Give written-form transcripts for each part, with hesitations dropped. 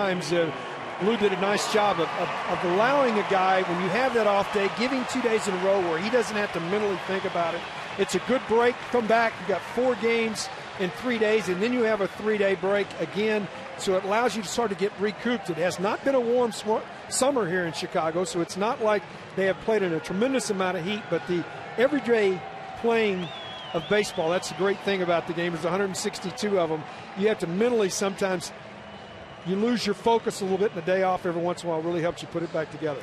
times Lou did a nice job of allowing a guy, when you have that off day, giving 2 days in a row where he doesn't have to mentally think about it. It's a good break. Come back. You got 4 games in 3 days, and then you have a 3-day break again. So it allows you to sort of get recouped. It has not been a warm summer here in Chicago, so it's not like they have played in a tremendous amount of heat, but the everyday playing of baseball, that's the great thing about the game. There's 162 of them. You have to mentally sometimes, you lose your focus a little bit, and the day off every once in a while really helps you put it back together.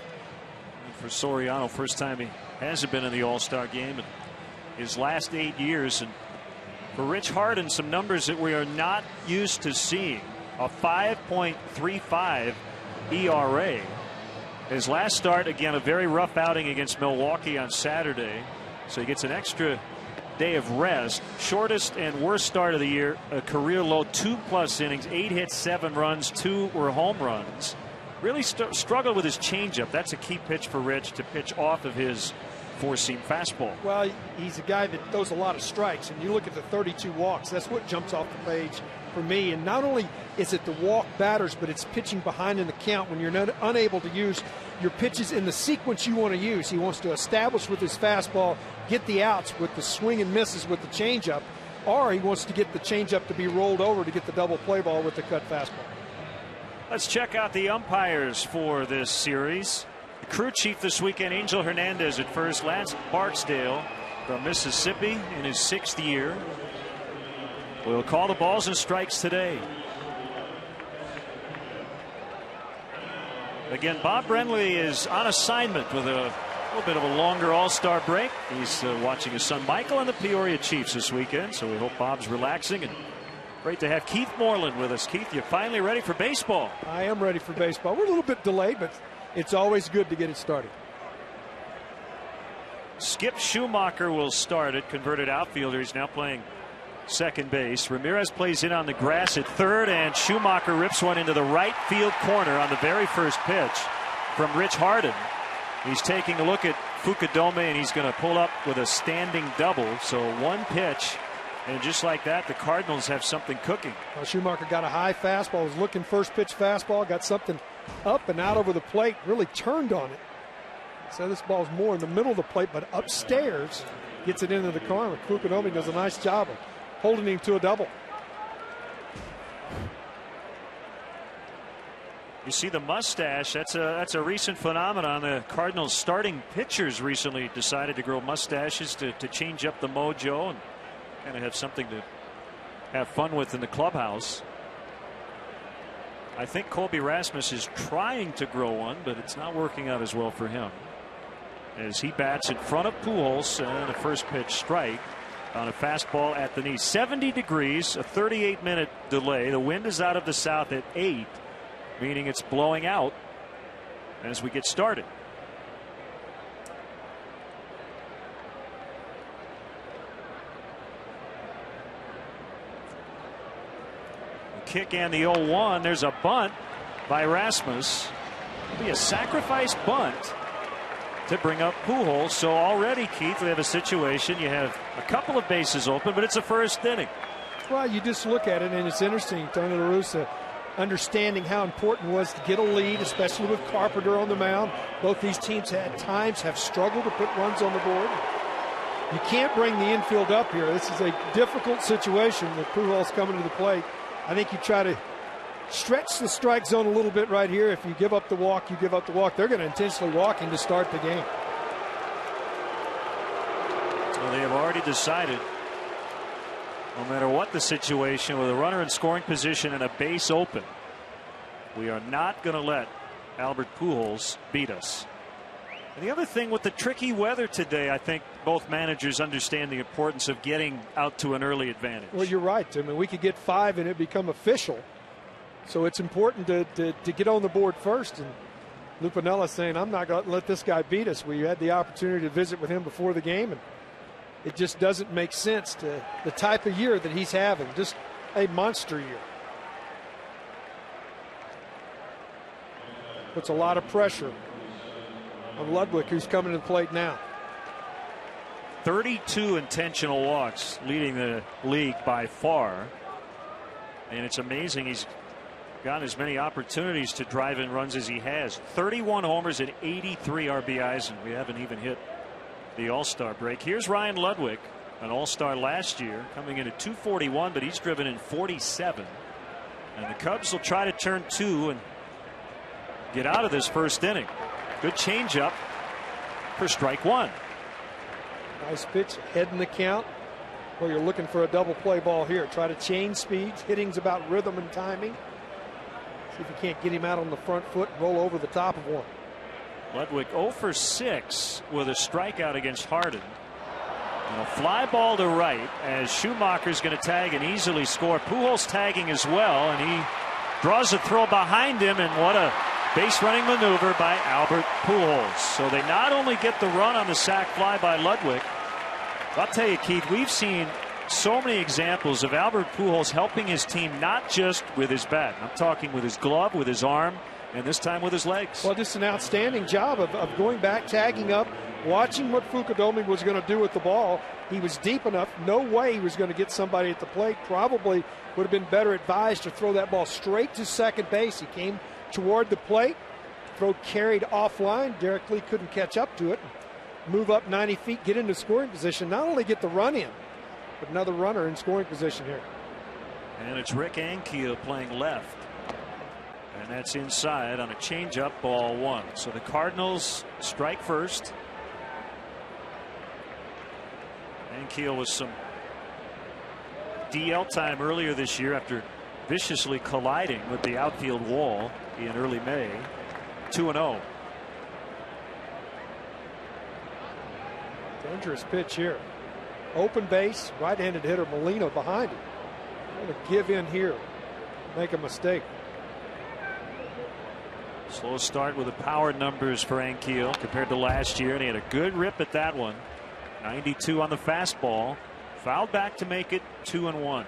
For Soriano, first time he hasn't been in the All-Star game in his last 8 years. And for Rich Harden, some numbers that we are not used to seeing. A 5.35 ERA. His last start, again, a very rough outing against Milwaukee on Saturday. So he gets an extra day of rest. Shortest and worst start of the year, a career low 2+ innings, 8 hits, 7 runs, 2 were home runs. Really struggled with his changeup. That's a key pitch for Rich, to pitch off of his 4-seam fastball. Well, he's a guy that throws a lot of strikes, and you look at the 32 walks. That's what jumps off the page for me. And not only is it the walk batters, but it's pitching behind in the count when you're unable to use your pitches in the sequence you want to use. He wants to establish with his fastball, get the outs with the swing and misses with the changeup, or he wants to get the changeup to be rolled over to get the double play ball with the cut fastball. Let's check out the umpires for this series. The crew chief this weekend, Angel Hernandez at first. Lance Barksdale from Mississippi in his 6th year. We'll call the balls and strikes today. Again, Bob Brenly is on assignment with a little bit of a longer All-Star break. He's watching his son Michael and the Peoria Chiefs this weekend, so we hope Bob's relaxing. And great to have Keith Moreland with us. Keith, you're finally ready for baseball. I am ready for baseball. We're a little bit delayed, but it's always good to get it started. Skip Schumacher will start it, converted outfielder. He's now playing second base. Ramirez plays in on the grass at third, and Schumacher rips one into the right field corner on the very first pitch from Rich Harden. He's taking a look at Fukudome, and he's going to pull up with a standing double. So one pitch, and just like that, the Cardinals have something cooking. Well, Schumacher got a high fastball, was looking first pitch fastball, got something up and out over the plate, really turned on it. So this ball's more in the middle of the plate, but upstairs gets it into the corner. Fukudome does a nice job of holding him to a double. You see the mustache. That's a recent phenomenon. The Cardinals starting pitchers recently decided to grow mustaches to change up the mojo and kind of have something to have fun with in the clubhouse. I think Colby Rasmus is trying to grow one, but it's not working out as well for him, as he bats in front of Pujols and a first pitch strike on a fastball at the knee. 70 degrees, a 38-minute delay. The wind is out of the south at 8, meaning it's blowing out as we get started. The kick and the 0-1. There's a bunt by Rasmus. It'll be a sacrifice bunt to bring up Pujols. So already, Keith, we have a situation. You have a couple of bases open, but it's a first inning. Well, you just look at it, and it's interesting. Tony La Russa understanding how important it was to get a lead, especially with Carpenter on the mound. Both these teams at times have struggled to put runs on the board. You can't bring the infield up here. This is a difficult situation with Pujols coming to the plate. I think you try to stretch the strike zone a little bit right here. If you give up the walk, you give up the walk. They're going to intentionally walk him to start the game. Well, they have already decided, no matter what the situation, with a runner in scoring position and a base open, we are not going to let Albert Pujols beat us. And the other thing with the tricky weather today, I think both managers understand the importance of getting out to an early advantage. Well, you're right, Tim. And we could get 5 and it become official. So it's important to get on the board first. And Lou Piniella saying, I'm not going to let this guy beat us. We had the opportunity to visit with him before the game, and it just doesn't make sense to the type of year that he's having. Just a monster year. Puts a lot of pressure on Ludwig, who's coming to the plate now. 32 intentional walks, leading the league by far. And it's amazing. He's gotten as many opportunities to drive in runs as he has. 31 homers and 83 RBIs, and we haven't even hit the All-Star break. Here's Ryan Ludwig, an All-Star last year, coming in at 241, but he's driven in 47. And the Cubs will try to turn 2 and get out of this first inning. Good changeup for strike 1. Nice pitch, head in the count. Well, you're looking for a double play ball here. Try to change speeds. Hitting's about rhythm and timing. See if you can't get him out on the front foot and roll over the top of one. Ludwig 0 for 6 with a strikeout against Harden. And a fly ball to right as Schumacher's going to tag and easily score. Pujols tagging as well, and he draws a throw behind him, and what a base running maneuver by Albert Pujols. So they not only get the run on the sac fly by Ludwig, I'll tell you, Keith, we've seen so many examples of Albert Pujols helping his team, not just with his bat. I'm talking with his glove, with his arm, and this time with his legs. Well, just an outstanding job of going back, tagging up, watching what Fukudome was going to do with the ball. He was deep enough. No way he was going to get somebody at the plate. Probably would have been better advised to throw that ball straight to second base. He came toward the plate. Throw carried offline. Derek Lee couldn't catch up to it. Move up 90 feet, get into scoring position. Not only get the run in, but another runner in scoring position here. And it's Rick Ankiel playing left. And that's inside on a changeup, ball 1. So the Cardinals strike first. Ankiel with some DL time earlier this year after viciously colliding with the outfield wall in early May. 2-0. Dangerous pitch here. Open base, right-handed hitter Molina behind him. Going to give in here, make a mistake. Slow start with the power numbers for Ankiel compared to last year, and he had a good rip at that one. 92 on the fastball. Fouled back to make it 2-1.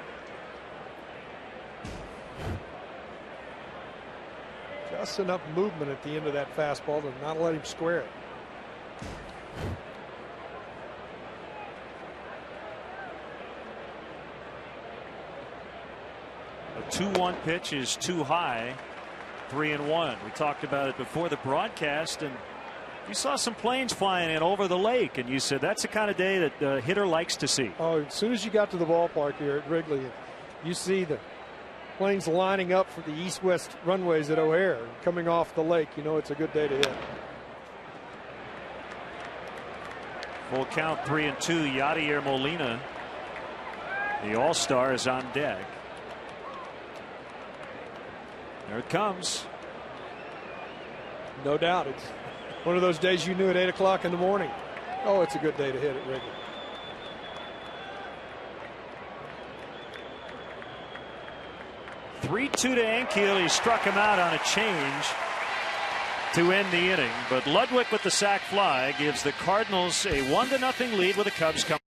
Just enough movement at the end of that fastball to not let him square it. A 2-1 pitch is too high. 3-1. We talked about it before the broadcast, and you saw some planes flying in over the lake, and you said that's the kind of day that the hitter likes to see. Oh, as soon as you got to the ballpark here at Wrigley, you see the planes lining up for the east-west runways at O'Hare coming off the lake. You know it's a good day to hit. Full count, 3-2. Yadier Molina, the All-Star, is on deck. There it comes. No doubt. It's one of those days you knew at 8 o'clock in the morning. Oh, it's a good day to hit at Wrigley. Three-2 to Ankiel. He struck him out on a change to end the inning. But Ludwig with the sac fly gives the Cardinals a 1-0 lead with the Cubs coming.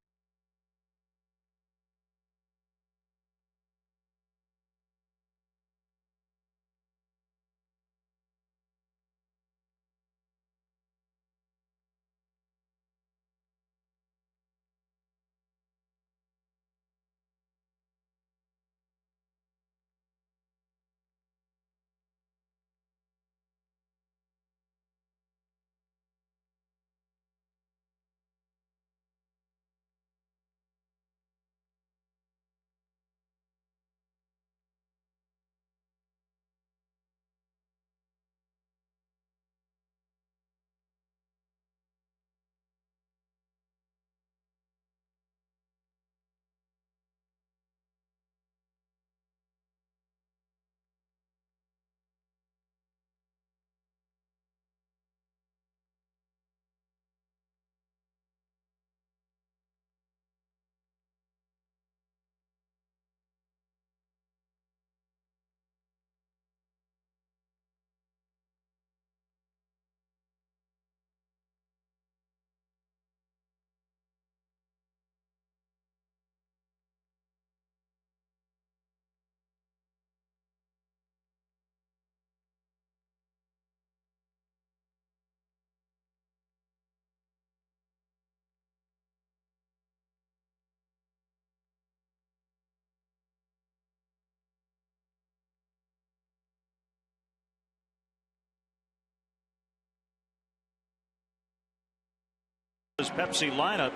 Pepsi lineup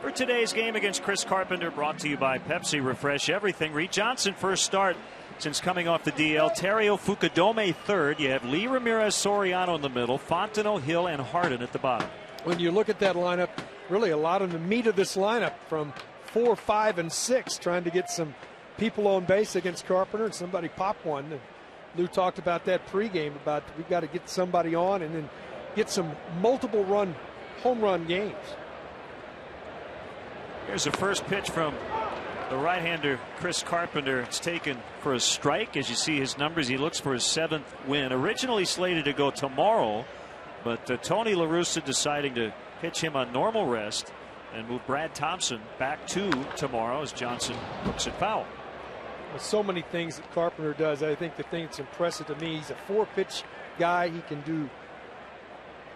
for today's game against Chris Carpenter, brought to you by Pepsi. Refresh everything. Reed Johnson first start since coming off the DL. Terrio Fukudome third. You have Lee Ramirez Soriano in the middle. Fontenot, Hill, and Harden at the bottom. When you look at that lineup, really a lot of the meat of this lineup from 4, 5, and 6, trying to get some people on base against Carpenter, and somebody popped one. And Lou talked about that pregame about we've got to get somebody on and then get some multiple home run games. Here's the first pitch from the right-hander Chris Carpenter. It's taken for a strike. As you see his numbers, he looks for his 7th win. Originally slated to go tomorrow, but Tony La Russa deciding to pitch him on normal rest and move Brad Thompson back to tomorrow as Johnson hooks it foul. With so many things that Carpenter does, I think the thing that's impressive to me, he's a 4-pitch guy. He can do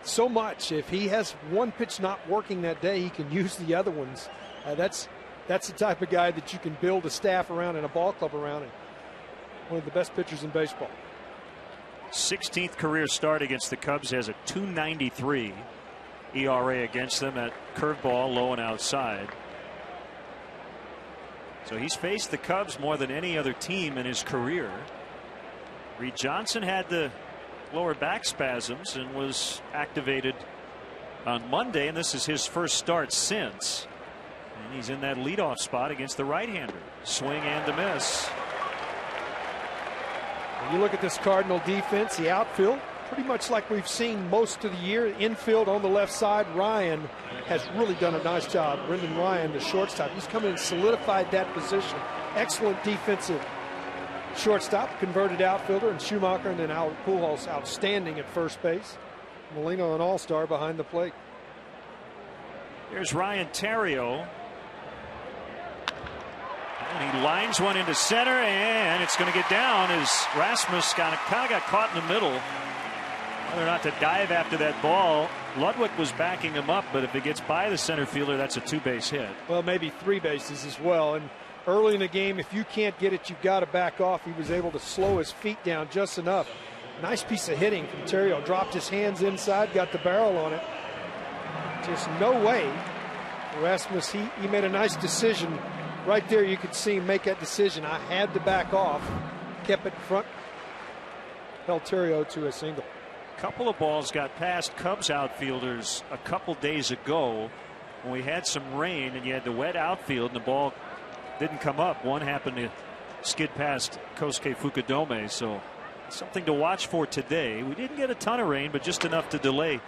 so much. If he has one pitch not working that day, he can use the other ones. That's the type of guy that you can build a staff around and a ball club around, and one of the best pitchers in baseball. 16th career start against the Cubs, has a 2.93 ERA against them. At curveball low and outside. So he's faced the Cubs more than any other team in his career. Reed Johnson had the lower back spasms and was activated on Monday, and this is his first start since. And he's in that leadoff spot against the right-hander. Swing and a miss. When you look at this Cardinal defense, the outfield, pretty much like we've seen most of the year. Infield on the left side, Ryan has really done a nice job. Brendan Ryan, the shortstop, he's come in and solidified that position. Excellent defensive shortstop, converted outfielder, and Schumacher, and then Albert Pujols outstanding at first base. Molina, an all-star behind the plate. Here's Ryan Terrio. And he lines one into center, and it's going to get down as Rasmus kind of got caught in the middle. Whether or not to dive after that ball, Ludwig was backing him up, but if it gets by the center fielder, that's a 2-base hit. Well, maybe 3 bases as well. And early in the game, if you can't get it, you've got to back off. He was able to slow his feet down just enough. Nice piece of hitting from Terrio. Dropped his hands inside, got the barrel on it. Just no way. Rasmus, he made a nice decision. Right there, you could see him make that decision. I had to back off. Kept it in front. Held Terrio to a single. Couple of balls got past Cubs outfielders a couple days ago when we had some rain and you had the wet outfield and the ball didn't come up. One happened to skid past Kosuke Fukudome, so something to watch for today. We didn't get a ton of rain, but just enough to delay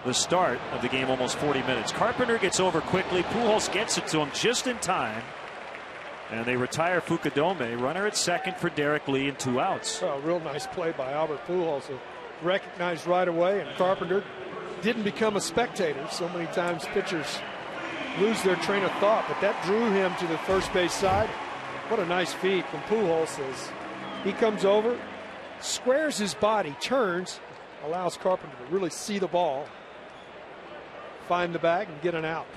the start of the game almost 40 minutes. Carpenter gets over quickly. Pujols gets it to him just in time. And they retire Fukudome. Runner at second for Derek Lee and 2 outs. Well, real nice play by Albert Pujols. Recognized right away, and Carpenter didn't become a spectator. So many times pitchers lose their train of thought, but that drew him to the first base side. What a nice feed from Pujols as he comes over, squares his body, turns, allows Carpenter to really see the ball, find the bag, and get an out.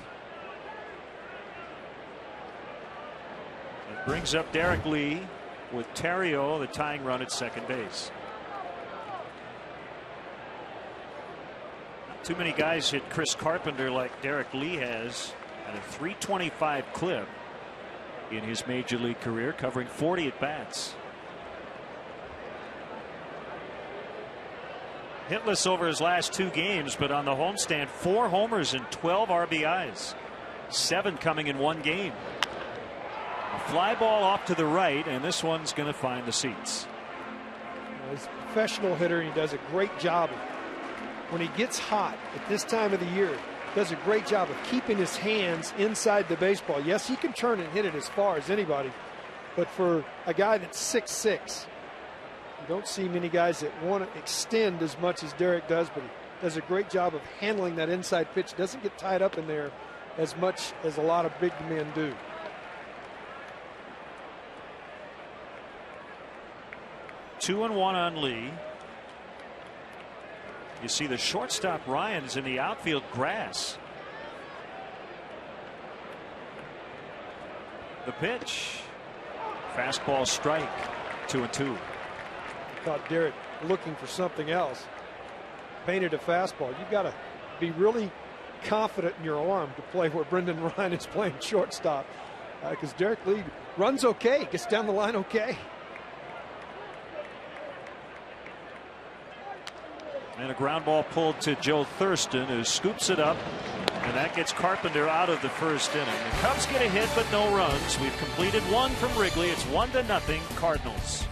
It brings up Derek Lee with Terrio, the tying run at second base. Not too many guys hit Chris Carpenter like Derek Lee has at a .325 clip in his major league career, covering 40 at bats. Hitless over his last 2 games, but on the homestand, 4 homers and 12 RBIs, 7 coming in 1 game. A fly ball off to the right, and this one's going to find the seats. He's a professional hitter, and he does a great job when he gets hot at this time of the year. Does a great job of keeping his hands inside the baseball. Yes, he can turn and hit it as far as anybody, but for a guy that's 6'6", you don't see many guys that want to extend as much as Derek does, but he does a great job of handling that inside pitch. Doesn't get tied up in there as much as a lot of big men do. Two and one on Lee. You see the shortstop Ryan is in the outfield grass. The pitch. Fastball strike. 2-2. Caught Derek looking for something else. Painted a fastball. You've got to be really confident in your arm to play where Brendan Ryan is playing shortstop, because Derek Lee runs okay, gets down the line okay. And a ground ball pulled to Joe Thurston, who scoops it up, and that gets Carpenter out of the first inning. The Cubs get a hit, but no runs. We've completed one from Wrigley. It's 1-0 Cardinals.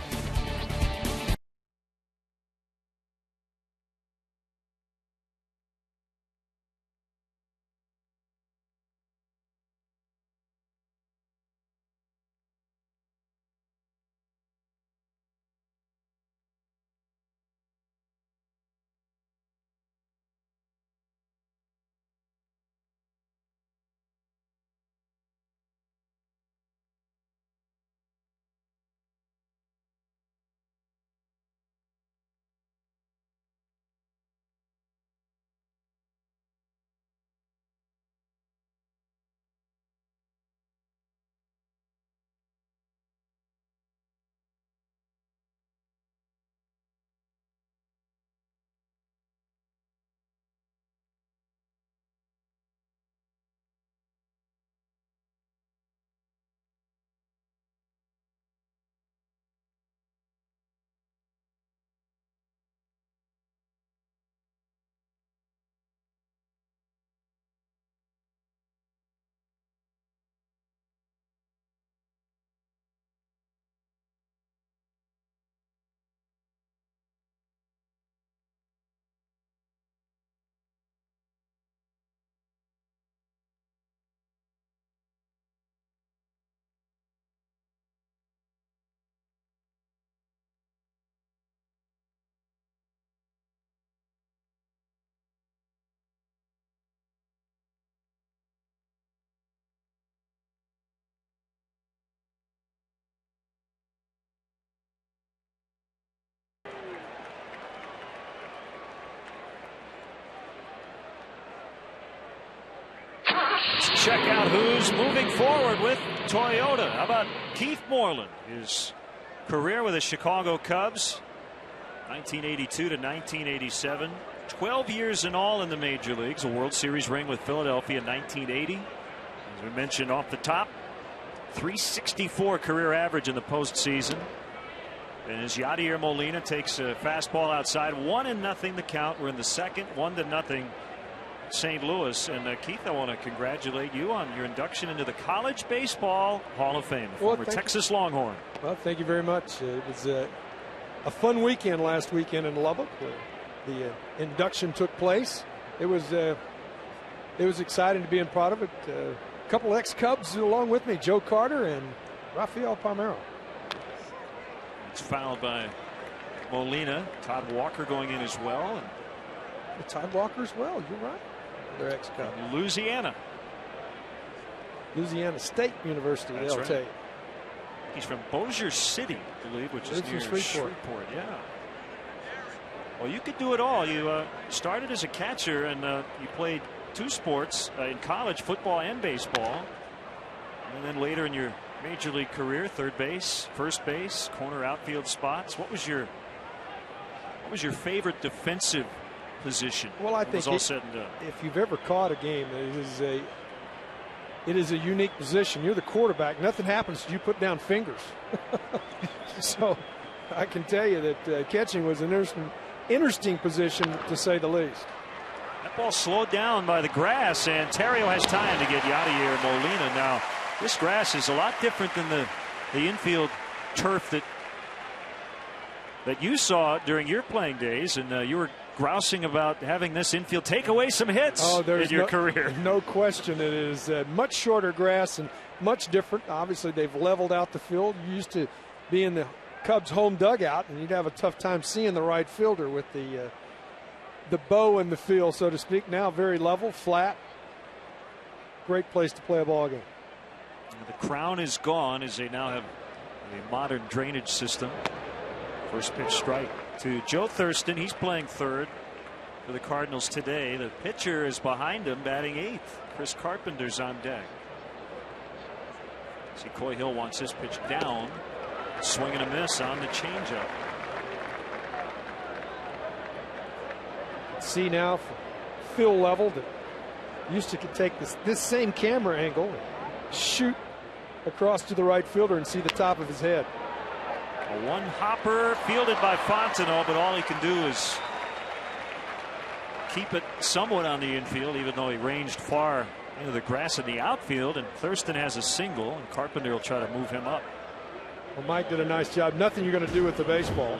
Let's check out who's moving forward with Toyota. How about Keith Moreland? His career with the Chicago Cubs, 1982 to 1987. 12 years in all in the major leagues. A World Series ring with Philadelphia in 1980. As we mentioned off the top, 364 career average in the postseason. And as Yadier Molina takes a fastball outside, 1-0 the count. We're in the second, 1-0 St. Louis. And Keith, I want to congratulate you on your induction into the College Baseball Hall of Fame, former Texas Longhorn. Well, thank you very much. It was a fun weekend last weekend in Lubbock where the induction took place. It was exciting to be in part of it. A couple ex-Cubs along with me, Joe Carter and Rafael Palmeiro. It's fouled by Molina. Todd Walker going in as well. And Todd Walker as well. You're right. They're ex-Cubs. Louisiana State University. That's they'll right. tell you. He's from Bossier City, I believe, which is near Shreveport. Yeah. Well, you could do it all. You started as a catcher, and you played two sports in college, football and baseball. And then later in your major league career, third base, first base, corner outfield spots. What was your favorite defensive position? Well, I think all said and done? If you've ever caught a game, it is a unique position. You're the quarterback. Nothing happens till you put down fingers. So I can tell you that catching was an interesting position, to say the least. That ball slowed down by the grass, and Terrio has time to get Yadier Molina. Now, this grass is a lot different than the infield turf that you saw during your playing days, and you were grousing about having this infield take away some hits in your career. No question. It is much shorter grass and much different. Obviously, they've leveled out the field. You used to be in the Cubs home dugout, and you'd have a tough time seeing the right fielder with the bow in the field, so to speak. Now very level, flat. Great place to play a ball game. The crown is gone as they now have a modern drainage system. First pitch strike to Joe Thurston. He's playing third for the Cardinals today. The pitcher is behind him, batting eighth. Chris Carpenter's on deck. See, Coy Hill wants this pitch down. Swing and a miss on the changeup. See now, Phil leveled it. used to take this same camera angle, shoot across to the right fielder and see the top of his head. A one hopper fielded by Fontenot, but all he can do is keep it somewhat on the infield, even though he ranged far into the grass in the outfield. And Thurston has a single, and Carpenter will try to move him up. Well, Mike did a nice job. Nothing you're going to do with the baseball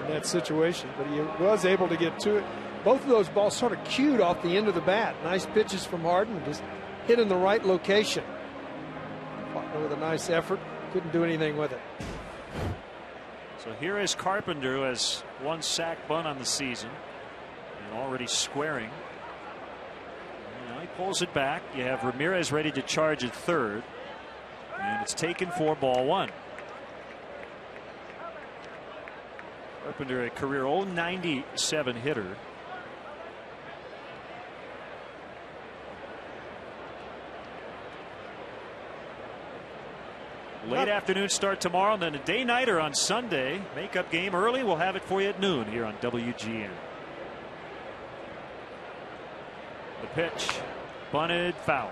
in that situation, but he was able to get to it. Both of those balls sort of cued off the end of the bat. Nice pitches from Harden, just hit in the right location. With a nice effort, couldn't do anything with it. So here is Carpenter, who has one sack bunt on the season and already squaring. Now he pulls it back. You have Ramirez ready to charge at third, and it's taken for ball one. Carpenter, a career .097 hitter. Late afternoon start tomorrow, and then a day-nighter on Sunday. Makeup game early. We'll have it for you at noon here on WGN. The pitch, bunted, foul.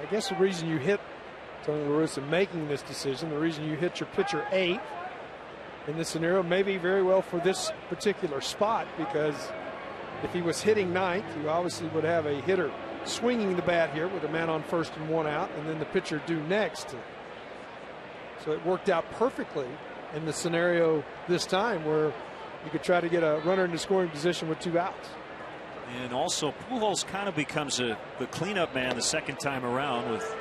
I guess the reason you hit Tony La Russa making this decision, the reason you hit your pitcher 8th in this scenario may be very well for this particular spot, because if he was hitting 9th, you obviously would have a hitter swinging the bat here with a man on first and one out, and then the pitcher due next. So it worked out perfectly in the scenario this time, where you could try to get a runner into scoring position with 2 outs. And also Pujols kind of becomes the cleanup man the second time around, with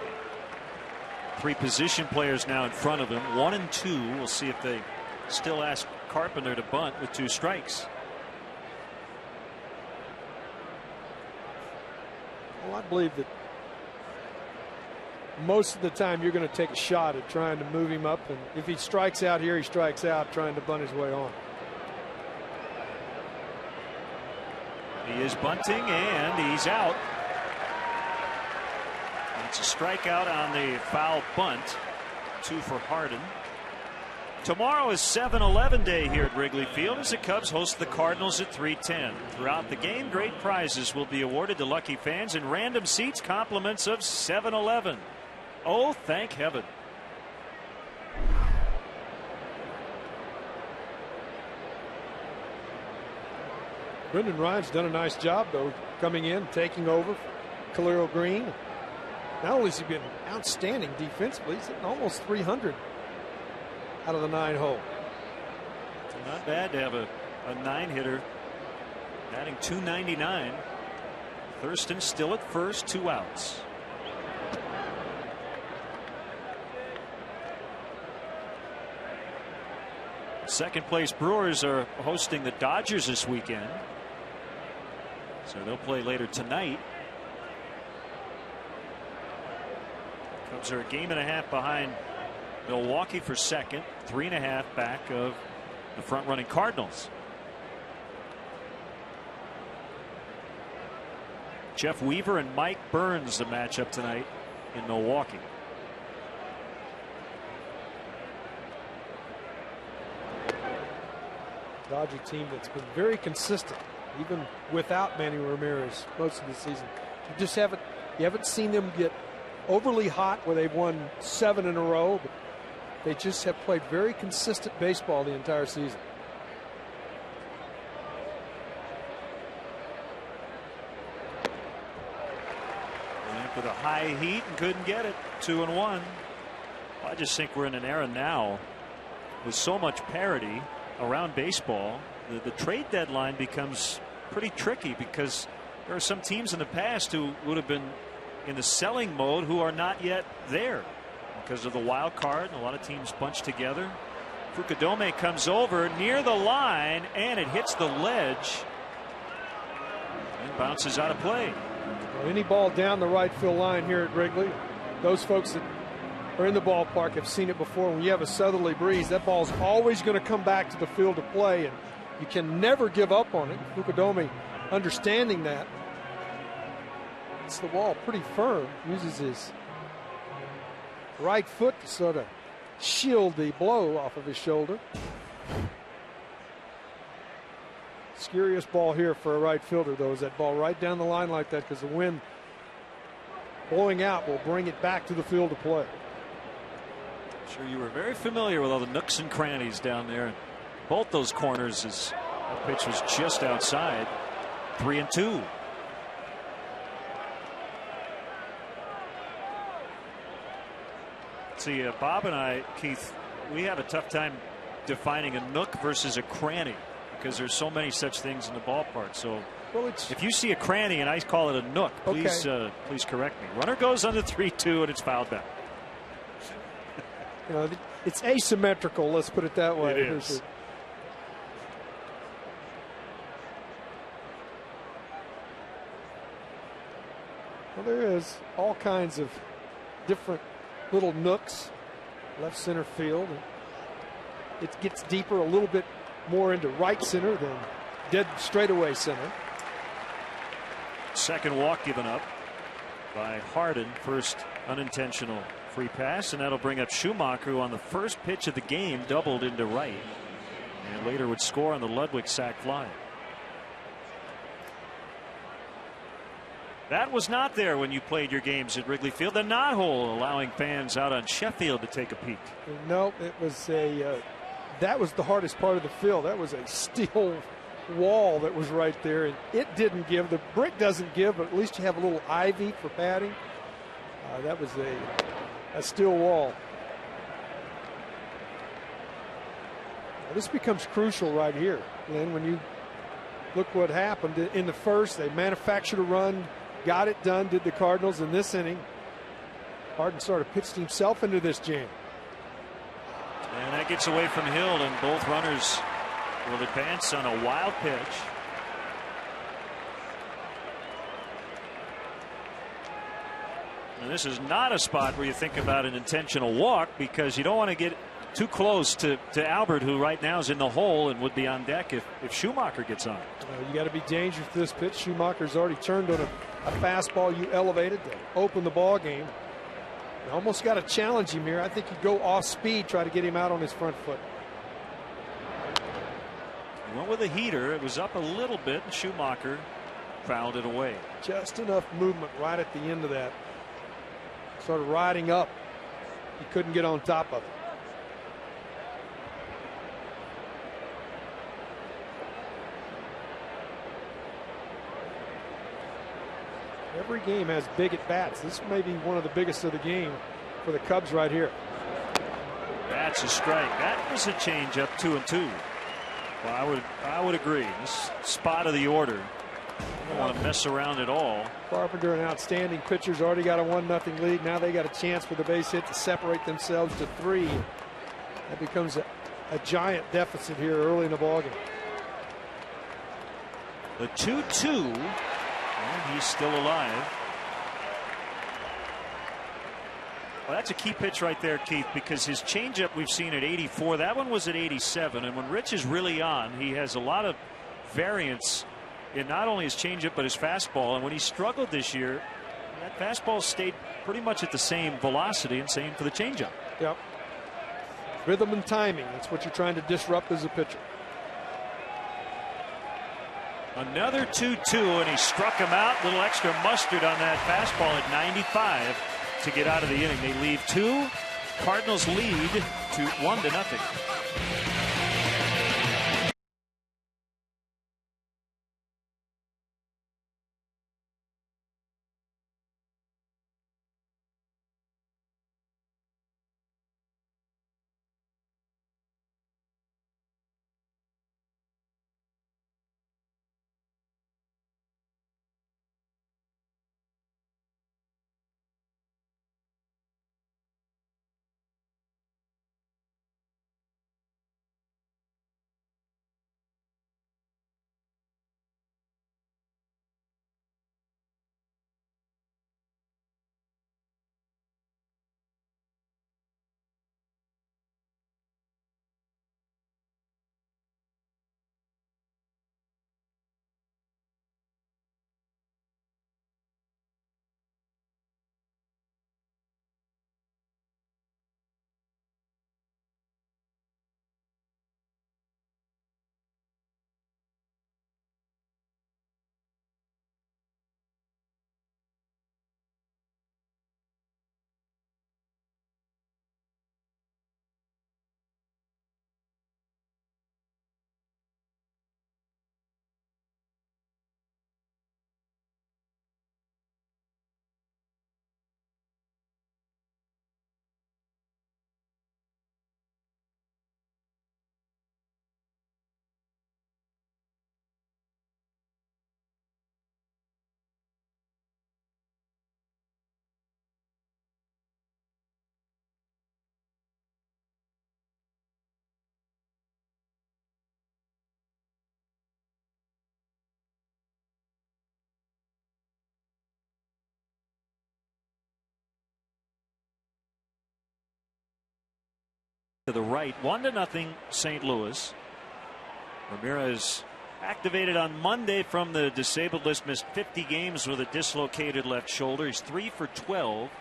3 position players now in front of him. 1 and 2. We'll see if they still ask Carpenter to bunt with 2 strikes. Well, I believe that most of the time you're going to take a shot at trying to move him up, and if he strikes out here, he strikes out trying to bunt his way on. He is bunting, and he's out. It's a strikeout on the foul bunt. 2 for Harden. Tomorrow is 7-Eleven Day here at Wrigley Field as the Cubs host the Cardinals at 3:10. Throughout the game, great prizes will be awarded to lucky fans and random seats, compliments of 7-Eleven. Oh, thank heaven. Brendan Ryan's done a nice job, though, coming in, taking over Khalil Green. Not only has he been outstanding defensively, he's hitting almost 300 out of the 9 hole. It's not bad to have a 9-hitter batting .299. Thurston still at first, 2 outs. Second place Brewers are hosting the Dodgers this weekend, so they'll play later tonight. Cubs are a game and a half behind Milwaukee for second, 3.5 back of the front running Cardinals. Jeff Weaver and Mike Burns, the matchup tonight in Milwaukee. Dodger team that's been very consistent, even without Manny Ramirez most of the season. You haven't seen them get overly hot where they've won 7 in a row, but they just have played very consistent baseball the entire season. With a high heat and couldn't get it. 2-1. I just think we're in an era now with so much parity around baseball. The trade deadline becomes pretty tricky, because there are some teams in the past who would have been in the selling mode who are not yet there because of the wild card, and a lot of teams bunched together. Fukudome comes over near the line, and it hits the ledge and bounces out of play. Well, any ball down the right field line here at Wrigley, those folks that are in the ballpark have seen it before. When you have a southerly breeze, that ball's always going to come back to the field of play, and you can never give up on it. Fukudome understanding that. It's the wall pretty firm. Uses his right foot to sort of shield the blow off of his shoulder. Scariest ball here for a right fielder, though, is that ball right down the line like that, because the wind blowing out will bring it back to the field to play. Sure, you were very familiar with all the nooks and crannies down there. Both those corners, as that pitch was just outside. 3-2. See, Bob and I, Keith, we have a tough time defining a nook versus a cranny because there's so many such things in the ballpark. So if you see a cranny and I call it a nook, please please correct me. Runner goes on the 3-2 and it's fouled back. You know, it's asymmetrical, let's put it that way. It is. Well, there is all kinds of different little nooks, left center field. It gets deeper, a little bit more into right center than dead straightaway center. Second walk given up by Harden. First unintentional free pass, and that'll bring up Schumacher, who on the first pitch of the game doubled into right and later would score on the Ludwig sac fly. That was not there when you played your games at Wrigley Field. The knothole allowing fans out on Sheffield to take a peek. No, it was that was the hardest part of the field. That was a steel wall that was right there, and it didn't give. The brick doesn't give, but at least you have a little ivy for padding. That was a steel wall. Now, this becomes crucial right here, Lynn, when you look what happened in the first. They manufactured a run, got it done, did the Cardinals. In this inning, Harden sort of pitched himself into this jam. And that gets away from Hill, and both runners will advance on a wild pitch. And this is not a spot where you think about an intentional walk, because you don't want to get too close to Albert, who right now is in the hole and would be on deck if Schumacher gets on. You got to be dangerous to this pitch. Schumacher's already turned on a fastball you elevated to open the ball game. You almost got to challenge him here. I think you go off speed, try to get him out on his front foot. He went with a heater. It was up a little bit, and Schumacher fouled it away. Just enough movement right at the end of that. Sort of riding up. He couldn't get on top of it. Every game has big at bats. This may be one of the biggest of the game for the Cubs right here. That's a strike. That was a changeup, 2-2. Well, I would agree. This spot of the order, I don't want to mess around at all. Carpenter, an outstanding pitcher's already got a 1-0 lead. Now they got a chance with a base hit to separate themselves to 3. That becomes a giant deficit here early in the ballgame. The 2-2. And he's still alive. Well, that's a key pitch right there, Keith, because his changeup we've seen at 84. That one was at 87. And when Rich is really on, he has a lot of variance in not only his changeup but his fastball. And when he struggled this year, that fastball stayed pretty much at the same velocity, and same for the changeup. Yep. Rhythm and timing. That's what you're trying to disrupt as a pitcher. Another 2-2, and he struck him out. Little extra mustard on that fastball at 95 to get out of the inning. They leave 2. Cardinals lead to 1-0. to the right. 1-0 St. Louis. Ramirez activated on Monday from the disabled list, missed 50 games with a dislocated left shoulder. He's 3 for 12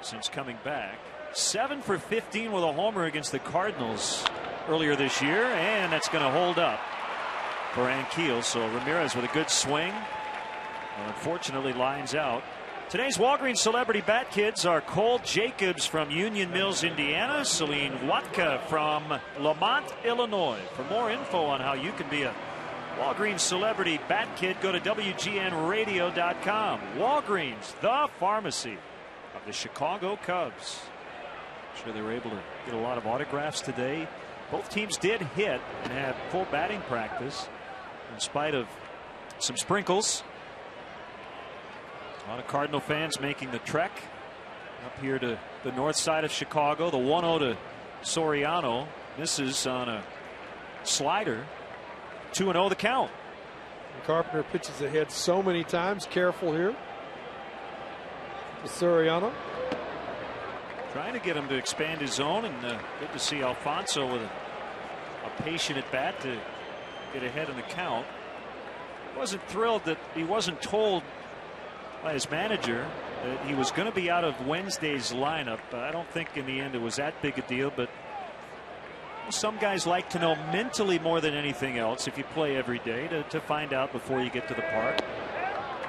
since coming back. 7 for 15 with a homer against the Cardinals earlier this year, and that's going to hold up for Ankiel. So Ramirez with a good swing, unfortunately lines out. Today's Walgreens Celebrity Bat Kids are Cole Jacobs from Union Mills, Indiana, Celine Watka from Lamont, Illinois. For more info on how you can be a Walgreens Celebrity Bat Kid, go to WGNradio.com. Walgreens, the pharmacy of the Chicago Cubs. I'm sure they were able to get a lot of autographs today. Both teams did hit and had full batting practice in spite of some sprinkles. A lot of Cardinal fans making the trek up here to the north side of Chicago. The 1-0 to Soriano misses on a slider. 2-0 the count. Carpenter pitches ahead so many times. Careful here. Soriano trying to get him to expand his zone, and good to see Alfonso with a patient at bat to get ahead in the count. Wasn't thrilled that he wasn't told by his manager that he was going to be out of Wednesday's lineup. I don't think in the end it was that big a deal, but some guys like to know mentally more than anything else, if you play every day, to find out before you get to the park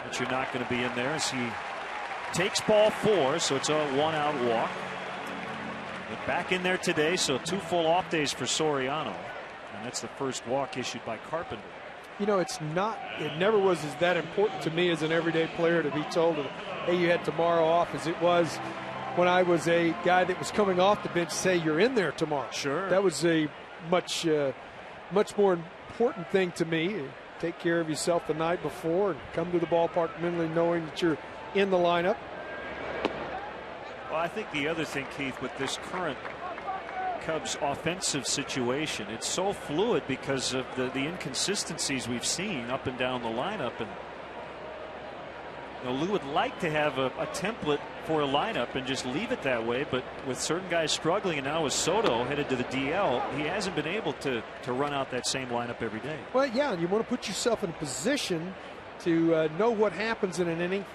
that you're not going to be in there. As he takes ball 4, so it's a 1-out walk. But back in there today, so 2 full off days for Soriano, and that's the first walk issued by Carpenter. You know, it never was that important to me as an everyday player to be told, hey, you had tomorrow off, as it was when I was a guy that was coming off the bench to say you're in there tomorrow. Sure. That was a much more important thing to me. Take care of yourself the night before and come to the ballpark mentally knowing that you're in the lineup. Well, I think the other thing, Keith, with this current Cubs offensive situation, it's so fluid because of the inconsistencies we've seen up and down the lineup. And Lou would like to have a template for a lineup and just leave it that way, but with certain guys struggling, and now with Soto headed to the DL, he hasn't been able to run out that same lineup every day. Well, yeah, and you want to put yourself in a position to know what happens in an inning.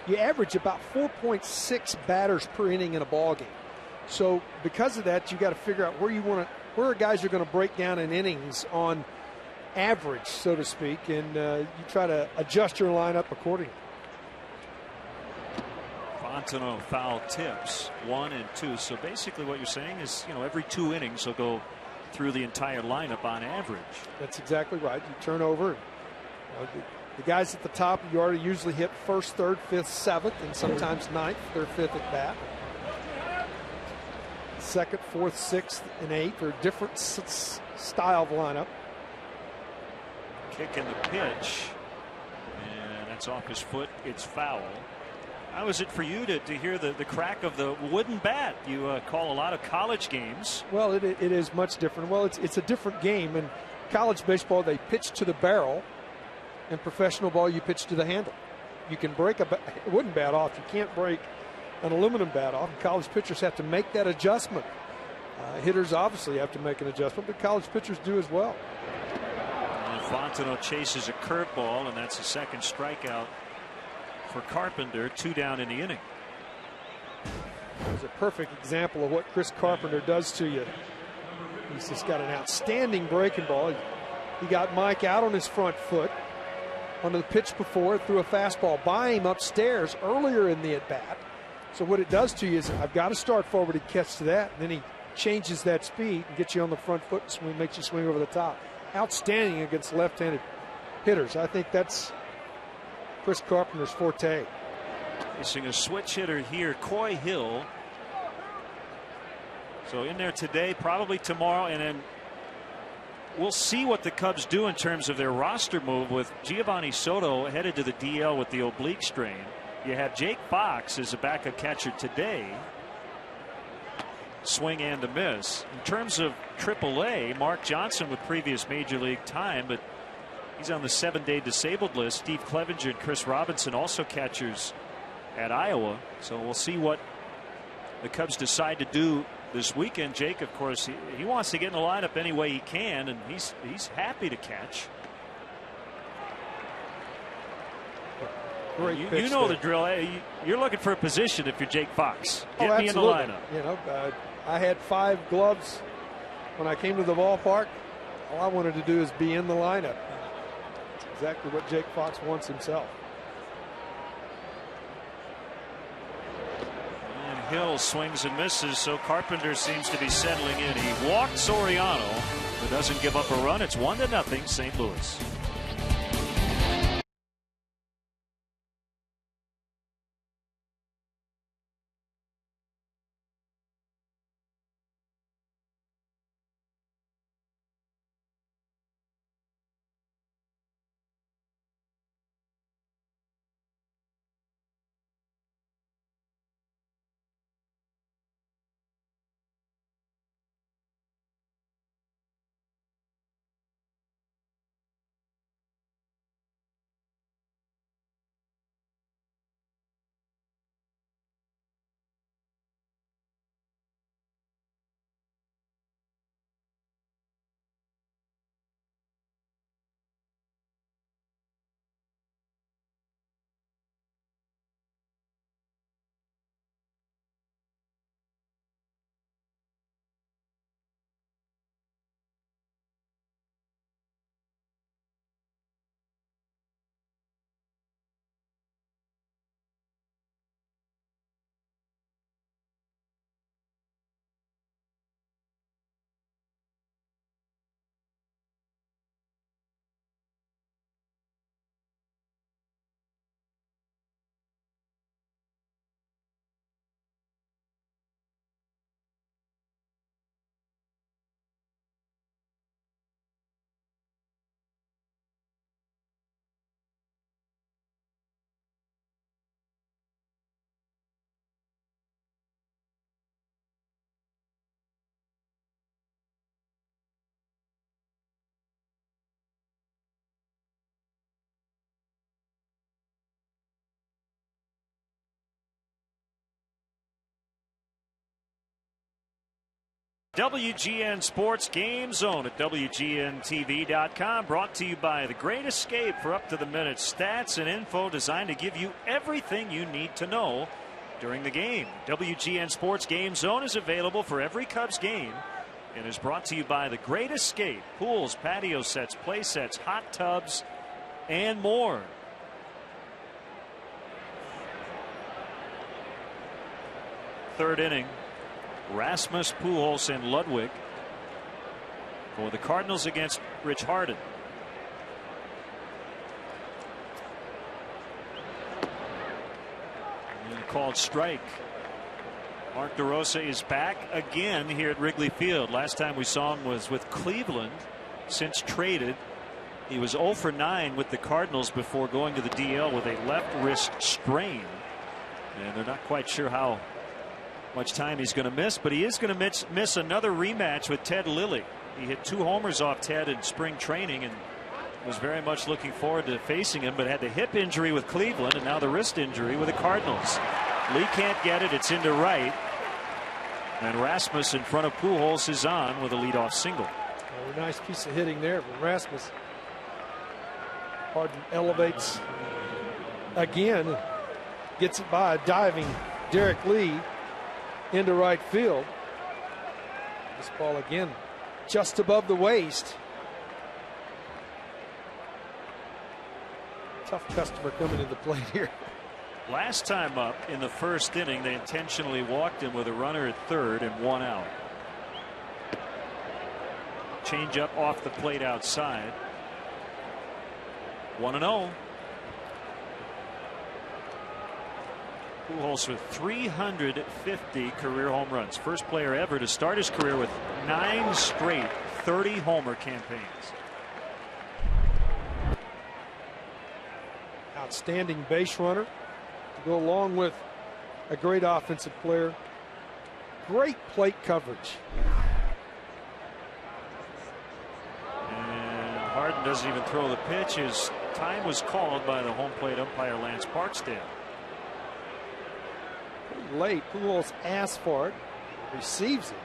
You average about 4.6 batters per inning in a ball game. So because of that, you got to figure out where guys are going to break down in innings on average, so to speak, and you try to adjust your lineup accordingly. Fontenot foul tips 1 and 2. So basically what you're saying is, every 2 innings he'll go through the entire lineup on average. That's exactly right. You turn over. The guys at the top of the order usually hit 1st, 3rd, 5th, 7th, and sometimes 9th, 3rd, 5th at bat. 2nd, 4th, 6th, and 8th are different style of lineup. Kick in the pitch, and that's off his foot. It's foul. How is it for you to hear the crack of the wooden bat? You call a lot of college games. Well, it is much different. Well, it's a different game. In college baseball, they pitch to the barrel. In professional ball, you pitch to the handle. You can break a wooden bat off. You can't break an aluminum bat off. And college pitchers have to make that adjustment. Hitters obviously have to make an adjustment, but college pitchers do as well. And Fontenot chases a curveball, and that's a second strikeout for Carpenter. 2 down in the inning. It's a perfect example of what Chris Carpenter does to you. He's just got an outstanding breaking ball. He got Mike out on his front foot on the pitch before, threw a fastball by him upstairs earlier in the at-bat. So what it does to you is, I've got to start forward and catch to that, and then he changes that speed and gets you on the front foot and makes you swing over the top. Outstanding against left-handed hitters. I think that's Chris Carpenter's forte. Facing a switch hitter here, Coy Hill. So in there today, probably tomorrow, and then we'll see what the Cubs do in terms of their roster move with Giovanni Soto headed to the DL with the oblique strain. You have Jake Fox as a backup catcher today. Swing and a miss. In terms of AAA, Mark Johnson with previous major league time, but he's on the 7-day disabled list. Steve Clevenger and Chris Robinson also catchers at Iowa. So we'll see what the Cubs decide to do this weekend. Jake, of course, he wants to get in the lineup any way he can, and he's happy to catch. Great you know the drill. You're looking for a position if you're Jake Fox. Get me in the lineup. You know, I had 5 gloves when I came to the ballpark. All I wanted to do is be in the lineup. That's exactly what Jake Fox wants himself. And Hill swings and misses, so Carpenter seems to be settling in. He walked Soriano, but doesn't give up a run. It's 1-0 St. Louis. WGN Sports Game Zone at WGNTV.com, brought to you by The Great Escape for up-to-the-minute stats and info designed to give you everything you need to know during the game. WGN Sports Game Zone is available for every Cubs game and is brought to you by The Great Escape, pools, patio sets, play sets, hot tubs, and more. Third inning. Rasmus, Pujols, and Ludwig for the Cardinals against Rich Harden. And called strike. Mark DeRosa is back again here at Wrigley Field. Last time we saw him was with Cleveland. Since traded, he was 0 for 9 with the Cardinals before going to the DL with a left wrist strain. And they're not quite sure how much time he's going to miss, but he is going to miss another rematch with Ted Lilly. He hit 2 homers off Ted in spring training and was very much looking forward to facing him, but had the hip injury with Cleveland and now the wrist injury with the Cardinals. Lee can't get it. It's into right. And Rasmus in front of Pujols is on with a leadoff single. A nice piece of hitting there from Rasmus. Harden elevates again, gets it by a diving Derek Lee into right field. This ball again just above the waist. Tough customer coming to the plate here. Last time up in the first inning, they intentionally walked him with a runner at third and 1 out. Change up off the plate outside. 1-0. Pujols with 350 career home runs. First player ever to start his career with 9 straight 30-homer campaigns. Outstanding base runner to go along with a great offensive player. Great plate coverage. And Harden doesn't even throw the pitch. His time was called by the home plate umpire Lance Barksdale. Late, Pujols asks for it, receives it.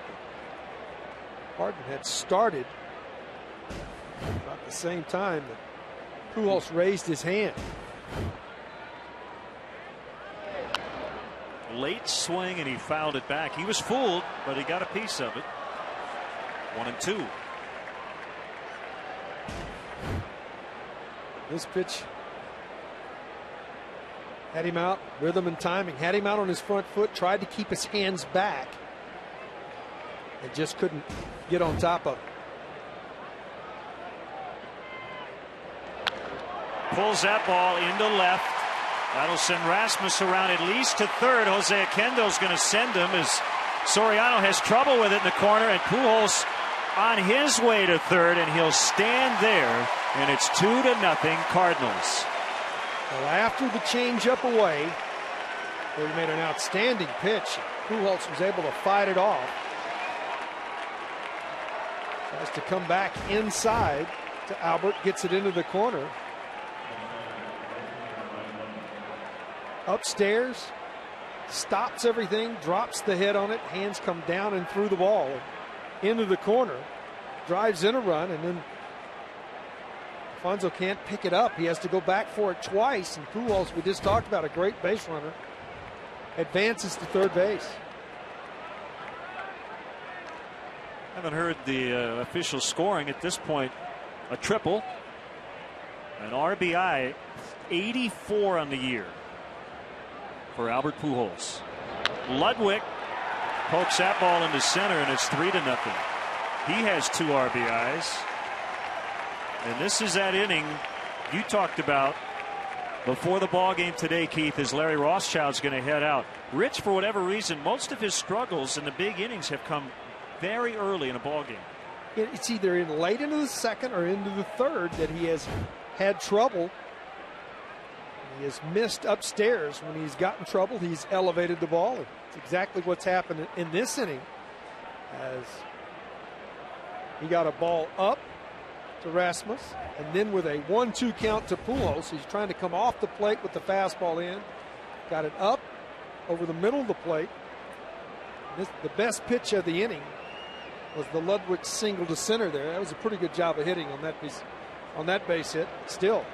Hardman had started about the same time that Pujols raised his hand. Late swing and he fouled it back. He was fooled, but he got a piece of it. 1-2. This pitch had him out, rhythm and timing, had him out on his front foot, tried to keep his hands back, and just couldn't get on top of it. Pulls that ball into left. That'll send Rasmus around at least to third. Jose Oquendo's going to send him as Soriano has trouble with it in the corner, and Pujols on his way to third, and he'll stand there, and it's 2-0 Cardinals. Well, after the changeup away, where he made an outstanding pitch, Pujols was able to fight it off. Tries to come back inside to Albert, gets it into the corner. Upstairs, stops everything, drops the head on it, hands come down and through the ball, into the corner, drives in a run, and then Alfonso can't pick it up. He has to go back for it twice, and Pujols, we just talked about, a great base runner, advances to third base. Haven't heard the official scoring at this point. A triple, an RBI, 84 on the year for Albert Pujols. Ludwig pokes that ball into center, and it's 3-0. He has 2 RBIs. And this is that inning you talked about before the ball game today, Keith, as Larry Rothschild's going to head out. Rich, for whatever reason, most of his struggles in the big innings have come very early in a ball game. It's either in late into the second or into the third that he has had trouble. He has missed upstairs. When he's gotten trouble, he's elevated the ball. It's exactly what's happened in this inning, as he got a ball up to Rasmus, and then with a 1-2 count to Pujols, he's trying to come off the plate with the fastball in. Got it up over the middle of the plate. The best pitch of the inning was the Ludwig single to center there. That was a pretty good job of hitting on that base hit. Still,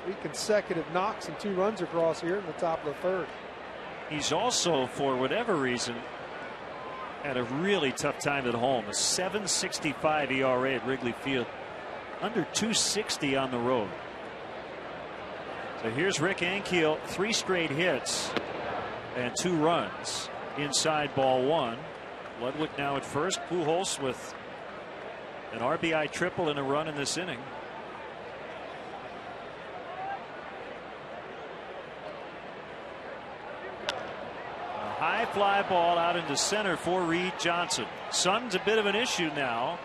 3 consecutive knocks and 2 runs across here in the top of the third. He's also, for whatever reason, had a really tough time at home. A 7.65 ERA at Wrigley Field. Under 260 on the road. So here's Rick Ankiel, 3 straight hits and 2 runs. Inside ball 1. Ludwig now at first. Pujols with an RBI triple and a run in this inning. A high fly ball out into center for Reed Johnson. Sun's a bit of an issue now.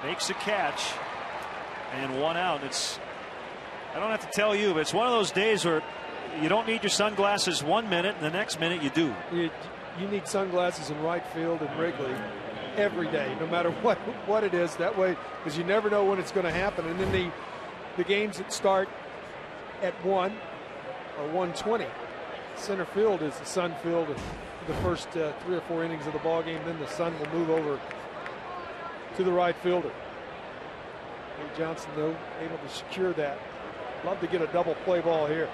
Makes a catch. And 1 out. I don't have to tell you, but it's one of those days where you don't need your sunglasses 1 minute, and the next minute you do. You need sunglasses in right field in Wrigley every day, no matter what it is. That way, because you never know when it's going to happen. And then the games that start at 1 or 1:20, center field is the sun field. The first 3 or 4 innings of the ball game, then the sun will move over to the right fielder. Johnson, though, able to secure that. Love to get a double play ball here.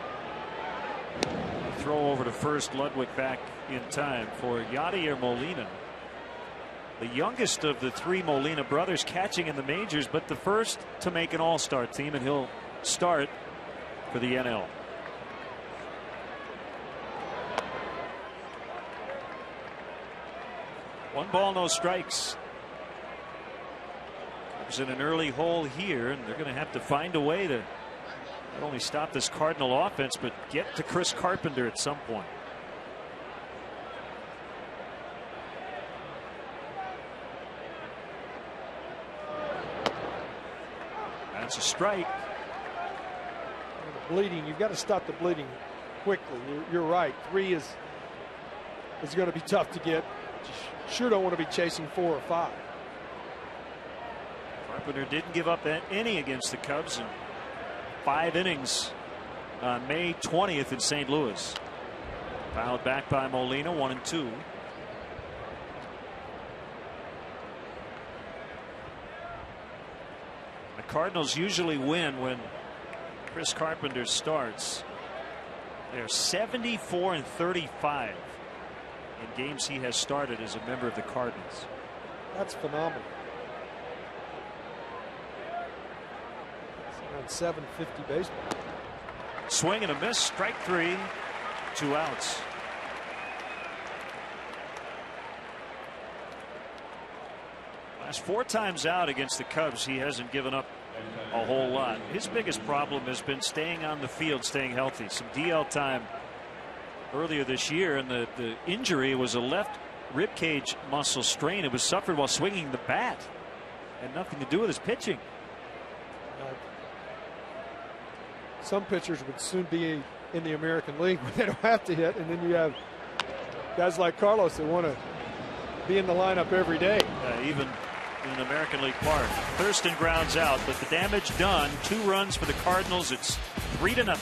Throw over to first. Ludwig back in time for Yadier Molina, the youngest of the 3 Molina brothers catching in the majors, but the first to make an all-star team, and he'll start for the NL. One ball, no strikes. Cubs in an early hole here, and they're going to have to find a way to not only stop this Cardinal offense, but get to Chris Carpenter at some point. That's a strike. The bleeding, you've got to stop the bleeding quickly. You're right. 3 is going to be tough to get. You sure don't want to be chasing 4 or 5. Carpenter didn't give up any against the Cubs in 5 innings on May 20th in St. Louis. Fouled back by Molina, 1-2. Cardinals usually win when Chris Carpenter starts. They're 74-35 in games he has started as a member of the Cardinals. That's phenomenal. It's around 750 baseball. Swing and a miss. Strike 3. 2 outs. Last 4 times out against the Cubs, he hasn't given up a whole lot. His biggest problem has been staying on the field, staying healthy. Some DL time earlier this year, and the injury was a left rib cage muscle strain. It was suffered while swinging the bat. Had nothing to do with his pitching. Some pitchers would soon be in the American League when they don't have to hit, and then you have guys like Carlos that want to be in the lineup every day. Even in an American League park. Thurston grounds out, but the damage done. 2 runs for the Cardinals. It's 3-0.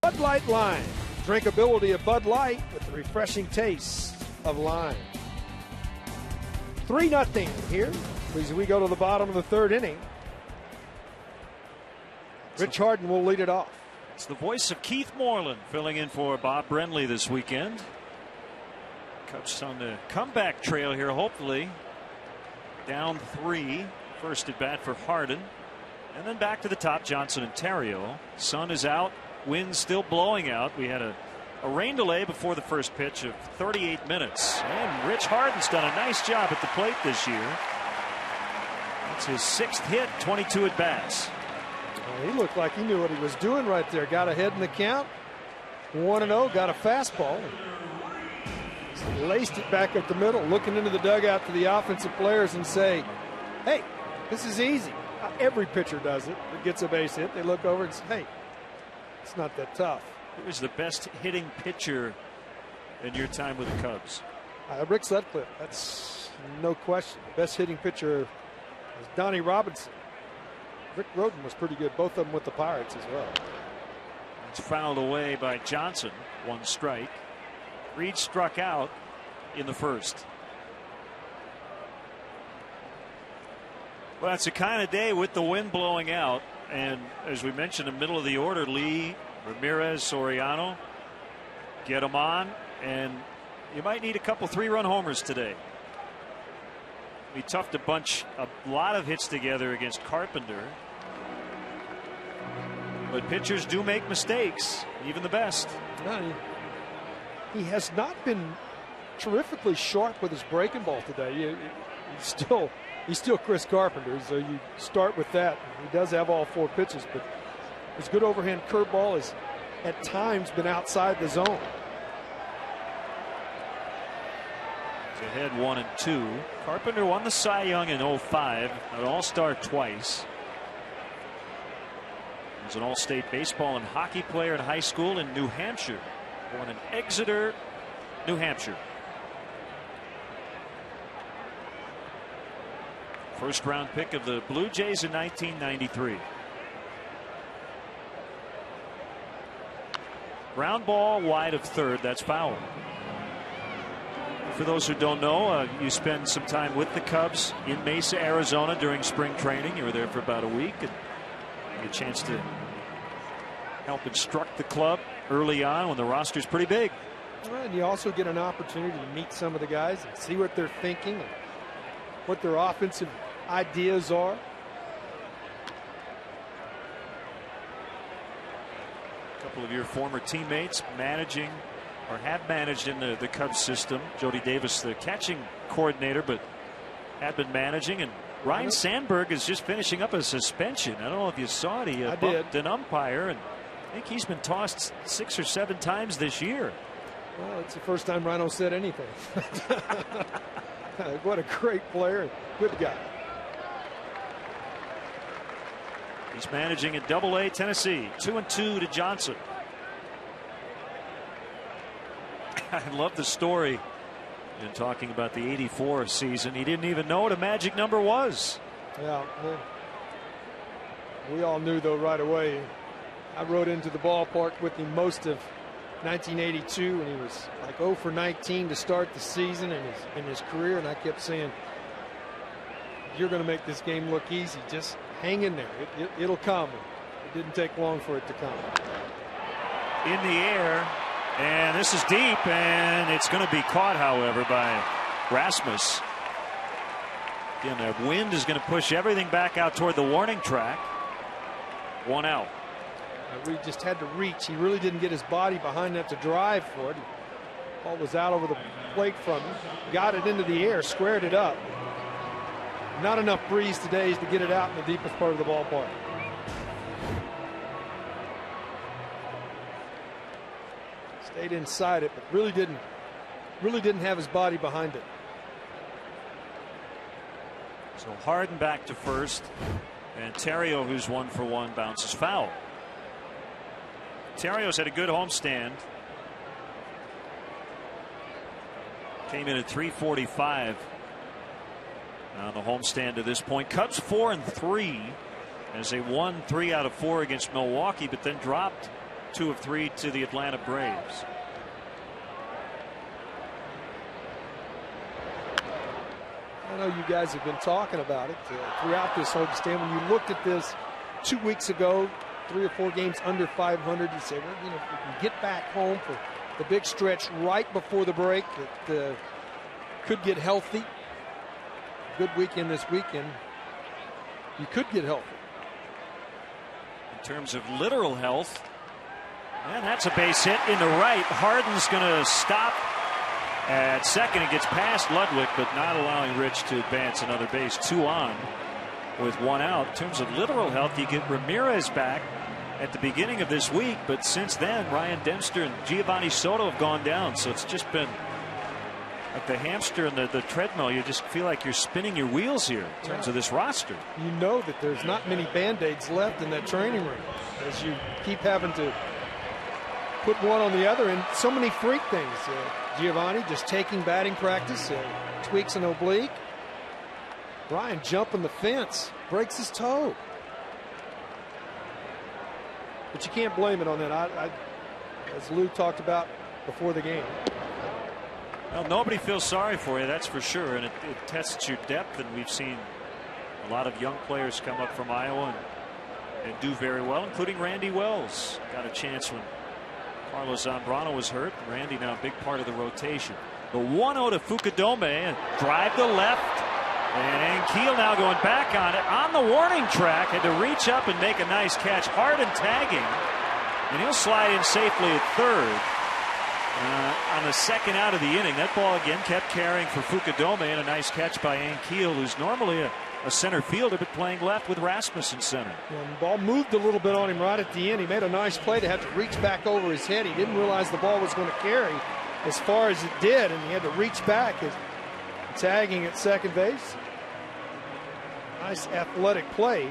Bud Light Lime. Drinkability of Bud Light with the refreshing taste of lime. 3-0 here as we go to the bottom of the 3rd inning. Rich Harden will lead it off. It's the voice of Keith Moreland filling in for Bob Brenly this weekend. Cubs on the comeback trail here, hopefully. Down 3. First at bat for Harden. And then back to the top, Johnson and Terrio. Sun is out. Wind still blowing out. We had a rain delay before the first pitch of 38 minutes. And Rich Harden's done a nice job at the plate this year. That's his 6th hit, 22 at bats. Well, he looked like he knew what he was doing right there. Got ahead in the count. 1-0, got a fastball. Laced it back up the middle, looking into the dugout to the offensive players and say, hey, this is easy. Every pitcher does it that gets a base hit. They look over and say, hey, it's not that tough. Who was the best hitting pitcher in your time with the Cubs? Rick Sutcliffe. That's no question. The best hitting pitcher was Donnie Robinson. Rick Roden was pretty good. Both of them with the Pirates as well. It's fouled away by Johnson. 1 strike. Reed struck out in the first. Well, it's a kind of day with the wind blowing out. And as we mentioned, in the middle of the order, Lee, Ramirez, Soriano, get them on. And you might need a couple 3-run homers today. It'd be tough to bunch a lot of hits together against Carpenter. But pitchers do make mistakes, even the best. He has not been terrifically sharp with his breaking ball today. He's still He's still Chris Carpenter, so you start with that. He does have all 4 pitches, but his good overhand curveball has at times been outside the zone. He's ahead 1-2. Carpenter won the Cy Young in 05, an All-Star twice. He was an All-State baseball and hockey player in high school in New Hampshire. Born in Exeter, New Hampshire. First round pick of the Blue Jays in 1993. Ground ball wide of third. That's foul. For those who don't know, you spend some time with the Cubs in Mesa, Arizona during spring training. You were there for about a week and get a chance to help instruct the club early on when the roster's pretty big. And you also get an opportunity to meet some of the guys and see what they're thinking and what their offensive ideas are. A couple of your former teammates managing or have managed in the Cubs system. Jody Davis, the catching coordinator, but had been managing. And Ryan Sandberg is just finishing up a suspension. I don't know if you saw it. He bumped an umpire, and I think he's been tossed 6 or 7 times this year. Well, it's the first time Rhino said anything. What a great player. Good guy. He's managing at Double-A Tennessee. 2-2 to Johnson. I love the story in talking about the '84 season. He didn't even know what a magic number was. Yeah, we all knew though right away. I rode into the ballpark with him most of 1982, and he was like 0 for 19 to start the season in his career, and I kept saying, "You're going to make this game look easy. Just hang in there. It'll come." It didn't take long for it to come. In the air. And this is deep, and it's going to be caught, however, by Rasmus. Again, the wind is going to push everything back out toward the warning track. 1 out. Reed just had to reach. He really didn't get his body behind that to drive for it. Ball was out over the plate from him. Got it into the air, squared it up. Not enough breeze today to get it out in the deepest part of the ballpark. Stayed inside it, but really didn't have his body behind it. So Harden back to first, and Terrio, who's 1 for 1, bounces foul. Terrio's had a good homestand. Came in at 345 on the homestand to this point. Cubs 4-3 as they won 3 out of 4 against Milwaukee, but then dropped 2 of 3 to the Atlanta Braves. I know you guys have been talking about it throughout this homestand. When you looked at this 2 weeks ago, 3 or 4 games under 500, you said, well, if we can get back home for the big stretch right before the break, that could get healthy. Good weekend this weekend. You could get healthy. In terms of literal health, and that's a base hit in the right. Harden's going to stop at second. It gets past Ludwig, but not allowing Rich to advance another base. 2 on with 1 out. In terms of literal health, you get Ramirez back at the beginning of this week, but since then Ryan Dempster and Giovanni Soto have gone down. So it's just been like the hamster and the treadmill. You just feel like you're spinning your wheels here in terms of this roster. You know that there's not many band-aids left in that training room as you keep having to put one on the other, and so many freak things. Giovanni just taking batting practice, tweaks an oblique. Ryan jumping the fence, breaks his toe. But you can't blame it on that. As Lou talked about before the game. Well, nobody feels sorry for you, that's for sure, and it tests your depth, and we've seen a lot of young players come up from Iowa and do very well, including Randy Wells. Got a chance when Carlos Zambrano was hurt. Randy now a big part of the rotation. The 1-0 to Fukudome, drive to left, and Keel now going back on it on the warning track. Had to reach up and make a nice catch. Harden tagging, and he'll slide in safely at third. On the second out of the inning. That ball again kept carrying for Fukudome, and a nice catch by Ankiel, who's normally a center fielder but playing left with Rasmussen center. Well, the ball moved a little bit on him right at the end. He made a nice play to have to reach back over his head. He didn't realize the ball was going to carry as far as it did, and he had to reach back, tagging at second base. Nice athletic play.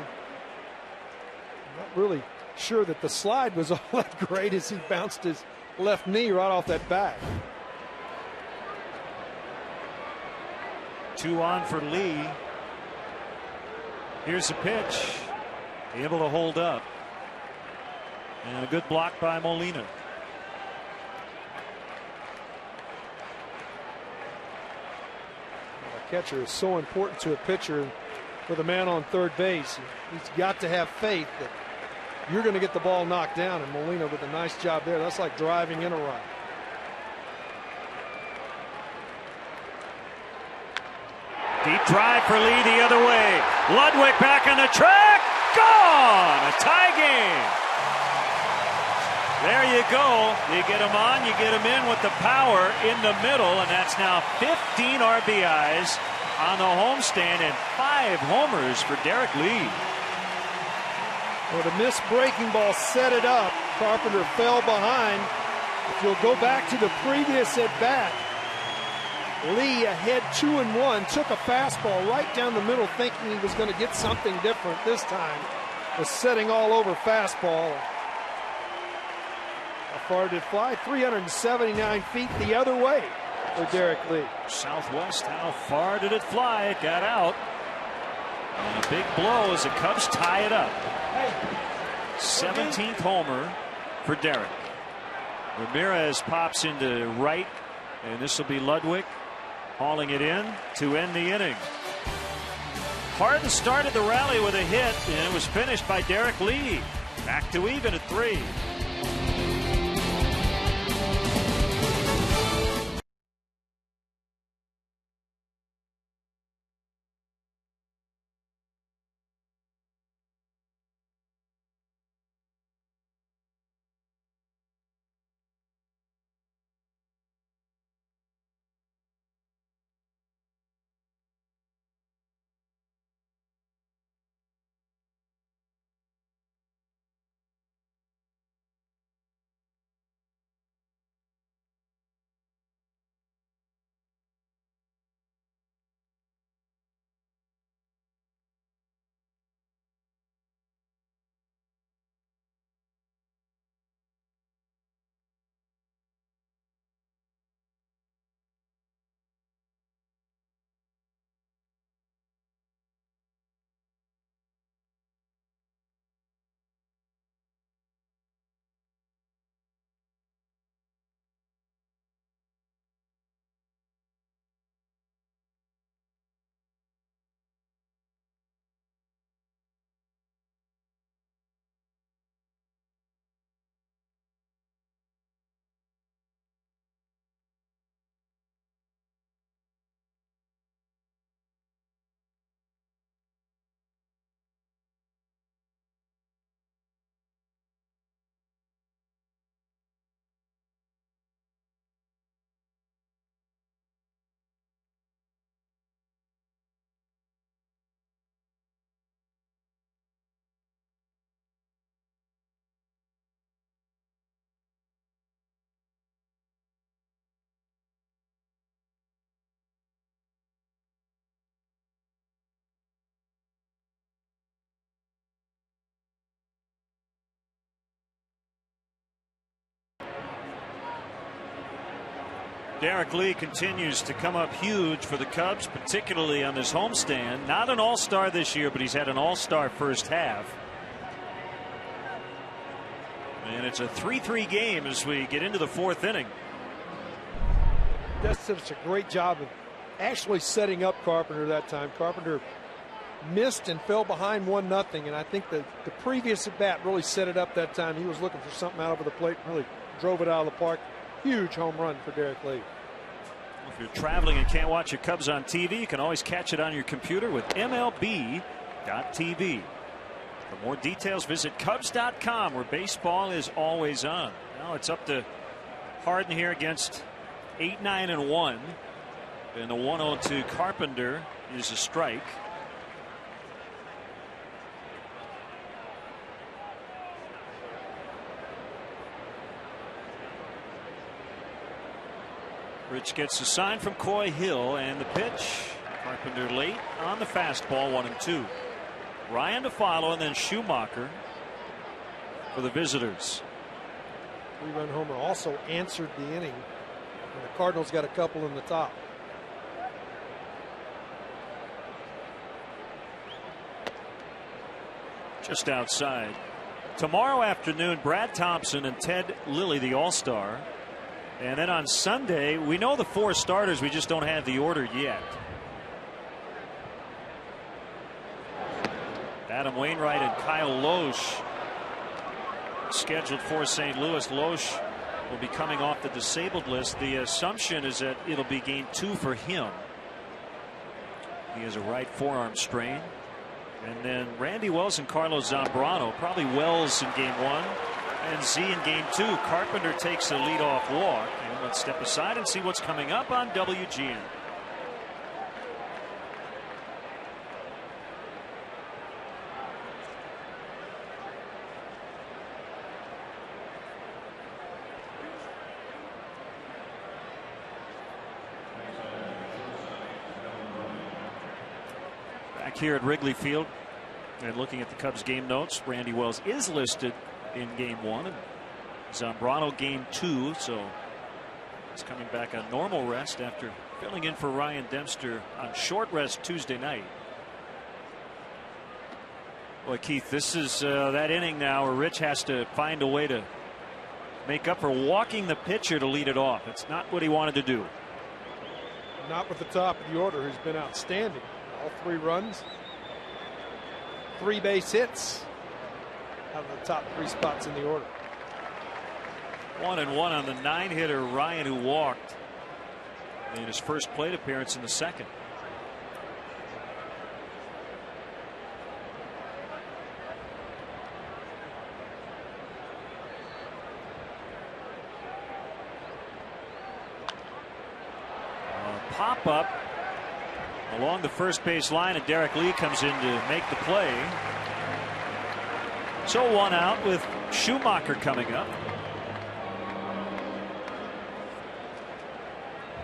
Not really sure that the slide was all that great as he bounced his left knee right off that bat. 2 on for Lee. Here's a pitch. Able to hold up. And a good block by Molina. A catcher is so important to a pitcher with a man on third base. He's got to have faith that you're going to get the ball knocked down, and Molina with a nice job there. That's like driving in a run. Deep drive for Lee the other way. Ludwig back on the track. Gone! A tie game. There you go. You get him on, you get him in with the power in the middle, and that's now 15 RBIs on the homestand and 5 homers for Derek Lee. Well, the missed breaking ball set it up. Carpenter fell behind. If you'll go back to the previous at bat, Lee ahead 2-1, took a fastball right down the middle, thinking he was going to get something different this time. Was setting all over fastball. How far did it fly? 379 feet the other way for Derek Lee. Southwest, how far did it fly? It got out. And a big blow as the Cubs tie it up. 17th homer for Derek. Ramirez pops into right, and this will be Ludwig hauling it in to end the inning. Harden started the rally with a hit, and it was finished by Derek Lee. Back to even at 3. Derek Lee continues to come up huge for the Cubs, particularly on this homestand. Not an all-star this year, but he's had an all-star first half. And it's a 3-3 game as we get into the 4th inning. That's such a great job of actually setting up Carpenter that time. Carpenter missed and fell behind 1-0, and I think the previous at bat really set it up that time. He was looking for something out over the plate and really drove it out of the park. Huge home run for Derek Lee. If you're traveling and can't watch your Cubs on TV, you can always catch it on your computer with MLB.tv. For more details, visit Cubs.com, where baseball is always on. Now it's up to Harden here against 8-9-1. And the 1-0 to Carpenter is a strike. Rich gets a sign from Coy Hill, and the pitch. Carpenter late on the fastball, 1-2. Ryan to follow, and then Schumacher for the visitors. 3-run homer also answered the inning, and the Cardinals got a couple in the top. Just outside. Tomorrow afternoon, Brad Thompson and Ted Lilly, the All-Star. And then on Sunday, we know the 4 starters, we just don't have the order yet. Adam Wainwright and Kyle Loesch scheduled for St. Louis. Loesch will be coming off the disabled list. The assumption is that it'll be game 2 for him. He has a right forearm strain. And then Randy Wells and Carlos Zambrano, probably Wells in game 1 and Z in game 2. Carpenter takes the leadoff walk. And let's step aside and see what's coming up on WGN. Back here at Wrigley Field and looking at the Cubs game notes, Randy Wells is listed in game 1 and Zambrano game 2, so he's coming back on normal rest after filling in for Ryan Dempster on short rest Tuesday night. Boy, Keith, this is that inning now where Rich has to find a way to make up for walking the pitcher to lead it off. It's not what he wanted to do. Not with the top of the order, who's been outstanding. All 3 runs, 3 base hits out of the top 3 spots in the order. 1-1 on the 9-hitter Ryan, who walked in his first plate appearance in the second. Pop up along the first base line, and Derek Lee comes in to make the play. So 1 out with Schumacher coming up.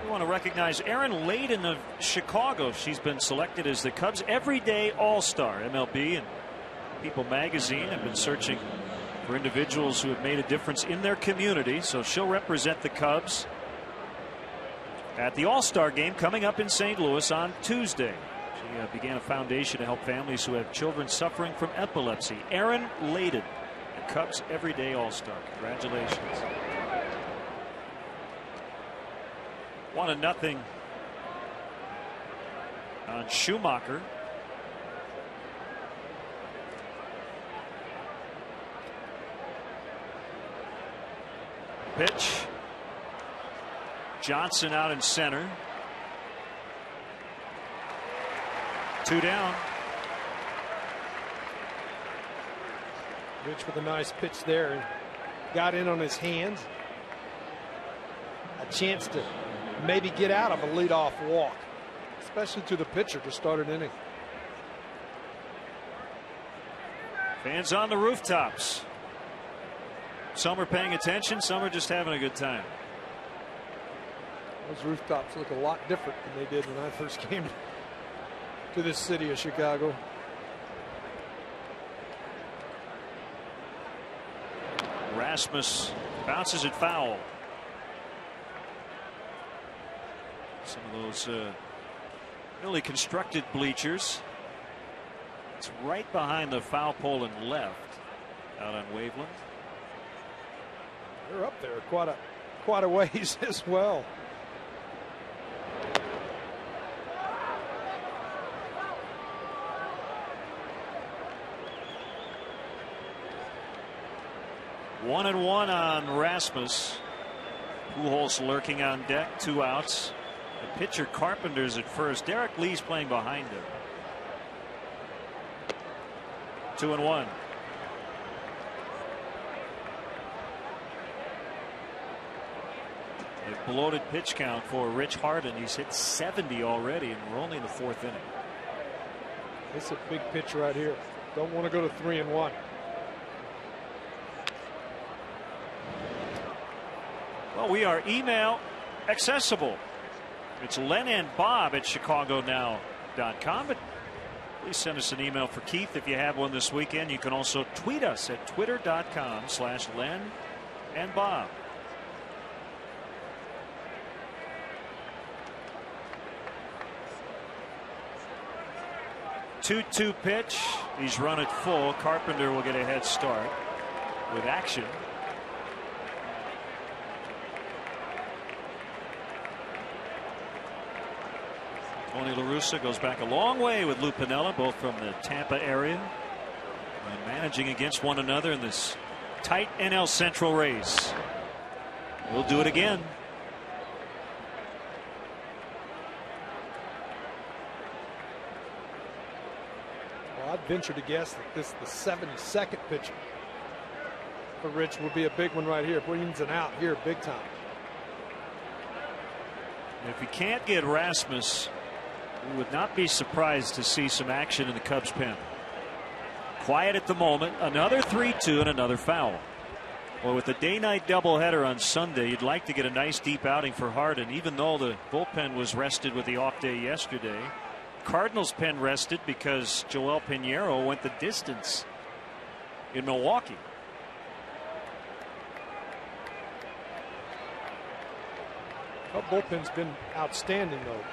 We want to recognize Erin Layden of Chicago. She's been selected as the Cubs Everyday All-Star. MLB and People Magazine have been searching for individuals who have made a difference in their community. So she'll represent the Cubs at the All-Star game coming up in St. Louis on Tuesday. She began a foundation to help families who have children suffering from epilepsy. Erin Layden, the Cubs Everyday All-Star. Congratulations. 1-0 on Schumacher. Pitch. Johnson out in center. 2 down. Rich with a nice pitch there and got in on his hands. A chance to maybe get out of a leadoff walk, especially to the pitcher to start an inning. Fans on the rooftops. Some are paying attention, some are just having a good time. Those rooftops look a lot different than they did when I first came to this city of Chicago. Rasmus bounces it foul. Some of those newly constructed bleachers. It's right behind the foul pole and left out on Waveland. They're up there quite a ways as well. One and one on Rasmus. Pujols lurking on deck, 2 outs. The pitcher Carpenter's at first. Derek Lee's playing behind him. 2-1. A bloated pitch count for Rich Harden. He's hit 70 already, and we're only in the 4th inning. This is a big pitch right here. Don't want to go to 3-1. Well, we are email accessible. It's Len and Bob at ChicagoNow.com. But please send us an email for Keith if you have one this weekend. You can also tweet us at twitter.com/Len and Bob. 2-2 pitch. He's run it full. Carpenter will get a head start with action. Tony La Russa goes back a long way with Lou Piniella, both from the Tampa area, and managing against one another in this tight NL Central race. We'll do it again. Well, I'd venture to guess that this, the 72nd pitch for Rich, will be a big one right here. Brings an out here big time. If he can't get Rasmus, we would not be surprised to see some action in the Cubs pen. Quiet at the moment. Another 3-2 and another foul. Well, with the day-night doubleheader on Sunday, you'd like to get a nice deep outing for Harden, even though the bullpen was rested with the off day yesterday. Cardinals pen rested because Joel Pinheiro went the distance in Milwaukee. Well, bullpen's been outstanding, though.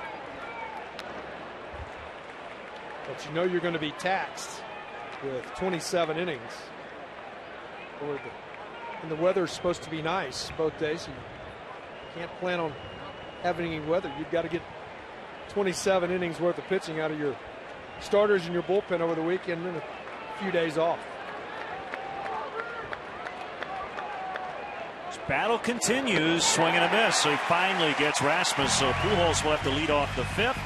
But you know you're going to be taxed with 27 innings. And the weather's supposed to be nice both days. You can't plan on having any weather. You've got to get 27 innings worth of pitching out of your starters and your bullpen over the weekend, and then a few days off. This battle continues. Swing and a miss. So he finally gets Rasmus. So Pujols will have to lead off the 5th.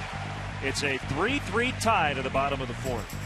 It's a 3-3 tie to the bottom of the 4th.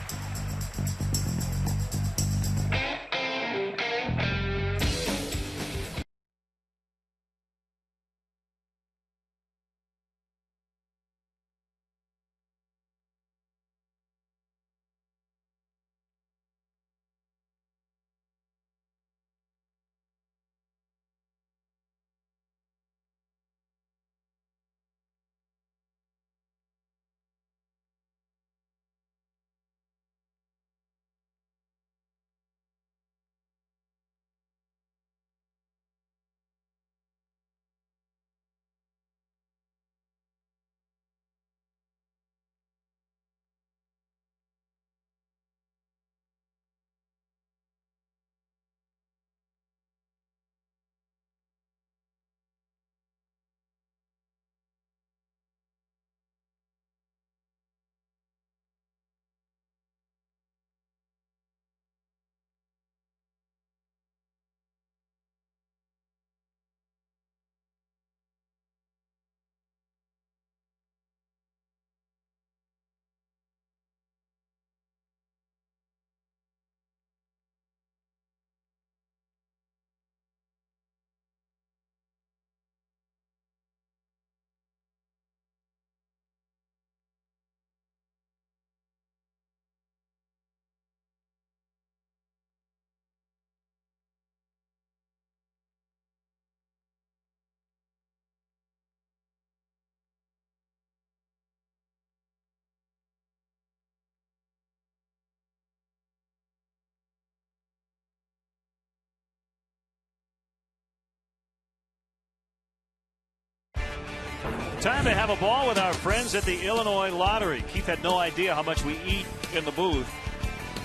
Time to have a ball with our friends at the Illinois Lottery. Keith had no idea how much we eat in the booth,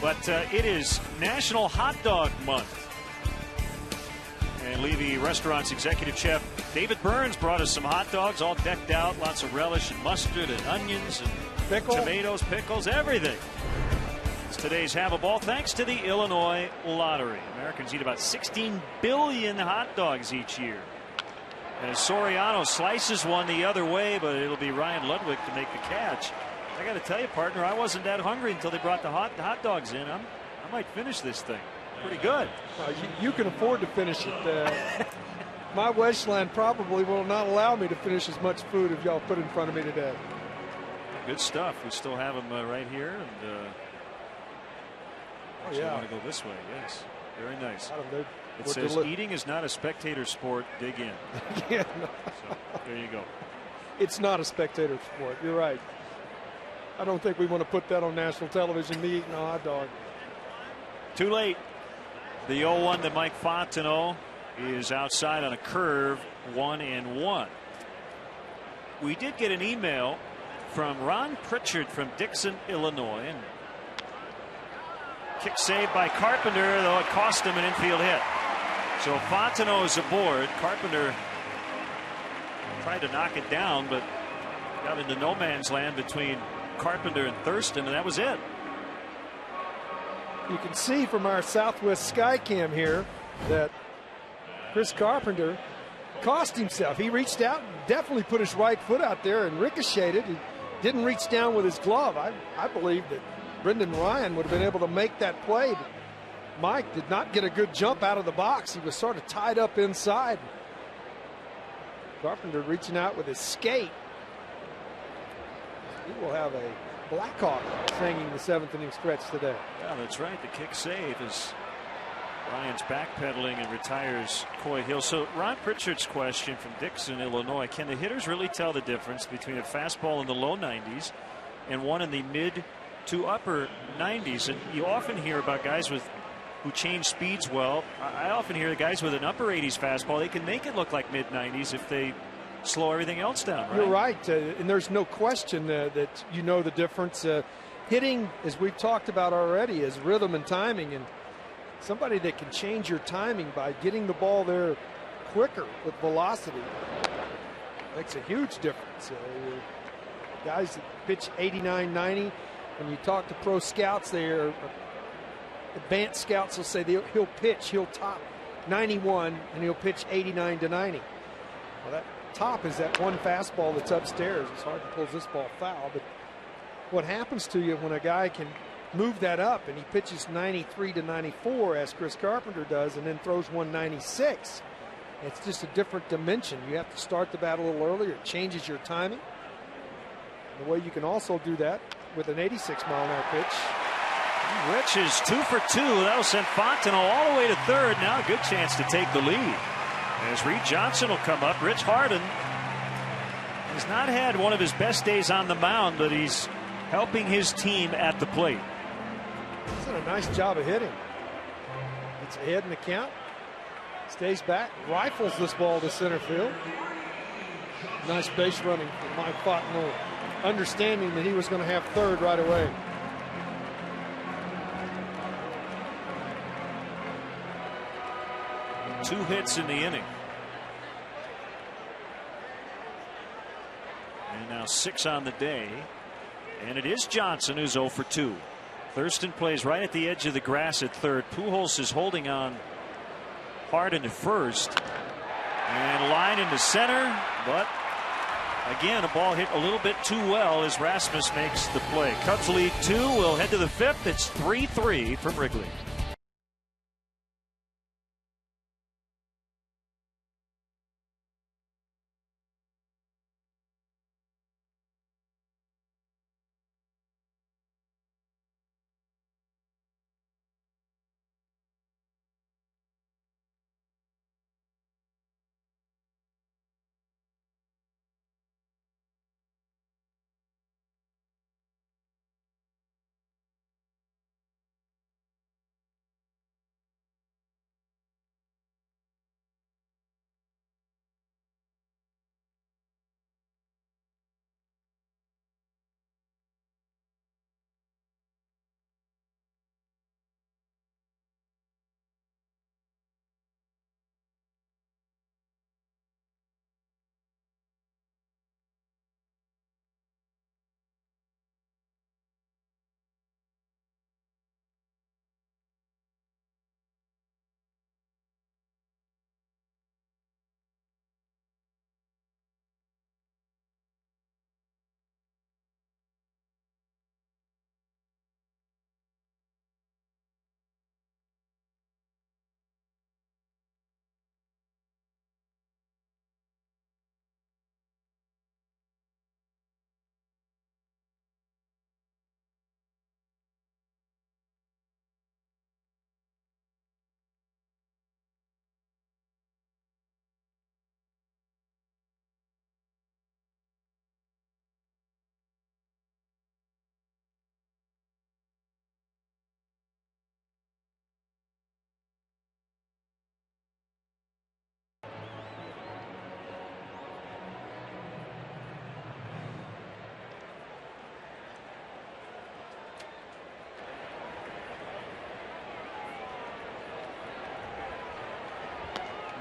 but it is National Hot Dog Month. And Levy Restaurant's executive chef David Burns brought us some hot dogs, all decked out, lots of relish and mustard and onions and tomatoes, pickles, everything. It's today's Have a Ball thanks to the Illinois Lottery. Americans eat about 16 billion hot dogs each year. And Soriano slices one the other way, but it'll be Ryan Ludwig to make the catch. I got to tell you, partner, I wasn't that hungry until they brought the hot dogs in. I might finish this thing. Pretty good. You can afford to finish it. my waistline probably will not allow me to finish as much food as y'all put in front of me today. Good stuff. We still have them right here. And oh, yeah. I want to go this way. Yes. Very nice. It We're says eating is not a spectator sport. Dig in. Yeah, no. So there you go. It's not a spectator sport. You're right. I don't think we want to put that on national television, me eating a hot dog. Too late. The 0-1 to Mike Fontenot is outside on a curve, 1-1. We did get an email from Ron Pritchard from Dixon, Illinois. And kick saved by Carpenter, though it cost him an infield hit. So Fontenot is aboard. Carpenter tried to knock it down, but got into no man's land between Carpenter and Thurston, and that was it. You can see from our Southwest Sky Cam here that Chris Carpenter cost himself. He reached out and definitely put his right foot out there and ricocheted. He didn't reach down with his glove. I believe that Brendan Ryan would have been able to make that play. But Mike did not get a good jump out of the box. He was sort of tied up inside. Carpenter reaching out with his skate. He will have a Blackhawk singing the 7th inning stretch today. Yeah, that's right. The kick save is Ryan's backpedaling and retires Coy Hill. So Ron Pritchard's question from Dixon, Illinois: can the hitters really tell the difference between a fastball in the low 90s and one in the mid to upper 90s? And you often hear about guys who change speeds well. I often hear the guys with an upper 80s fastball, they can make it look like mid 90s if they slow everything else down. Right? You're right, and there's no question that you know the difference. Hitting, as we've talked about already, is rhythm and timing, and somebody that can change your timing by getting the ball there quicker with velocity makes a huge difference. Guys that pitch 89, 90, when you talk to pro scouts, they're advanced scouts will say he'll top 91 and he'll pitch 89 to 90. Well, that top is that one fastball that's upstairs. It's hard to pull this ball foul, but what happens to you when a guy can move that up and he pitches 93 to 94 as Chris Carpenter does and then throws 196, it's just a different dimension. You have to start the bat a little earlier. It changes your timing. The way you can also do that with an 86-mile-an-hour pitch. Rich is 2 for 2. That'll send Fontenot all the way to third. Now a good chance to take the lead as Reed Johnson will come up. Rich Harden has not had one of his best days on the mound, but he's helping his team at the plate. He's done a nice job of hitting. Gets ahead in the count. Stays back. Rifles this ball to center field. Nice base running from Mike Fontenot, understanding that he was going to have third right away. Two hits in the inning. And now 6 on the day. And it is Johnson who's 0 for 2. Thurston plays right at the edge of the grass at third. Pujols is holding on hard into first. And line into center. But again, a ball hit a little bit too well as Rasmus makes the play. Cubs lead 2. We'll head to the 5th. It's 3-3 from Wrigley.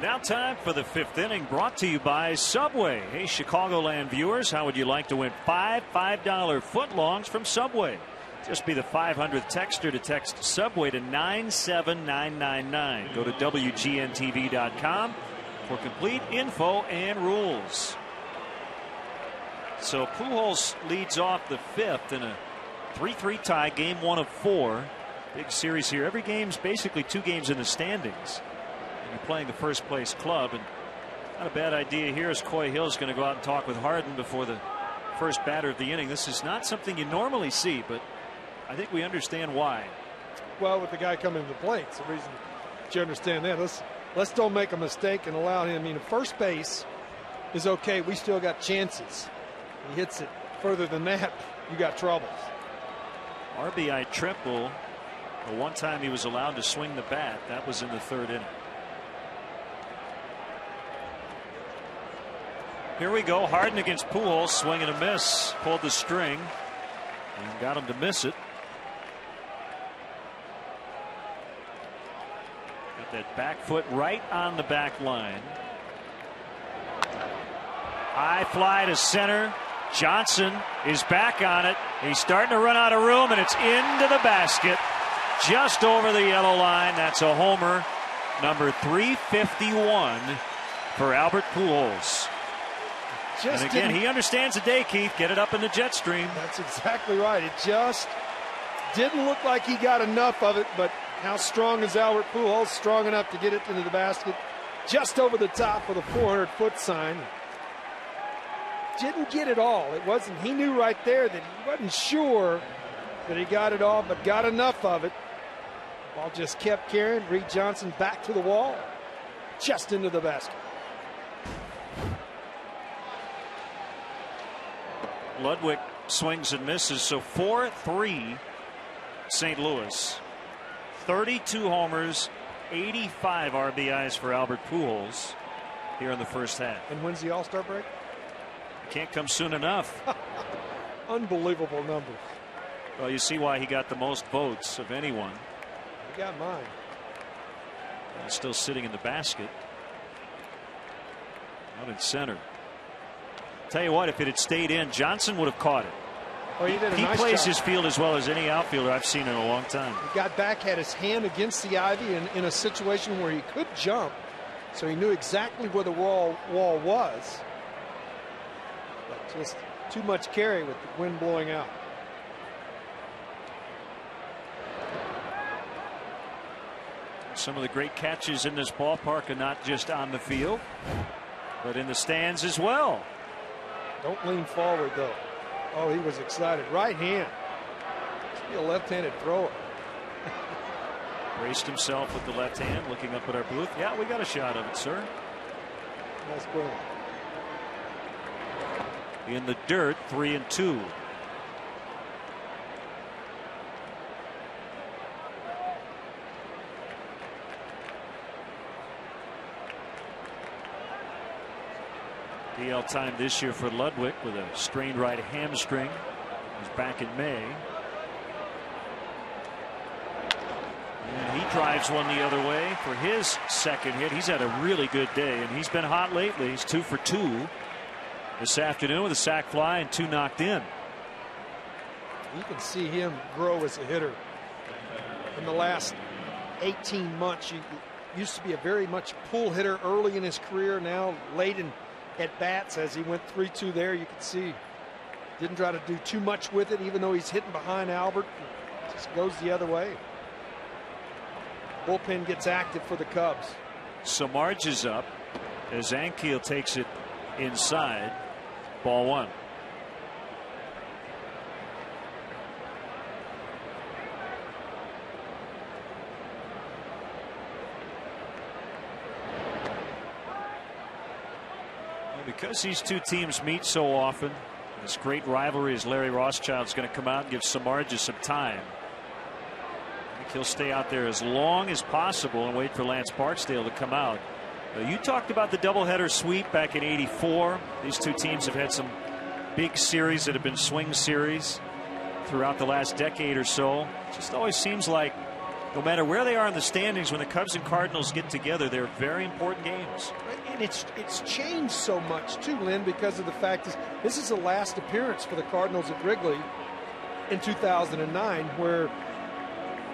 Now time for the 5th inning, brought to you by Subway. Hey, Chicagoland viewers, how would you like to win $5 footlongs from Subway? Just be the 500th texter to text Subway to 97999. Go to WGNTV.com for complete info and rules. So Pujols leads off the 5th in a 3-3 tie, game 1 of 4. Big series here. Every game's basically 2 games in the standings. And you're playing the first place club, and not a bad idea here as Coy Hill's going to go out and talk with Harden before the first batter of the inning. This is not something you normally see, but I think we understand why. Well, with the guy coming to the plate, it's the reason you understand that. Let's don't make a mistake and allow him. I mean, first base is okay. We still got chances. He hits it further than that, you got troubles. RBI triple. The one time he was allowed to swing the bat, that was in the 3rd inning. Here we go. Harden against Pujols, swing and a miss. Pulled the string and got him to miss it. Got that back foot right on the back line. High fly to center. Johnson is back on it. He's starting to run out of room, and it's into the basket. Just over the yellow line. That's a homer. Number 351 for Albert Pujols. And again, he understands the day, Keith. Get it up in the jet stream. That's exactly right. It just didn't look like he got enough of it, but how strong is Albert Pujols? Strong enough to get it into the basket just over the top of the 400-foot sign. Didn't get it all. It wasn't. He knew right there that he wasn't sure that he got it all, but got enough of it. Ball just kept carrying. Reed Johnson back to the wall, just into the basket. Ludwig swings and misses, so 4-3 St. Louis. 32 homers, 85 RBIs for Albert Pujols here in the first half. And when's the All-Star break? Can't come soon enough. Unbelievable numbers. Well, you see why he got the most votes of anyone. He got mine. He's still sitting in the basket. Out in center. Tell you what, if it had stayed in, Johnson would have caught it. Oh, he did a nice plays job. his field as well as any outfielder I've seen in a long time. He got back, had his hand against the ivy in a situation where he could jump, so he knew exactly where the wall was. But just too much carry with the wind blowing out. Some of the great catches in this ballpark are not just on the field, but in the stands as well. Don't lean forward, though. Oh, he was excited. Right hand. Must be a left-handed thrower. Braced himself with the left hand, looking up at our booth. Yeah, we got a shot of it, sir. Nice play. In the dirt, 3-2. DL time this year for Ludwig with a strained right hamstring. He's back in May. And he drives one the other way for his second hit. He's had a really good day, and he's been hot lately. He's 2 for 2 this afternoon with a sac fly and 2 knocked in. You can see him grow as a hitter. In the last 18 months, he used to be a very much pull hitter early in his career. Now late in at bats, as he went 3-2 there, you can see didn't try to do too much with it, even though he's hitting behind Albert. Just goes the other way. Bullpen gets active for the Cubs. Samardzija is up as Ankiel takes it inside. Ball 1. Because these two teams meet so often, this great rivalry as Larry Rothschild's going to come out and give Samardzija some time. I think he'll stay out there as long as possible and wait for Lance Barksdale to come out. You talked about the doubleheader sweep back in '84. These two teams have had some big series that have been swing series throughout the last decade or so. It just always seems like no matter where they are in the standings, when the Cubs and Cardinals get together, they're very important games. And it's changed so much too, Lynn, because of the fact that this is the last appearance for the Cardinals at Wrigley in 2009, where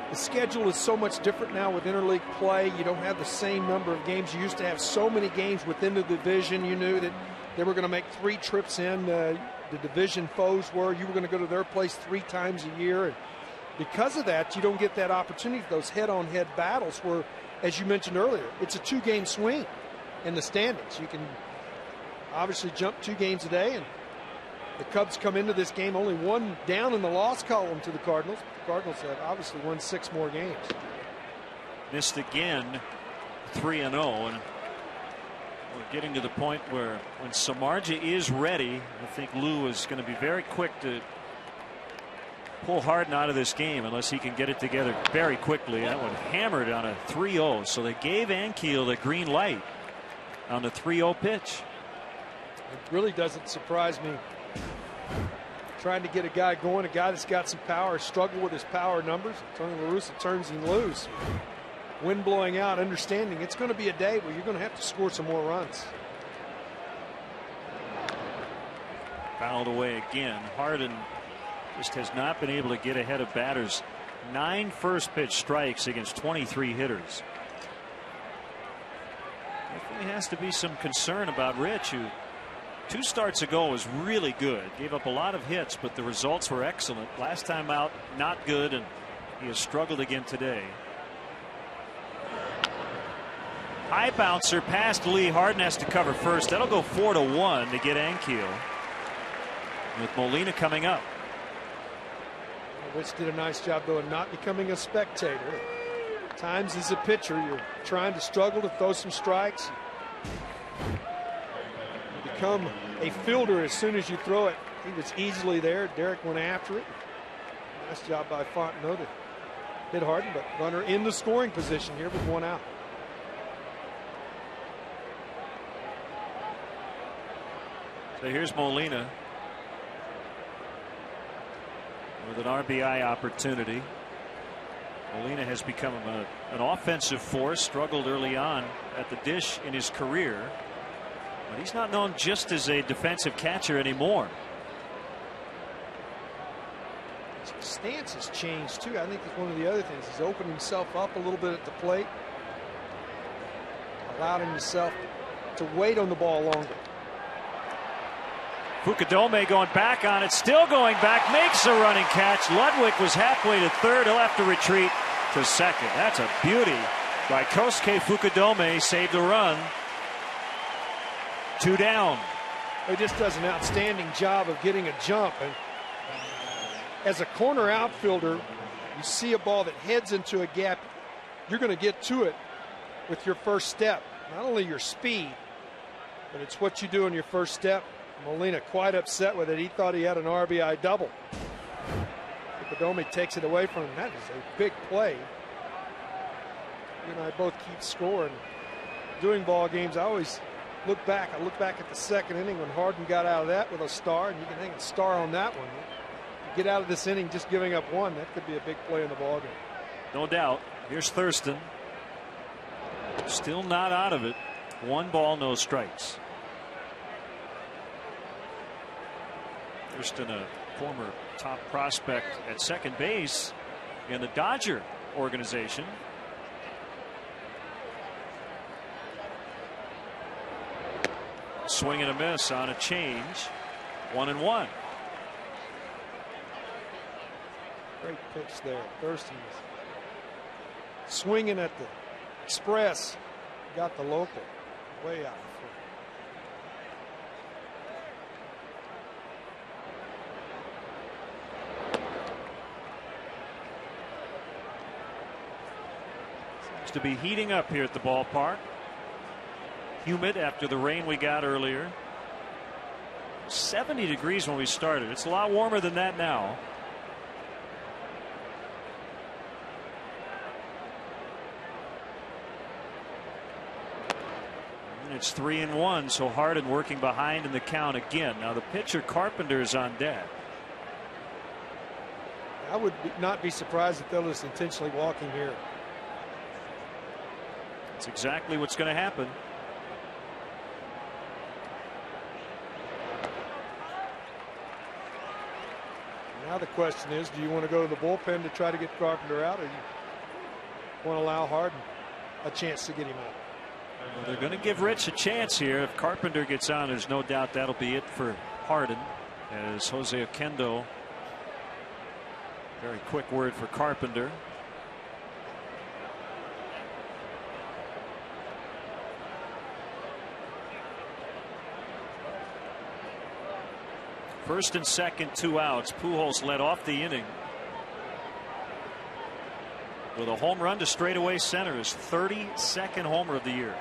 the schedule is so much different now with interleague play. You don't have the same number of games. You used to have so many games within the division. You knew that they were going to make 3 trips in. The division foes were. You were going to go to their place 3 times a year. And because of that, you don't get that opportunity, those head-on-head battles where, as you mentioned earlier, it's a 2-game swing in the standings. You can obviously jump 2 games a day, and the Cubs come into this game only 1 down in the loss column to the Cardinals. The Cardinals have obviously won 6 more games. Missed again, 3-0, and we're getting to the point where when Samardzija is ready, I think Lou is going to be very quick to pull Harden out of this game unless he can get it together very quickly. That one hammered on a 3-0, so they gave Ankiel the green light on the 3-0 pitch. It really doesn't surprise me. Trying to get a guy going, a guy that's got some power, struggle with his power numbers. Tony La Russa turns him loose. Wind blowing out, understanding it's going to be a day where you're going to have to score some more runs. Fouled away again. Harden just has not been able to get ahead of batters. 9 first pitch strikes against 23 hitters. Definitely has to be some concern about Rich, who 2 starts ago was really good. Gave up a lot of hits, but the results were excellent. Last time out, not good, and he has struggled again today. High bouncer past Lee. Harden has to cover first. That'll go 4-1 to get Ankiel, with Molina coming up. Rich did a nice job, though, of not becoming a spectator. Times as a pitcher, you're trying to struggle to throw some strikes. You become a fielder as soon as you throw it. He was easily there. Derek went after it. Nice job by Fontenot to hit Harden, but runner in the scoring position here with 1 out. So here's Molina with an RBI opportunity. Molina has become an offensive force, struggled early on at the dish in his career, but he's not known just as a defensive catcher anymore. His stance has changed too. I think it's one of the other things. He's opened himself up a little bit at the plate, allowed himself to wait on the ball longer. Fukudome going back on it, still going back, makes a running catch. Ludwig was halfway to third. He'll have to retreat to second. That's a beauty by Kosuke Fukudome. Saved a run. 2 down. He just does an outstanding job of getting a jump. And as a corner outfielder, you see a ball that heads into a gap, you're going to get to it with your first step. Not only your speed, but it's what you do in your first step. Molina quite upset with it. He thought he had an RBI double. Fukudome takes it away from him. That is a big play. You and I both keep scoring. Doing ball games, I always look back. I look back at the second inning when Harden got out of that with a star, and you can hang a star on that one. You get out of this inning just giving up 1. That could be a big play in the ball game. No doubt. Here's Thurston. Still not out of it. 1 ball, no strikes. Thurston, a former top prospect at second base in the Dodger organization. Swing and a miss on a change. 1-1. Great pitch there. Thurston swinging at the express. Got the local way out. To be heating up here at the ballpark. Humid after the rain we got earlier. 70 degrees when we started. It's a lot warmer than that now. And it's 3-1, so Harden working behind in the count again. Now the pitcher Carpenter is on deck. I would not be surprised if they'll just intentionally walk him here. That's exactly what's going to happen. Now the question is, do you want to go to the bullpen to try to get Carpenter out, or you want to allow Harden a chance to get him out? Well, they're going to give Rich a chance here. If Carpenter gets on, there's no doubt that'll be it for Harden, as Jose Oquendo, very quick word for Carpenter. First and second, 2 outs. Pujols led off the inning with a home run to straightaway center, his 32nd homer of the year.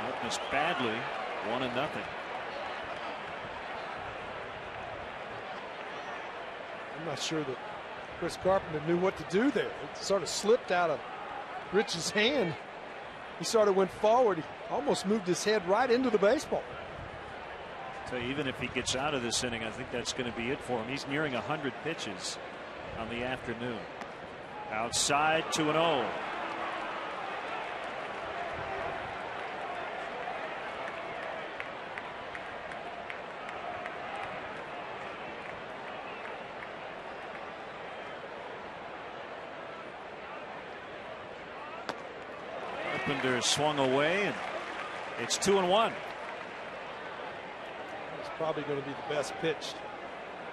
That missed badly, 1-0. I'm not sure that Chris Carpenter knew what to do there. It sort of slipped out of Rich's hand. He sort of went forward. He almost moved his head right into the baseball. So even if he gets out of this inning, I think that's going to be it for him. He's nearing 100 pitches on the afternoon. Outside, 2-0. Carpenter swung away, and it's 2-1. It's probably going to be the best pitch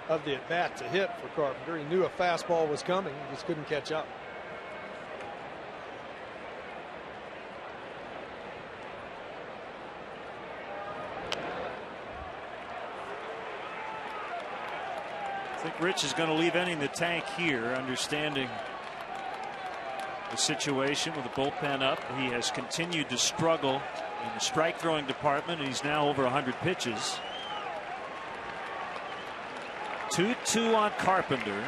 of the at-bat to hit for Carpenter. He knew a fastball was coming. He just couldn't catch up. I think Rich is going to leave any in the tank here, understanding the situation with the bullpen up. He has continued to struggle in the strike throwing department, and he's now over 100 pitches. 2-2 on Carpenter.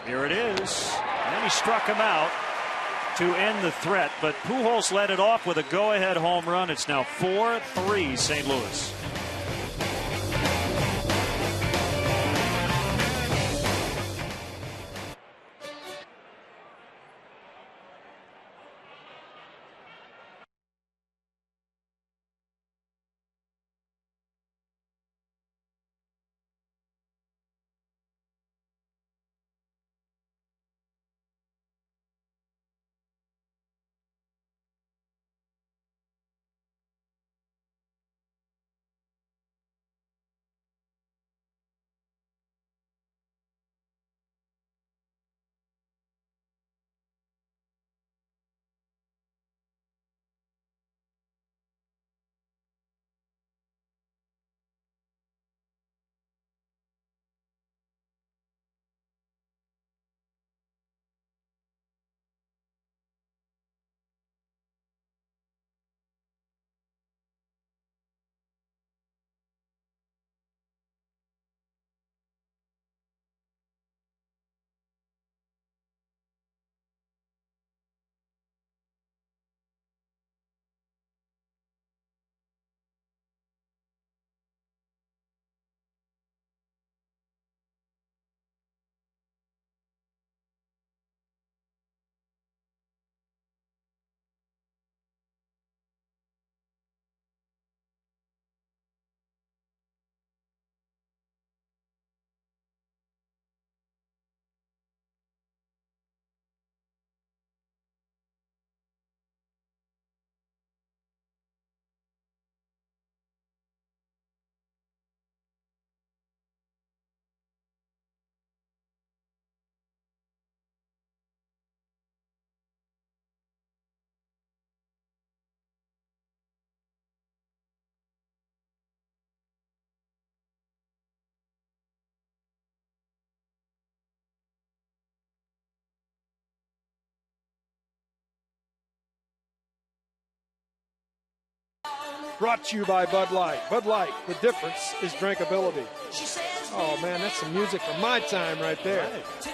Here it is, and he struck him out to end the threat, but Pujols led it off with a go-ahead home run. It's now 4-3 St. Louis. Brought to you by Bud Light. Bud Light, the difference is drinkability. Oh, man, that's some music from my time right there. Right.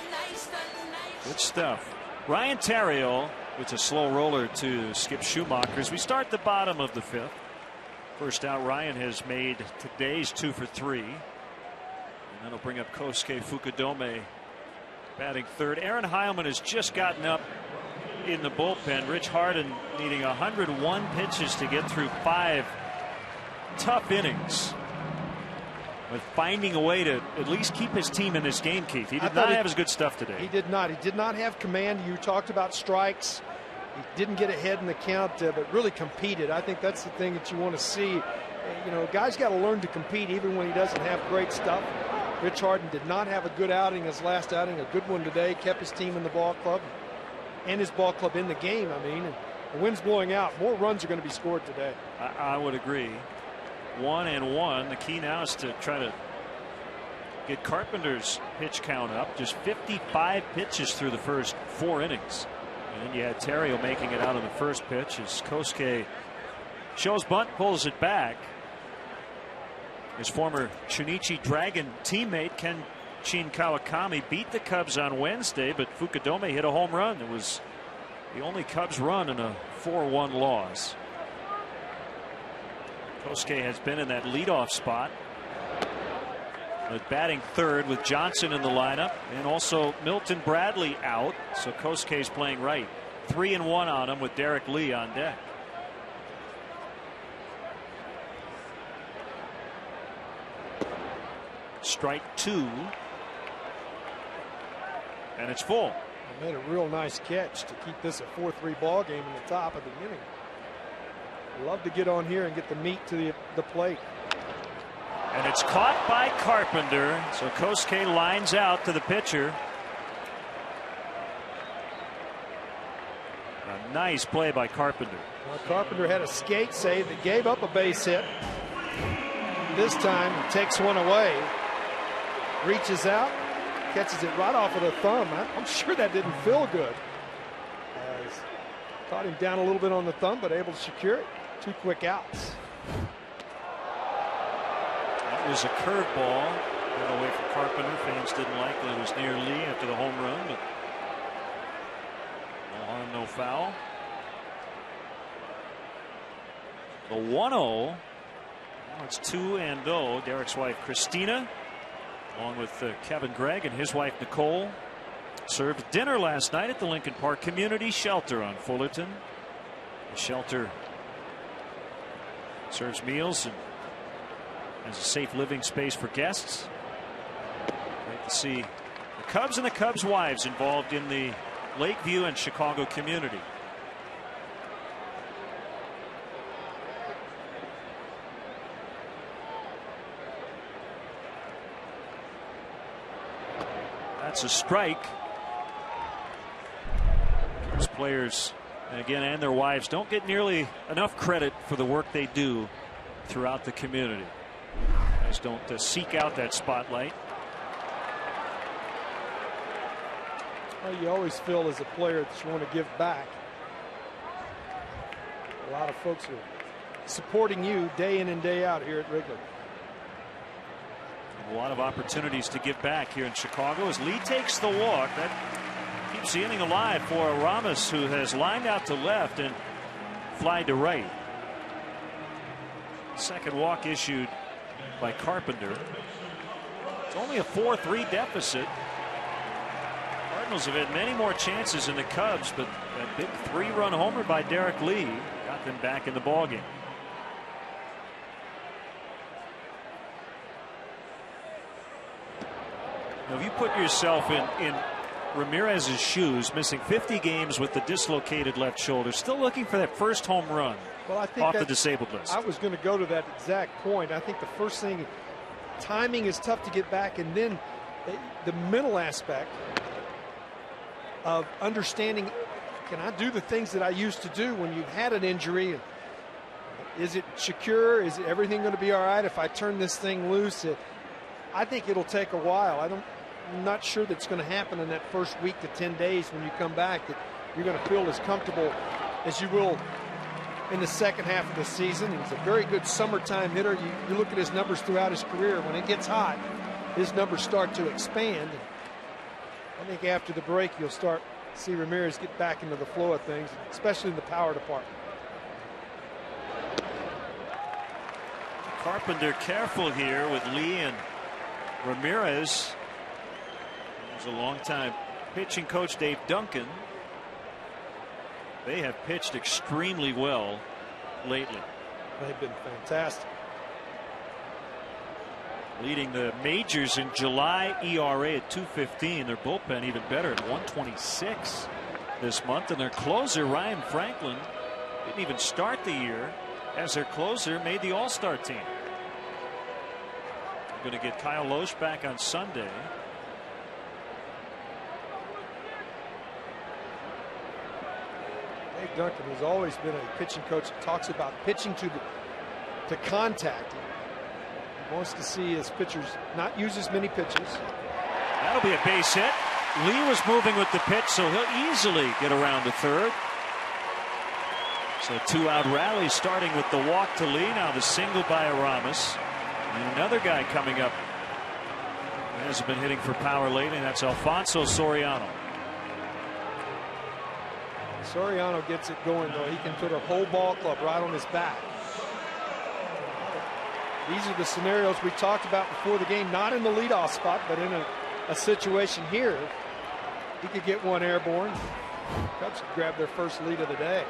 Good stuff. Ryan Theriot It's a slow roller to Skip Schumacher as we start the bottom of the 5th. First out, Ryan has made today's 2 for 3. And that'll bring up Kosuke Fukudome batting third. Aaron Heilman has just gotten up in the bullpen. Rich Harden needing 101 pitches to get through 5 tough innings, but finding a way to at least keep his team in this game, Keith. He did not have his good stuff today. He did not. He did not have command. You talked about strikes. He didn't get ahead in the count, but really competed. I think that's the thing that you want to see. You know, guys got to learn to compete even when he doesn't have great stuff. Rich Harden did not have a good outing his last outing. A good one today. Kept his team in the ball club and his ball club in the game. I mean, the wind's blowing out. More runs are going to be scored today. I would agree. 1-1. The key now is to try to get Carpenter's pitch count up. Just 55 pitches through the first 4 innings. And you had Terrio making it out on the first pitch as Kosuke shows bunt, pulls it back. His former Chunichi Dragon teammate Kenshin Kawakami beat the Cubs on Wednesday, but Fukudome hit a home run. It was the only Cubs run in a 4-1 loss. Kosuke has been in that leadoff spot, but batting third with Johnson in the lineup, and also Milton Bradley out, so Kosuke's playing right. 3-1 on him with Derek Lee on deck. Strike 2, and it's full. He made a real nice catch to keep this a 4-3 ball game in the top of the inning. Love to get on here and get the meat to the plate. And it's caught by Carpenter, so Kosuke lines out to the pitcher. A nice play by Carpenter. Well, Carpenter had a skate save that gave up a base hit. This time he takes one away, reaches out, catches it right off of the thumb. I'm sure that didn't feel good. Caught him down a little bit on the thumb, but able to secure it. 2 quick outs. That was a curveball. Got away from Carpenter. Fans didn't like that it was near Lee after the home run, but no harm, no foul. The 1-0. Now it's 2-0. Derek's wife Christina, along with Kevin Gregg and his wife Nicole, served dinner last night at the Lincoln Park Community Shelter on Fullerton. The shelter serves meals and has a safe living space for guests. Great to see the Cubs and the Cubs' wives involved in the Lakeview and Chicago community. That's a strike. Cubs players, and again, and their wives don't get nearly enough credit for the work they do throughout the community. Guys don't seek out that spotlight. Well, you always feel as a player that you want to give back. A lot of folks are supporting you day in and day out here at Wrigley. A lot of opportunities to give back here in Chicago as Lee takes the walk. That keeps the inning alive for Ramos, who has lined out to left and fly to right. Second walk issued by Carpenter. It's only a 4-3 deficit. Cardinals have had many more chances than the Cubs, but that big 3-run homer by Derek Lee got them back in the ballgame. Now, if you put yourself in Ramirez's shoes, missing 50 games with the dislocated left shoulder, still looking for that first home run off the disabled list. I was going to go to that exact point. I think the first thing, timing is tough to get back, and then the mental aspect of understanding, can I do the things that I used to do when you've had an injury? Is it secure? Is everything going to be all right if I turn this thing loose? I think it'll take a while. I'm not sure that's going to happen in that first week to 10 days when you come back, that you're going to feel as comfortable as you will in the second half of the season. He's a very good summertime hitter. You look at his numbers throughout his career. When it gets hot, his numbers start to expand. I think after the break, you'll start see Ramirez get back into the flow of things, especially in the power department. Carpenter careful here with Lee and Ramirez. There's a long-time pitching coach, Dave Duncan. They have pitched extremely well lately. They've been fantastic. Leading the majors in July ERA at 2.15. Their bullpen even better at 1.26 this month. And their closer, Ryan Franklin, didn't even start the year as their closer, made the All-Star team. We're going to get Kyle Loesch back on Sunday. Dave Duncan has always been a pitching coach that talks about pitching to contact. He wants to see his pitchers not use as many pitches. That'll be a base hit. Lee was moving with the pitch, so he'll easily get around to third. So a 2-out rally starting with the walk to Lee. Now the single by Aramis. And another guy coming up who hasn't been hitting for power lately, and that's Alfonso Soriano. Soriano gets it going, though. He can put a whole ball club right on his back. These are the scenarios we talked about before the game, not in the leadoff spot, but in a situation here. He could get one airborne. Cubs could grab their first lead of the day.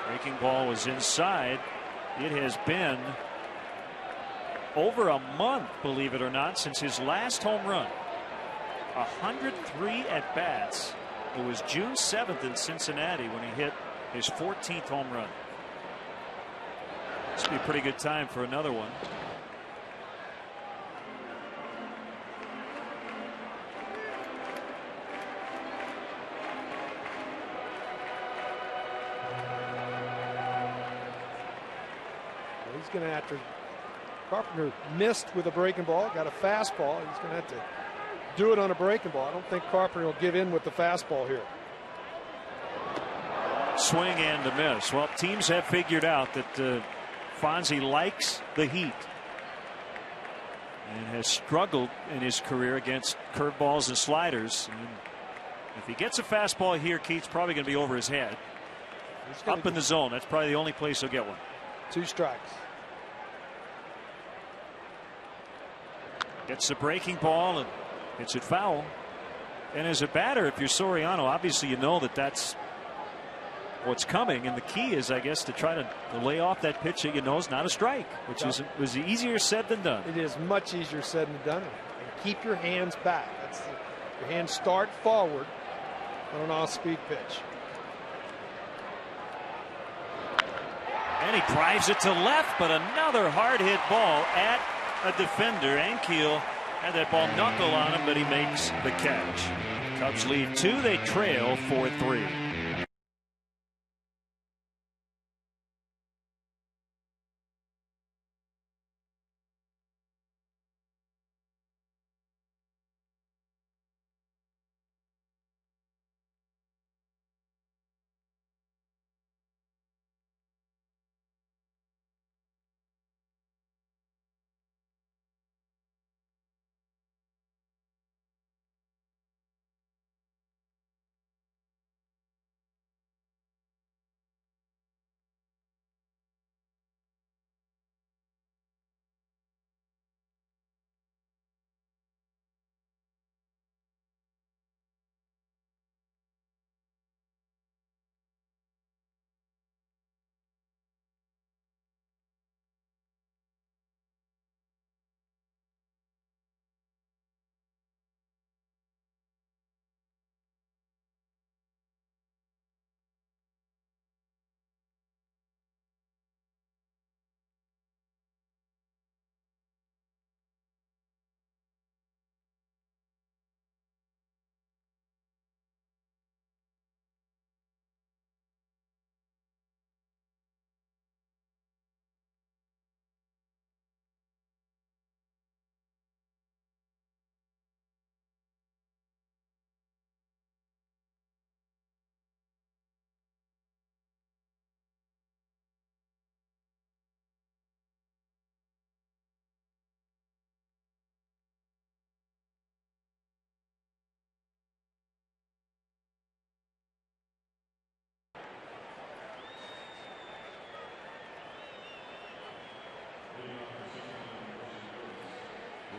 Breaking ball was inside. It has been over a month, believe it or not, since his last home run. 103 at bats. It was June 7th in Cincinnati when he hit his 14th home run. This would be a pretty good time for another one. He's going to have to. Carpenter missed with a breaking ball, got a fastball. He's going to have to do it on a breaking ball. I don't think Carpenter will give in with the fastball here. Swing and a miss. Well, teams have figured out that Fonzie likes the heat and has struggled in his career against curveballs and sliders. And if he gets a fastball here, Keith's probably going to be over his head. Up in the zone. That's probably the only place he'll get one. 2 strikes. Gets the breaking ball and hits it foul. And as a batter, if you're Soriano, obviously you know that that's what's coming. And the key is, I guess, to try to lay off that pitch that you know is not a strike, which was easier said than done. It is much easier said than done. And keep your hands back. Your hands start forward on an off-speed pitch. And he drives it to left, but another hard hit ball at a defender. Ankiel had that ball knuckle on him, but he makes the catch. Cubs lead 2. They trail 4-3.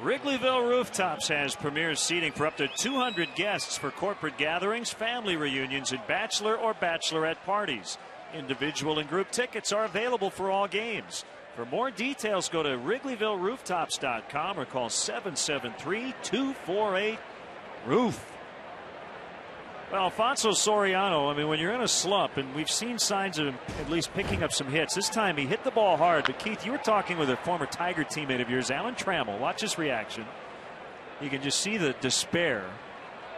Wrigleyville Rooftops has premier seating for up to 200 guests for corporate gatherings, family reunions, and bachelor or bachelorette parties. Individual and group tickets are available for all games. For more details, go to WrigleyvilleRooftops.com or call 773-248-ROOF. Well, Alfonso Soriano, I mean, when you're in a slump, and we've seen signs of him at least picking up some hits. This time he hit the ball hard. But, Keith, you were talking with a former Tiger teammate of yours, Alan Trammell. Watch his reaction. You can just see the despair.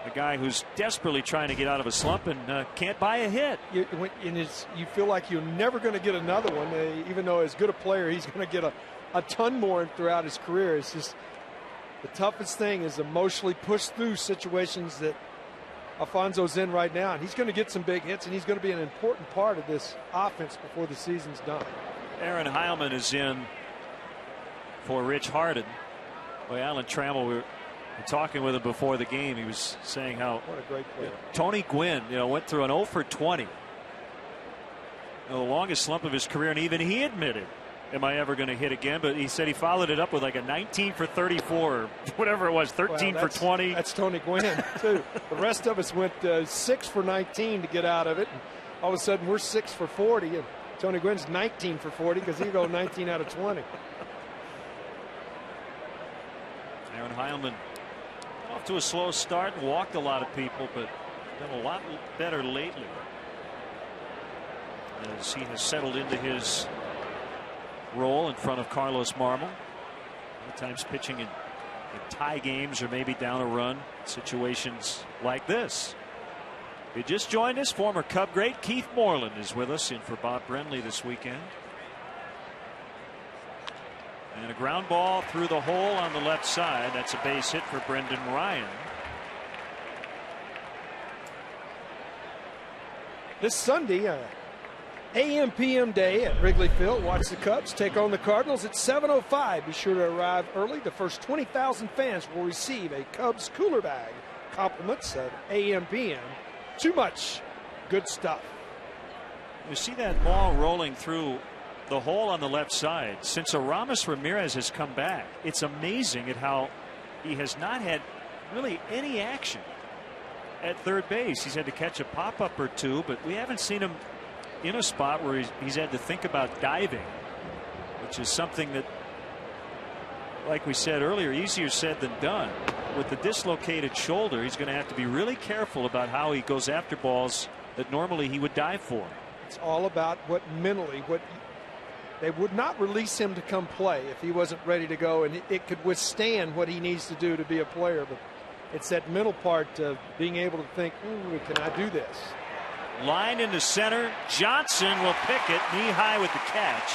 A guy who's desperately trying to get out of a slump and can't buy a hit. You feel like you're never going to get another one, even though as good a player, he's going to get a ton more throughout his career. It's just the toughest thing is emotionally push through situations that Alfonso's in right now, and he's going to get some big hits, and he's going to be an important part of this offense before the season's done. Aaron Heilman is in for Rich Harden. Well, Alan Trammell, we were talking with him before the game. He was saying how what a great player. Tony Gwynn, went through an 0 for 20. The longest slump of his career, and even he admitted, am I ever going to hit again? But he said he followed it up with like a 19 for 34 or whatever it was, 13 for 20. That's Tony Gwynn, too. The rest of us went 6 for 19 to get out of it. And all of a sudden, we're 6 for 40, and Tony Gwynn's 19 for 40 because he go 19 out of 20. Aaron Heilman off to a slow start and walked a lot of people, but done a lot better lately as he has settled into his role in front of Carlos Marmol. Sometimes pitching in tie games or maybe down a run situations like this. If you just joined us, former Cub great Keith Moreland is with us in for Bob Brenly this weekend. And a ground ball through the hole on the left side. That's a base hit for Brendan Ryan. This Sunday, AM/PM day at Wrigley Field. Watch the Cubs take on the Cardinals at 7:05. Be sure to arrive early. The first 20,000 fans will receive a Cubs cooler bag. Compliments of AM/PM. Too much good stuff. You see that ball rolling through the hole on the left side. Since Aramis Ramirez has come back, it's amazing at how he has not had really any action at third base. He's had to catch a pop-up or two, but we haven't seen him in a spot where he's had to think about diving, which is something that, like we said earlier, easier said than done. With the dislocated shoulder, he's going to have to be really careful about how he goes after balls that normally he would dive for. It's all about what they would not release him to come play if he wasn't ready to go, and it could withstand what he needs to do to be a player. But it's that mental part of being able to think, can I do this? Line into center. Johnson will pick it knee high with the catch,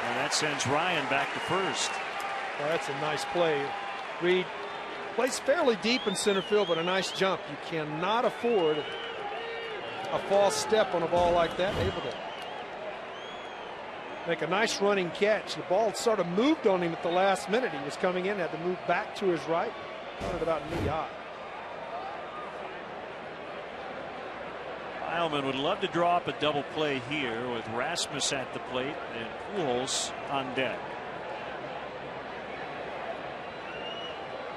and that sends Ryan back to first. Well, that's a nice play. Reed plays fairly deep in center field, but a nice jump. You cannot afford a false step on a ball like that. Able to make a nice running catch. The ball sort of moved on him at the last minute. He was coming in, had to move back to his right. Got it about knee high. Heilman would love to draw up a double play here with Rasmus at the plate and Pujols on deck.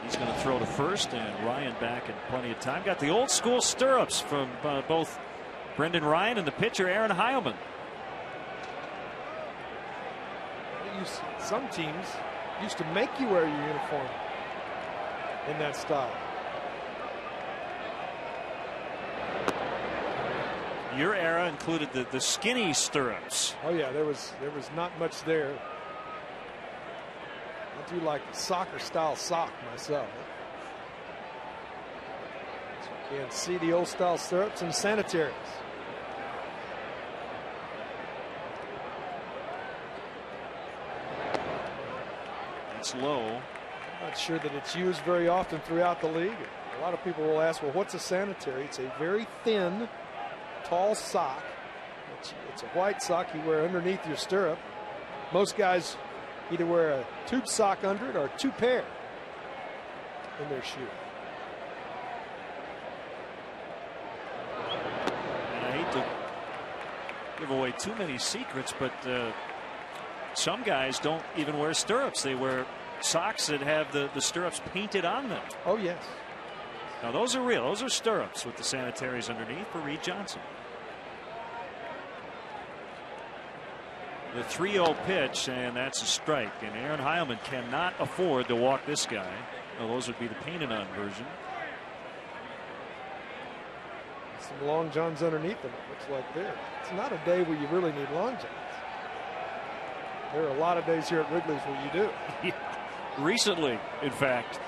He's going to throw to first, and Ryan back in plenty of time. Got the old school stirrups from both Brendan Ryan and the pitcher Aaron Heilman. Some teams used to make you wear your uniform in that style. Your era included the skinny stirrups. Oh yeah, there was not much there. I do like the soccer style sock myself. So you can see the old style stirrups and sanitaries. It's low. I'm not sure that it's used very often throughout the league. A lot of people will ask, well, what's a sanitary? It's a very thin, tall sock. It's a white sock you wear underneath your stirrup. Most guys either wear a tube sock under it or two pair in their shoe. And I hate to give away too many secrets, but some guys don't even wear stirrups. They wear socks that have the stirrups painted on them. Oh, yes. Now, those are real. Those are stirrups with the sanitaries underneath for Reed Johnson. The 3-0 pitch, and that's a strike. And Aaron Heilman cannot afford to walk this guy. Well, those would be the painted on version. Some long johns underneath them, it looks like there. It's not a day where you really need long johns. There are a lot of days here at Wrigley's where you do. Recently, in fact.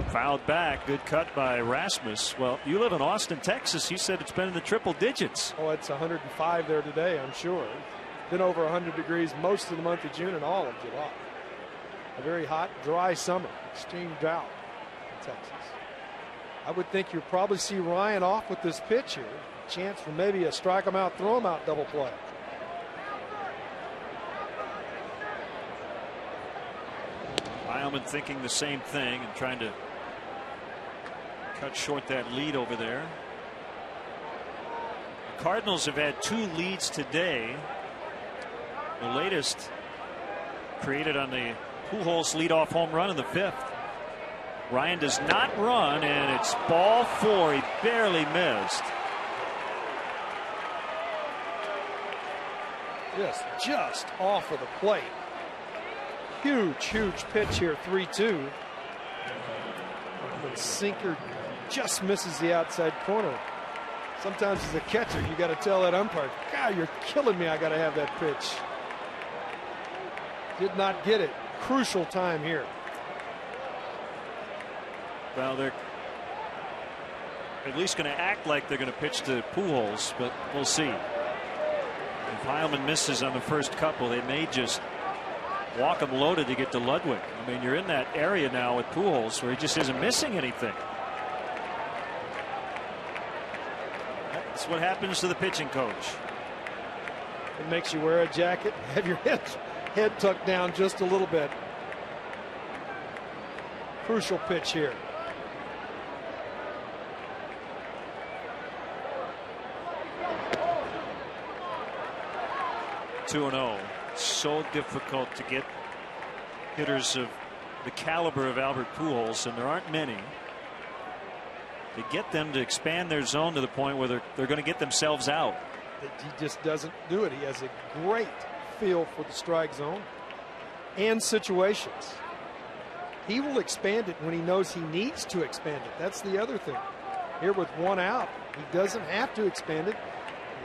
Fouled back. Good cut by Rasmus. Well, you live in Austin, Texas. He said it's been in the triple digits. Oh, it's 105 there today, I'm sure. Been over 100 degrees most of the month of June and all of July. A very hot, dry summer. Extreme drought in Texas. I would think you'll probably see Ryan off with this pitch here. Chance for maybe a strike him out, throw him out double play. Heilman thinking the same thing and trying to cut short that lead over there. The Cardinals have had 2 leads today. The latest created on the Pujols leadoff home run in the 5th. Ryan does not run, and it's ball 4. He barely missed. Yes, just off of the plate. Huge, huge pitch here, 3-2. The sinker just misses the outside corner. Sometimes as a catcher, you got to tell that umpire, God, you're killing me. I got to have that pitch. Did not get it. Crucial time here. Well, they're at least going to act like they're going to pitch to Pujols, but we'll see. If Heilman misses on the first couple, they may just walk him loaded to get to Ludwig. I mean, you're in that area now with Pujols where he just isn't missing anything. That's what happens to the pitching coach. It makes you wear a jacket, have your head tucked down just a little bit. Crucial pitch here. (2-0). So difficult to get hitters of the caliber of Albert Pujols, and there aren't many, to get them to expand their zone to the point where they're going to get themselves out. He just doesn't do it. He has a great feel for the strike zone and situations. He will expand it when he knows he needs to expand it. That's the other thing. Here with 1 out, he doesn't have to expand it.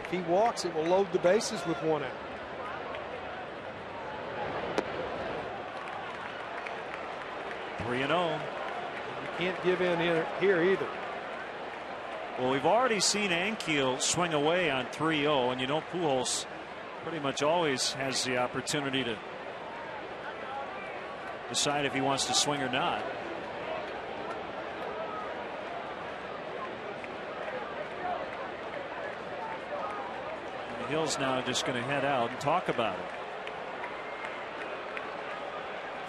If he walks, it will load the bases with 1 out. You can't give in here either. Well, we've already seen Ankiel swing away on 3-0, and you know Pujols pretty much always has the opportunity to decide if he wants to swing or not. And Hill's now just going to head out and talk about it.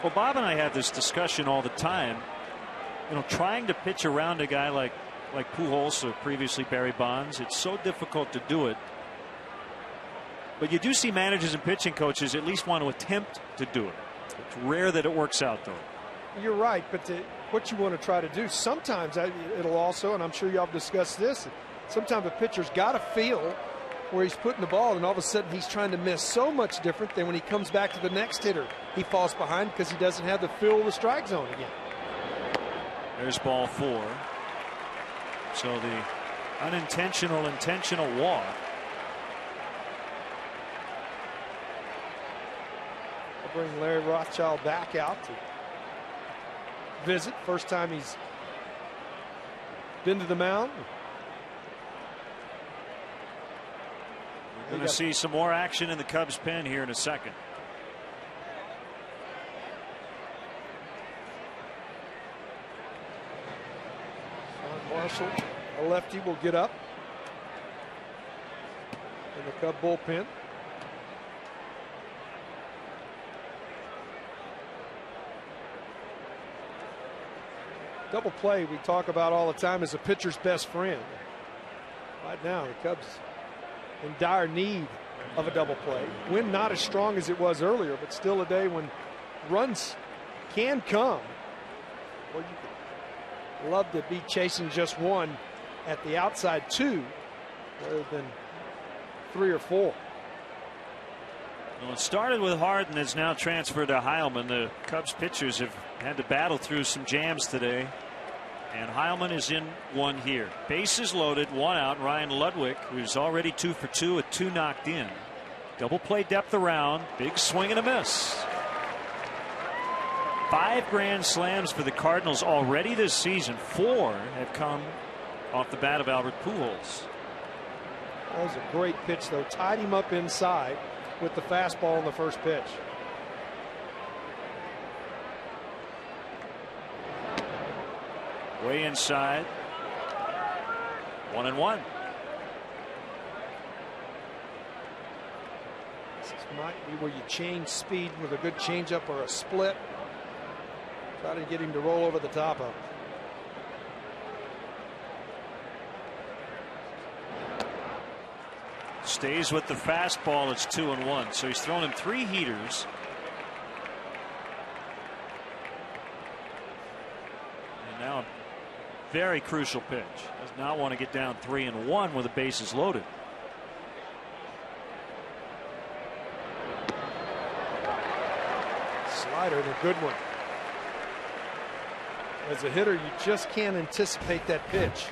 Well, Bob and I have this discussion all the time. You know, trying to pitch around a guy like Pujols or previously Barry Bonds, it's so difficult to do it. But you do see managers and pitching coaches at least want to attempt to do it. It's rare that it works out, though. You're right, but what you want to try to do, sometimes it'll also, and I'm sure y'all have discussed this, sometimes a pitcher's got a feel where he's putting the ball, and all of a sudden he's trying to miss so much different than when he comes back to the next hitter. He falls behind because he doesn't have the feel of the strike zone again. There's ball 4. So the intentional walk. I'll bring Larry Rothschild back out to visit. First time he's been to the mound. We're going to see some more action in the Cubs pen here in a second. Sean Marshall, a lefty, will get up in the Cub bullpen. Double play we talk about all the time is a pitcher's best friend. Right now the Cubs in dire need of a double play. Wind not as strong as it was earlier, but still a day when runs can come. Well, you could love to be chasing just one at the outside two rather than 3 or 4. Well, it started with Harden, it's now transferred to Heilman. The Cubs pitchers have had to battle through some jams today. And Heilman is in one here. Bases loaded, 1 out. Ryan Ludwig, who's already 2 for 2 with 2 knocked in. Double play depth around. Big swing and a miss. 5 grand slams for the Cardinals already this season. 4 have come off the bat of Albert Pujols. That was a great pitch, though. Tied him up inside with the fastball on the first pitch. Way inside. 1-1. This might be where you change speed with a good changeup or a split. Try to get him to roll over the top of it. Stays with the fastball. It's 2-1. So he's thrown him 3 heaters. And now a very crucial pitch. Does not want to get down 3-1 with the bases loaded. Slider, and a good one. As a hitter, you just can't anticipate that pitch.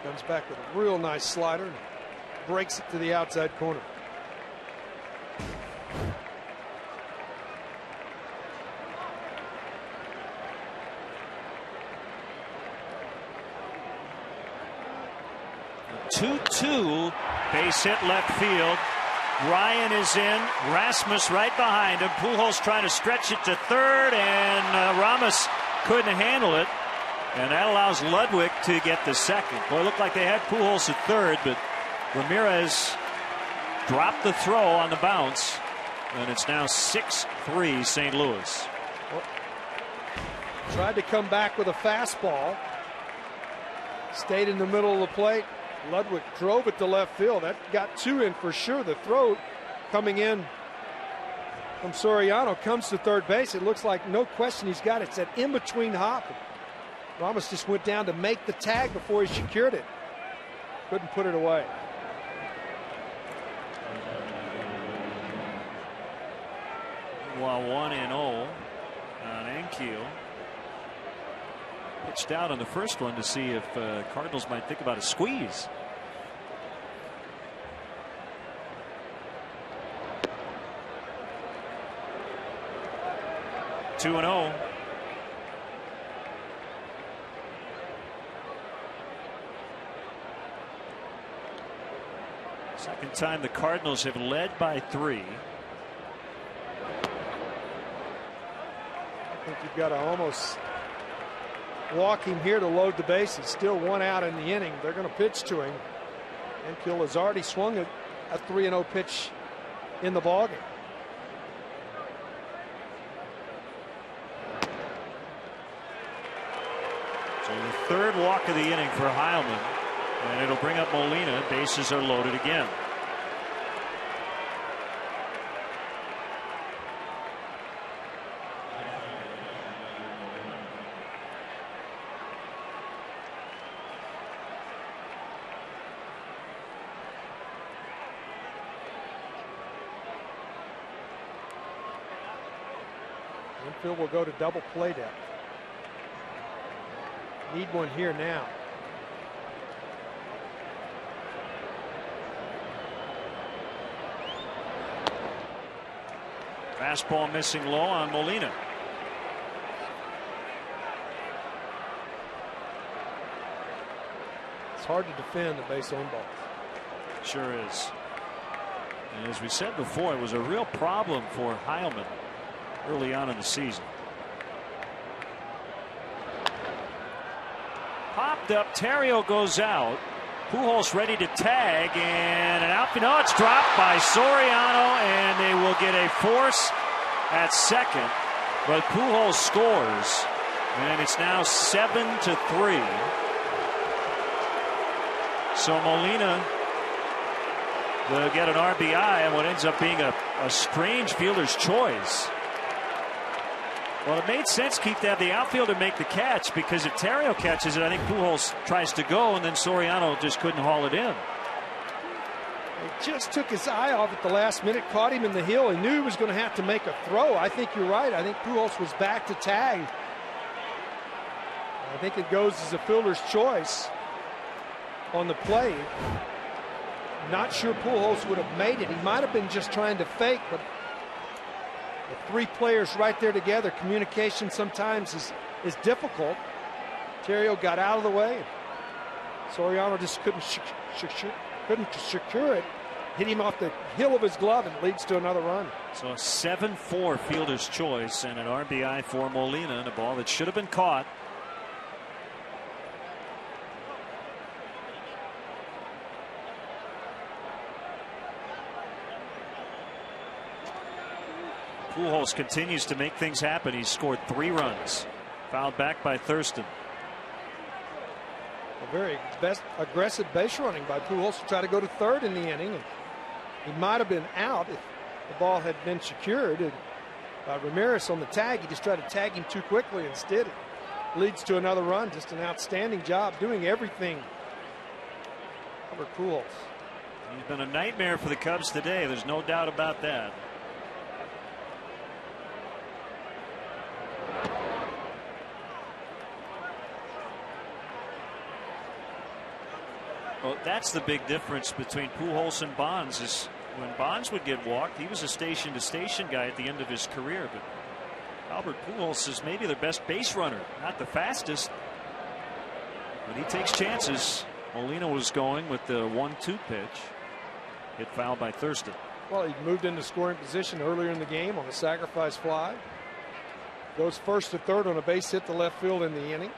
Comes back with a real nice slider and breaks it to the outside corner. A 2-2 base hit left field. Ryan is in. Rasmus right behind him. Pujols trying to stretch it to third, and Ramos couldn't handle it, and that allows Ludwig to get the second. Boy, it looked like they had Pujols at third, but Ramirez dropped the throw on the bounce, and it's now 6-3 St. Louis. Well, tried to come back with a fastball. Stayed in the middle of the plate. Ludwig drove it to left field. That got 2 in for sure. The throw coming in from Soriano comes to third base. It looks like no question he's got it. It's that in-between hop. Ramos just went down to make the tag before he secured it. Couldn't put it away. While 1-0 on Ankiel. Pitched out on the first one to see if Cardinals might think about a squeeze. Two and 0. Second time the Cardinals have led by 3. I think you've got to almost walk him here to load the bases. Still 1 out in the inning. They're going to pitch to him. Ankiel has already swung a 3-0 pitch in the ballgame. So the third walk of the inning for Heilman, and it'll bring up Molina. Bases are loaded again. Infield will go to double play depth. Need one here now. Fastball missing low on Molina. It's hard to defend the base on ball. Sure is. And as we said before, it was a real problem for Heilman early on in the season. Popped up. Terrio goes out. Pujols ready to tag, and an outfield. No, it's dropped by Soriano, and they will get a force at second. But Pujols scores, and it's now 7-3. So Molina will get an RBI and what ends up being a strange fielder's choice. Well, it made sense, Keith, to have the outfielder make the catch, because if Terrio catches it, I think Pujols tries to go, and then Soriano just couldn't haul it in. He just took his eye off at the last minute, caught him in the hill. He knew he was going to have to make a throw. I think you're right. I think Pujols was back to tag. I think it goes as a fielder's choice on the play. Not sure Pujols would have made it. He might have been just trying to fake, but the three players right there together, communication sometimes is difficult. Terrio got out of the way. Soriano just couldn't secure it. Hit him off the heel of his glove, and leads to another run. So a 7-4 fielder's choice and an RBI for Molina, and a ball that should have been caught. Pujols continues to make things happen. He's scored 3 runs. Fouled back by Thurston. A very aggressive base running by Pujols to try to go to third in the inning. And he might have been out if the ball had been secured. And Ramirez on the tag, he just tried to tag him too quickly. Instead, it leads to another run. Just an outstanding job doing everything for Pujols. He's been a nightmare for the Cubs today. There's no doubt about that. Well, that's the big difference between Pujols and Bonds, is when Bonds would get walked, he was a station-to-station guy at the end of his career. But Albert Pujols is maybe their best base runner, not the fastest, but he takes chances. Molina was going with the 1-2 pitch. Hit foul by Thurston. Well, he moved into scoring position earlier in the game on a sacrifice fly. Goes first to third on a base hit to left field in the inning.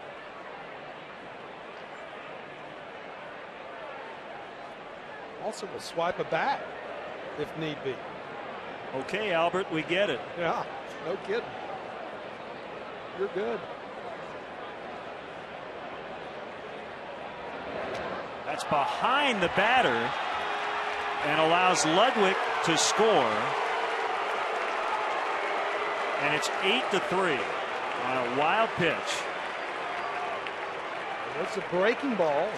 Also will swipe a bat if need be. Okay, Albert, we get it. Yeah, no kidding. You're good. That's behind the batter and allows Ludwig to score. And it's 8-3 on a wild pitch. It's a breaking ball.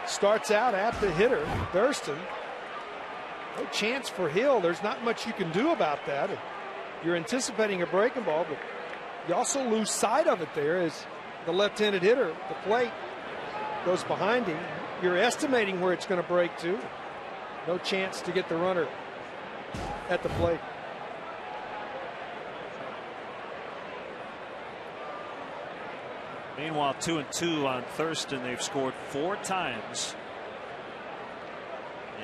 Starts out at the hitter, Thurston. No chance for Hill. There's not much you can do about that. You're anticipating a breaking ball, but you also lose sight of it there as the left-handed hitter, the plate, goes behind him. You're estimating where it's going to break to. No chance to get the runner at the plate. Meanwhile, 2-2 on Thurston. They've scored 4 times.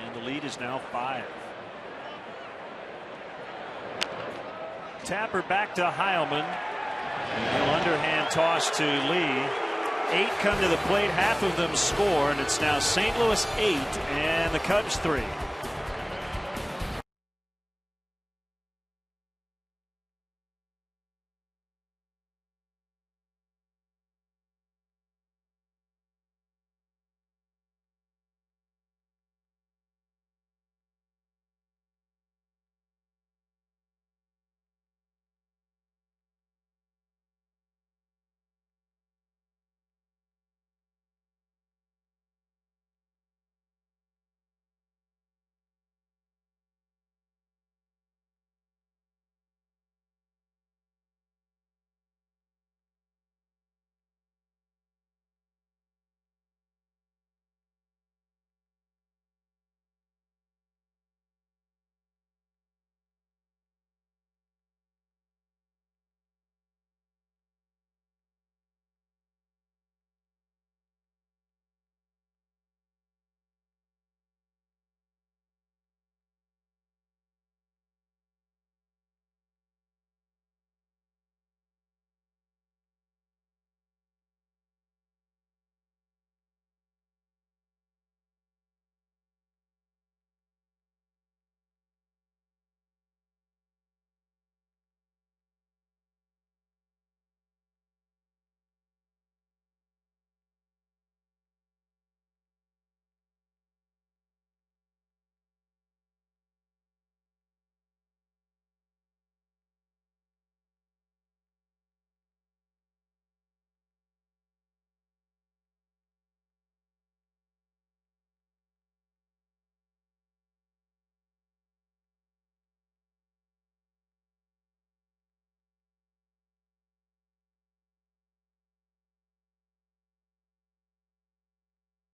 And the lead is now 5. Tapper back to Heilman. An underhand toss to Lee. 8 come to the plate. Half of them score. And it's now St. Louis 8 and the Cubs 3.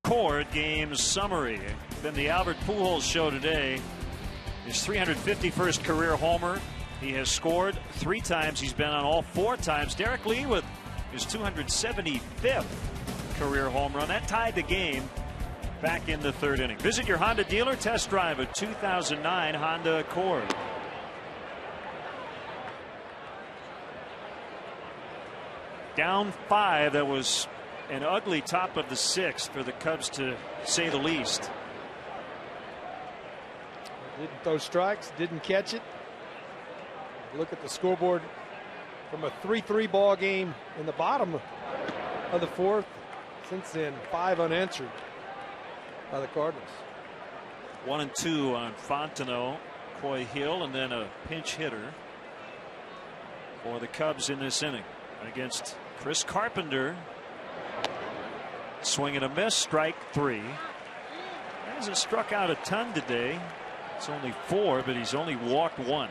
Cord game summary. Then the Albert Pujols show today. His 351st career homer. He has scored 3 times. He's been on all 4 times. Derek Lee with his 275th career home run. That tied the game back in the 3rd inning. Visit your Honda dealer. Test drive a 2009 Honda Accord. Down 5. That was an ugly top of the 6th for the Cubs, to say the least. Didn't throw strikes, didn't catch it. Look at the scoreboard from a 3-3 ball game in the bottom of the 4th. Since then, 5 unanswered by the Cardinals. 1 and 2 on Fontenot, Coy Hill, and then a pinch hitter for the Cubs in this inning against Chris Carpenter. Swing and a miss, strike 3. Hasn't struck out a ton today. It's only 4, but he's only walked 1.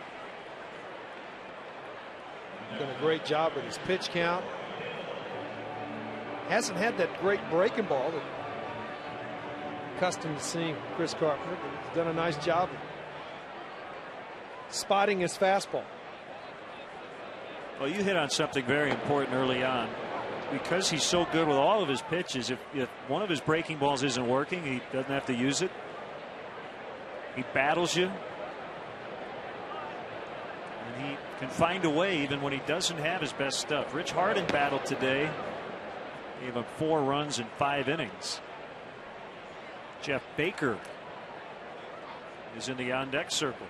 Done a great job with his pitch count. Hasn't had that great breaking ball that accustomed to seeing Chris Carpenter, but he's done a nice job of spotting his fastball. Well, you hit on something very important early on. Because he's so good with all of his pitches, if one of his breaking balls isn't working, he doesn't have to use it. He battles you. And he can find a way even when he doesn't have his best stuff. Rich Harden battled today. Gave him 4 runs in 5 innings. Jeff Baker is in the on-deck circle.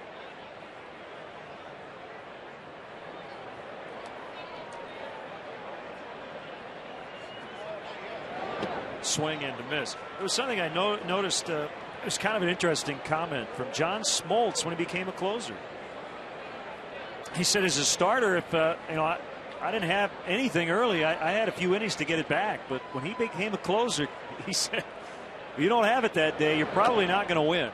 Swing and a miss. It was something I noticed. It was kind of an interesting comment from John Smoltz when he became a closer. He said, as a starter, if I didn't have anything early, I had a few innings to get it back. But when he became a closer, he said, if you don't have it that day, you're probably not going to win.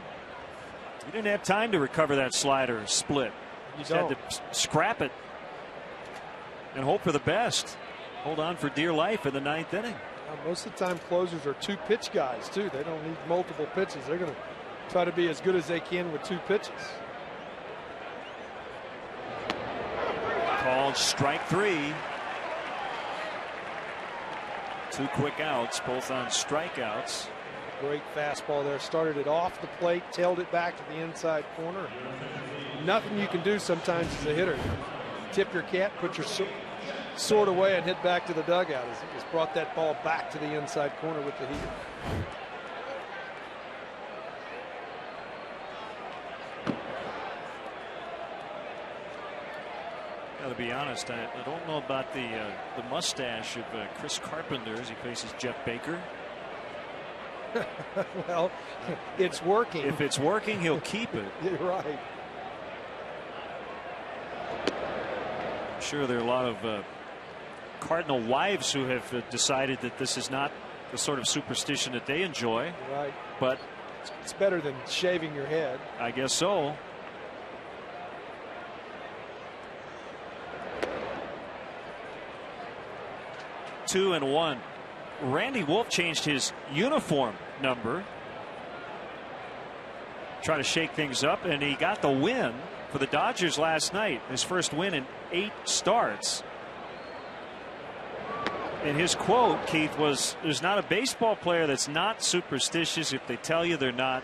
You didn't have time to recover that slider split. You just had to scrap it and hope for the best. Hold on for dear life in the 9th inning. Most of the time, closers are 2 pitch guys, too. They don't need multiple pitches. They're going to try to be as good as they can with 2 pitches. Called strike 3. 2 quick outs, both on strikeouts. Great fastball there. Started it off the plate, tailed it back to the inside corner. Nothing you can do sometimes as a hitter. Tip your cap, put your sword away, and hit back to the dugout as he just brought that ball back to the inside corner with the heater. To be honest, I don't know about the mustache of Chris Carpenter as he faces Jeff Baker. Well, it's working. If it's working, he'll keep it. You're right. I'm sure there are a lot of Cardinal wives who have decided that this is not the sort of superstition that they enjoy. Right. But it's better than shaving your head. I guess so. Two and 1. Randy Wolf changed his uniform number. Try to shake things up, and he got the win for the Dodgers last night. His first win in 8 starts. And his quote, Keith, was, "There's not a baseball player that's not superstitious. If they tell you they're not,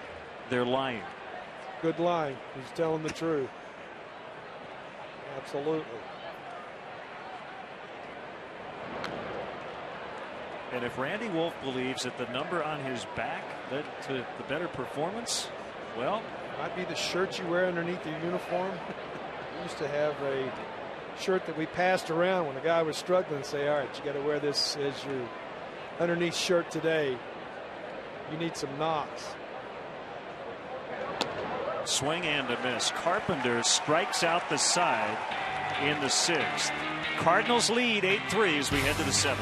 they're lying." Good line. He's telling the truth. Absolutely. And if Randy Wolf believes that the number on his back led to the better performance, well, might be the shirt you wear underneath your uniform. We used to have a shirt that we passed around when a guy was struggling, say, all right, you got to wear this as your underneath shirt today. You need some knocks. Swing and a miss. Carpenter strikes out the side in the 6th. Cardinals lead 8-3 as we head to the 7th.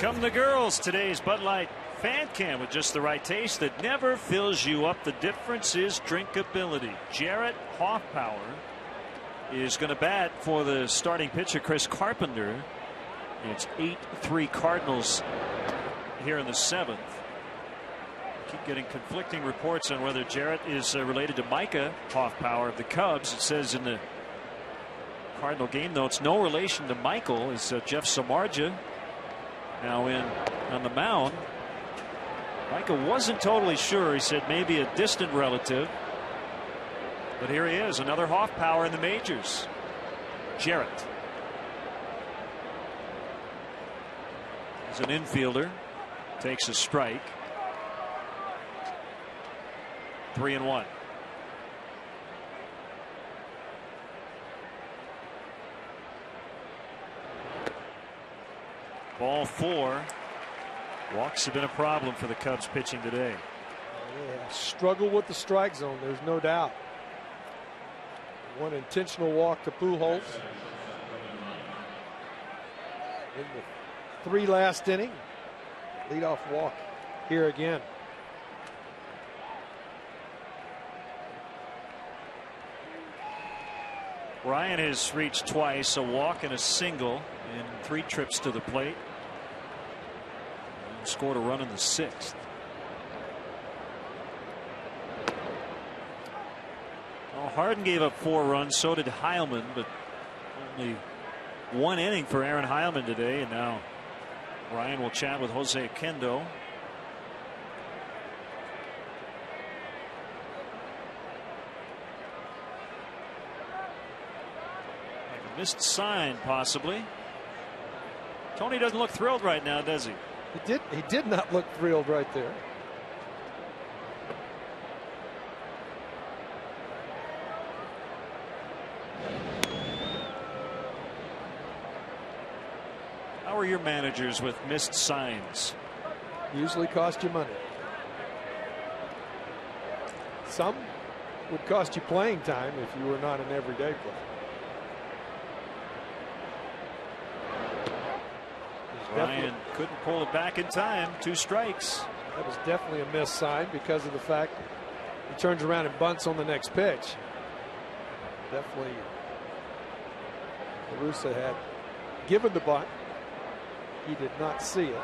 come the girls. Today's Bud Light fan cam with just the right taste that never fills you up. The difference is drinkability. Jarrett Hoffpower is going to bat for the starting pitcher Chris Carpenter. It's 8-3 Cardinals here in the 7th. Keep getting conflicting reports on whether Jarrett is related to Micah Hoffpower of the Cubs. It says in the Cardinal game notes no relation to Michael. Is Jeff Samardzija now in on the mound. Micah wasn't totally sure. He said maybe a distant relative. But here he is, another Hoffpower in the majors. Jarrett. He's an infielder. Takes a strike. 3-1. Ball 4. Walks have been a problem for the Cubs pitching today. Yeah, struggle with the strike zone, there's no doubt. One intentional walk to Pujols in the 3 last inning. Leadoff walk here again. Ryan has reached twice, a walk and a single in 3 trips to the plate. And scored a run in the 6th. Well, Harden gave up 4 runs, so did Heilman, but only 1 inning for Aaron Heilman today. And now Ryan will chat with Jose Oquendo. Missed sign, possibly. Tony doesn't look thrilled right now, does he? He did not look thrilled right there. How are your managers with missed signs? Usually cost you money. Some would cost you playing time if you were not an everyday player. Ryan couldn't pull it back in time. 2 strikes. That was definitely a missed sign because of the fact he turns around and bunts on the next pitch. Definitely La Russa had given the bunt. He did not see it.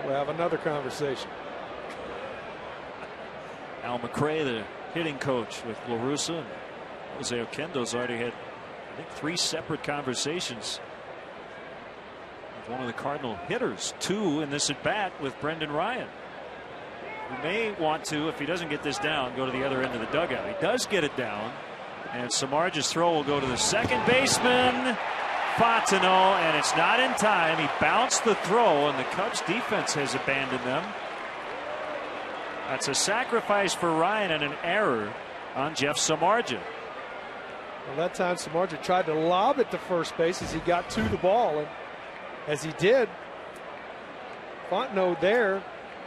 We'll have another conversation. Al McRae, the hitting coach with La Russa, and Jose Oquendo's already had, I think, 3 separate conversations with one of the Cardinal hitters. 2 in this at bat with Brendan Ryan, who may want to, if he doesn't get this down, go to the other end of the dugout. He does get it down, and Samardzija's throw will go to the second baseman Fontenot, and it's not in time. He bounced the throw, and the Cubs defense has abandoned them. That's a sacrifice for Ryan and an error on Jeff Samardzija. Well, that time Samardzija tried to lob it to first base as he got to the ball, and as he did, Fontenot there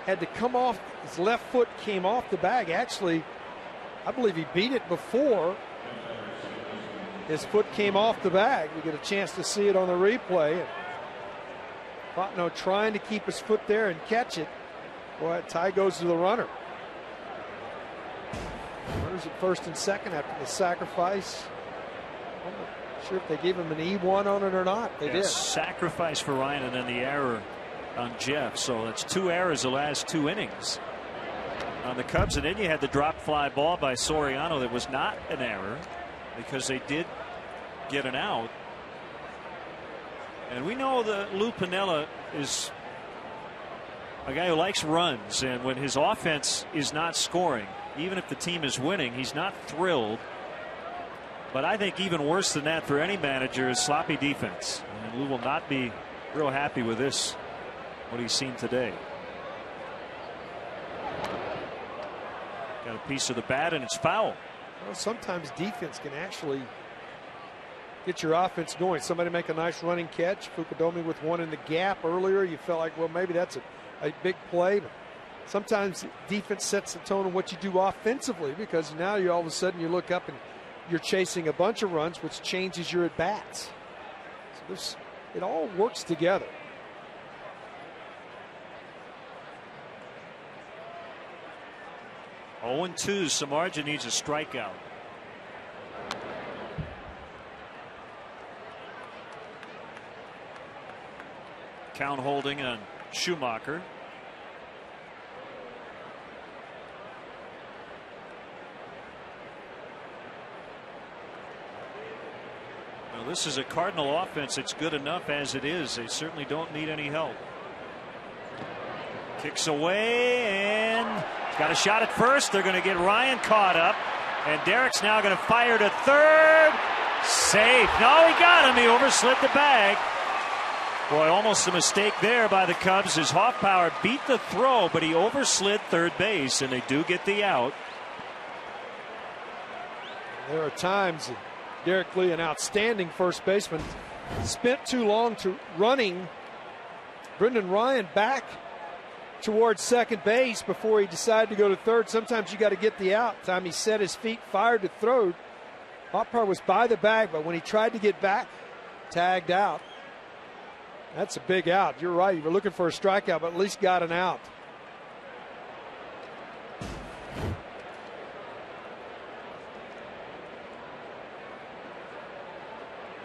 had to come off. His left foot came off the bag. Actually, I believe he beat it before his foot came off the bag. We get a chance to see it on the replay. Fontenot trying to keep his foot there and catch it. Boy, tie goes to the runner. Runners at first and second after the sacrifice. I'm not sure if they gave him an E1 on it or not. They did. Sacrifice for Ryan and then the error on Jeff. So that's 2 errors the last 2 innings on the Cubs. And then you had the drop fly ball by Soriano that was not an error because they did get an out. And we know that Lou Piniella is a guy who likes runs, and when his offense is not scoring, even if the team is winning, he's not thrilled. But I think even worse than that for any manager is sloppy defense. And Lou will not be real happy with this, what he's seen today. Got a piece of the bat, and it's foul. Well, sometimes defense can actually get your offense going. Somebody make a nice running catch. Fukudome with one in the gap earlier. You felt like, well, maybe that's a big play. But sometimes defense sets the tone of what you do offensively, because now you all of a sudden you look up and you're chasing a bunch of runs, which changes your at-bats. So there's it all works together. Oh, 0-2. Samardzija needs a strikeout. Count holding on Schumacher. Well, this is a Cardinal offense. It's good enough as it is. They certainly don't need any help. Kicks away and got a shot at first. They're going to get Ryan caught up. And Derek's now going to fire to third. Safe. No, he got him. He overslid the bag. Boy, almost a mistake there by the Cubs as Hoffpauir beat the throw, but he overslid third base, and they do get the out. There are times that Derek Lee, an outstanding first baseman, spent too long running Brendan Ryan back towards second base before he decided to go to third. Sometimes you got to get the out. Time he set his feet, fired to throw. Hoffpauir was by the bag, but when he tried to get back, tagged out. That's a big out. You're right. You were looking for a strikeout, but at least got an out.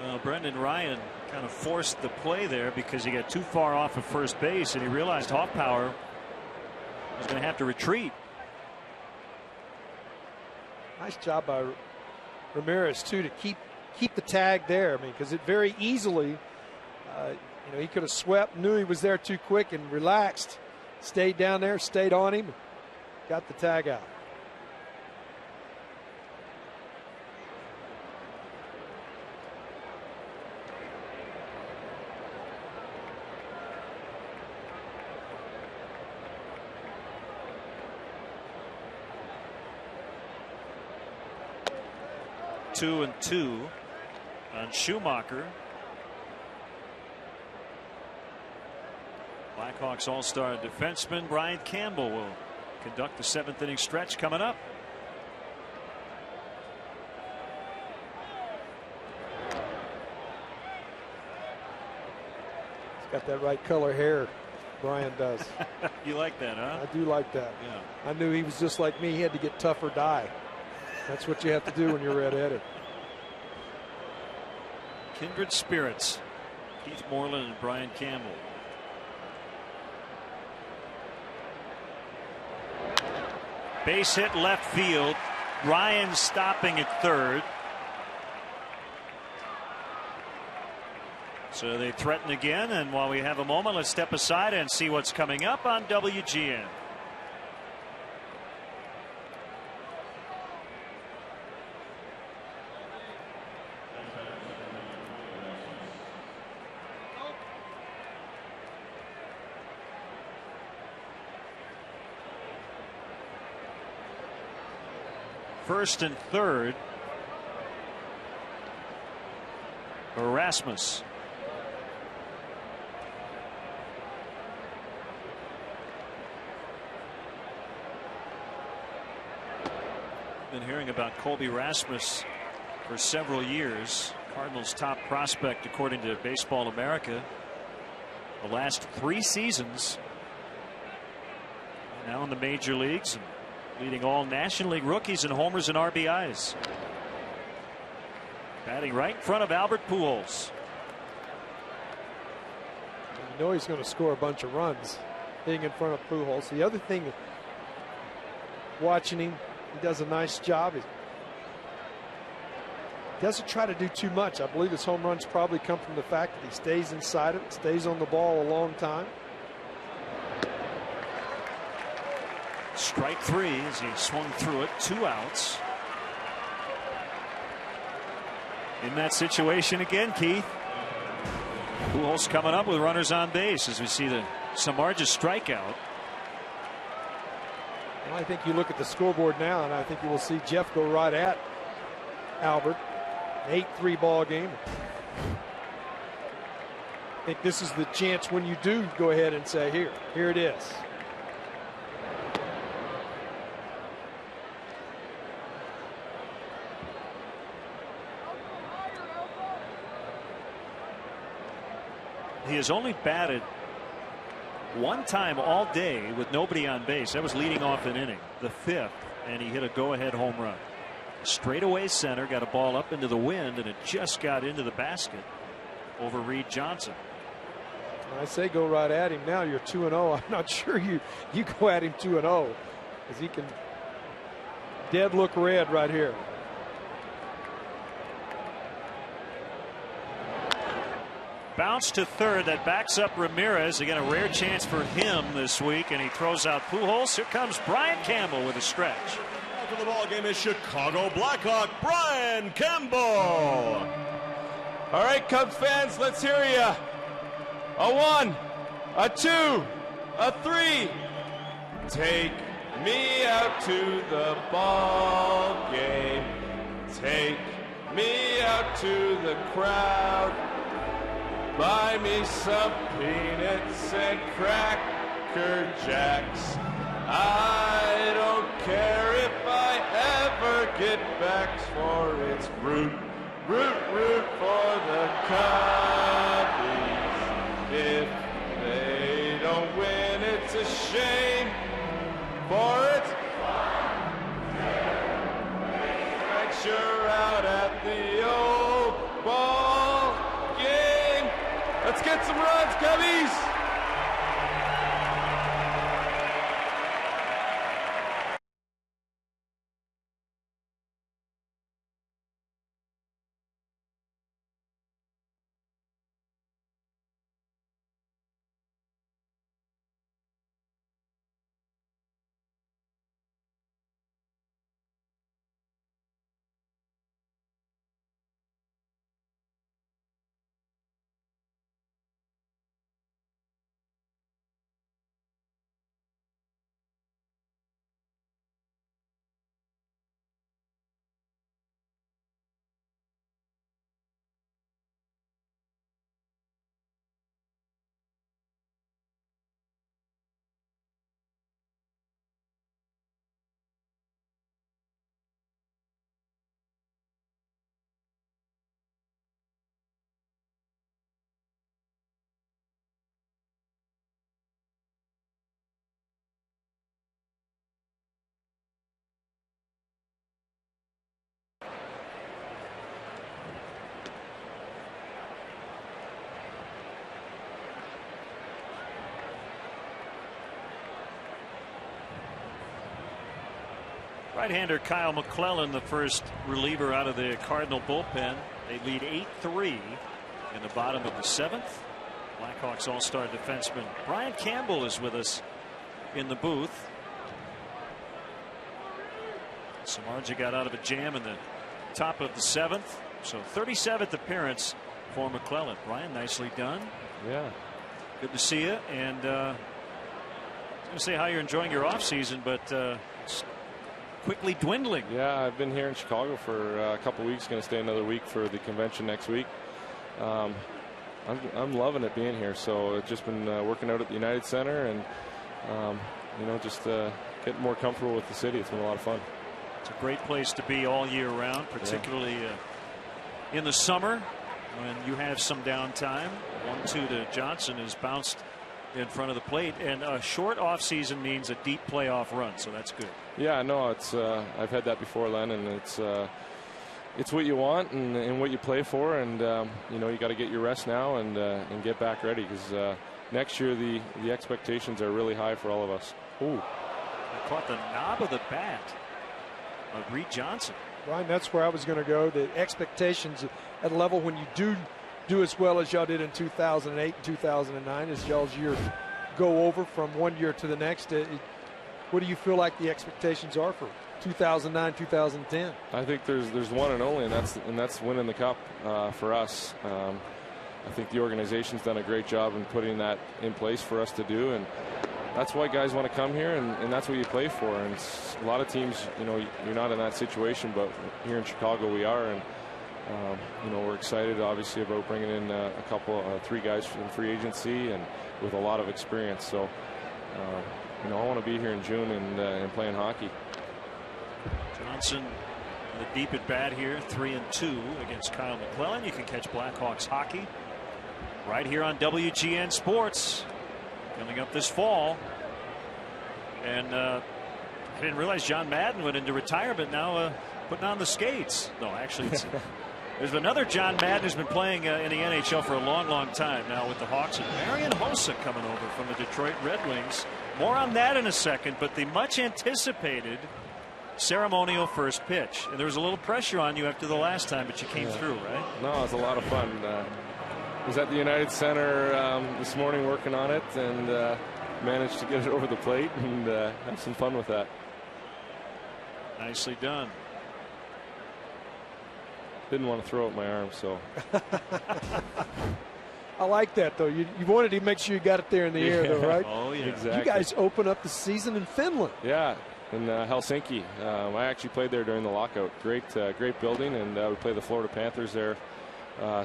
Well, Brendan Ryan kind of forced the play there because he got too far off of first base, and he realized Hoffpauir was going to have to retreat. Nice job by Ramirez too to keep the tag there. I mean, because it very easily, he could have swept, knew he was there too quick, and relaxed, stayed down there, stayed on him, got the tag out. Two and two on Schumacher. Blackhawks all-star defenseman Brian Campbell will conduct the seventh inning stretch coming up. He's got that right color hair, Brian does. You like that, huh? I do like that. Yeah. I knew he was just like me. He had to get tough or die. That's what you have to do when you're red-headed. Kindred spirits, Keith Moreland and Brian Campbell. Base hit left field. Ryan stopping at third. So they threaten again, and while we have a moment, let's step aside and see what's coming up on WGN. First and third, Erasmus. Been hearing about Colby Rasmus for several years. Cardinals' top prospect according to Baseball America. The last 3 seasons. Now in the major leagues, and leading all National League rookies in homers and RBIs. Batting right in front of Albert Pujols. You know he's going to score a bunch of runs being in front of Pujols. The other thing, watching him, he does a nice job. He doesn't try to do too much. I believe his home runs probably come from the fact that he stays inside of it, stays on the ball a long time. Strike 3 as he swung through it. 2 outs. In that situation again, Keith. Pujols coming up with runners on base as we see the Samardzija strikeout. Well, I think you look at the scoreboard now, and I think you will see Jeff go right at Albert. 8-3 ball game. I think this is the chance when you do go ahead and say, here it is. he has only batted one time all day with nobody on base. That was leading off an inning, the 5th, and he hit a go-ahead home run. Straightaway center, got a ball up into the wind, and it just got into the basket over Reed Johnson. I say go right at him now. You're 2-0. I'm not sure you go at him 2-0, because he can dead look red right here. Bounce to third. That backs up Ramirez. Again, a rare chance for him this week, and he throws out Pujols. Here comes Brian Campbell with a stretch. For the ball game is Chicago Blackhawk Brian Campbell. All right, Cubs fans, let's hear you. A 1, a 2, a 3. Take me out to the ball game. Take me out to the crowd. Buy me some peanuts and Cracker Jacks. I don't care if I ever get backs, for it's root for the Cubbies. If they don't win, it's a shame, for it's like you're out at the old ball game. Let's get some runs, Cubbies. Right-hander Kyle McClellan, the first reliever out of the Cardinal bullpen. They lead 8-3 in the bottom of the 7th. Blackhawks all-star defenseman Brian Campbell is with us in the booth. Samardzija got out of a jam in the top of the 7th. So 37th appearance for McClellan. Brian, nicely done. Yeah. Good to see you. And I was going to say how you're enjoying your offseason, but it's quickly dwindling. Yeah, I've been here in Chicago for a couple weeks. Going to stay another week for the convention next week. I'm loving it being here. So I've just been working out at the United Center, and you know, just getting more comfortable with the city. It's been a lot of fun. It's a great place to be all year round, particularly in the summer when you have some downtime. 1-2 to Johnson is bounced in front of the plate, and a short off season means a deep playoff run, so that's good. Yeah, no, it's I've had that before, Len, and it's what you want and what you play for, and you know, you got to get your rest now and get back ready, because next year the expectations are really high for all of us. Ooh, I caught the knob of the bat of Reed Johnson. Brian, that's where I was going to go. The expectations at a level when you do as well as y'all did in 2008 and 2009 as y'all's year go over from one year to the next. What do you feel like the expectations are for 2009, 2010? I think there's one and only, and that's winning the cup for us. I think the organization's done a great job in putting that in place for us to do, and that's why guys want to come here, and that's what you play for. And a lot of teams, you know, you're not in that situation, but here in Chicago we are, and you know, we're excited obviously about bringing in a couple, 3 guys from free agency and with a lot of experience. So you know, I want to be here in June and playing hockey. Johnson with a deep at bat here, 3-2 against Kyle McClellan. You can catch Blackhawks hockey right here on WGN Sports coming up this fall. And I didn't realize John Madden went into retirement now, putting on the skates. No, actually, there's another John Madden who's been playing in the NHL for a long time now with the Hawks. And Marian Hossa coming over from the Detroit Red Wings. More on that in a second, but the much anticipated ceremonial first pitch. And there was a little pressure on you after the last time, but you came through, right? No, it was a lot of fun. I was at the United Center this morning working on it, and managed to get it over the plate and have some fun with that. Nicely done. Didn't want to throw out my arm, so. I like that, though. You wanted to make sure you got it there in the air, though, right? Oh, yeah. Exactly. You guys open up the season in Finland. Yeah, in Helsinki. I actually played there during the lockout. Great building, and we play the Florida Panthers there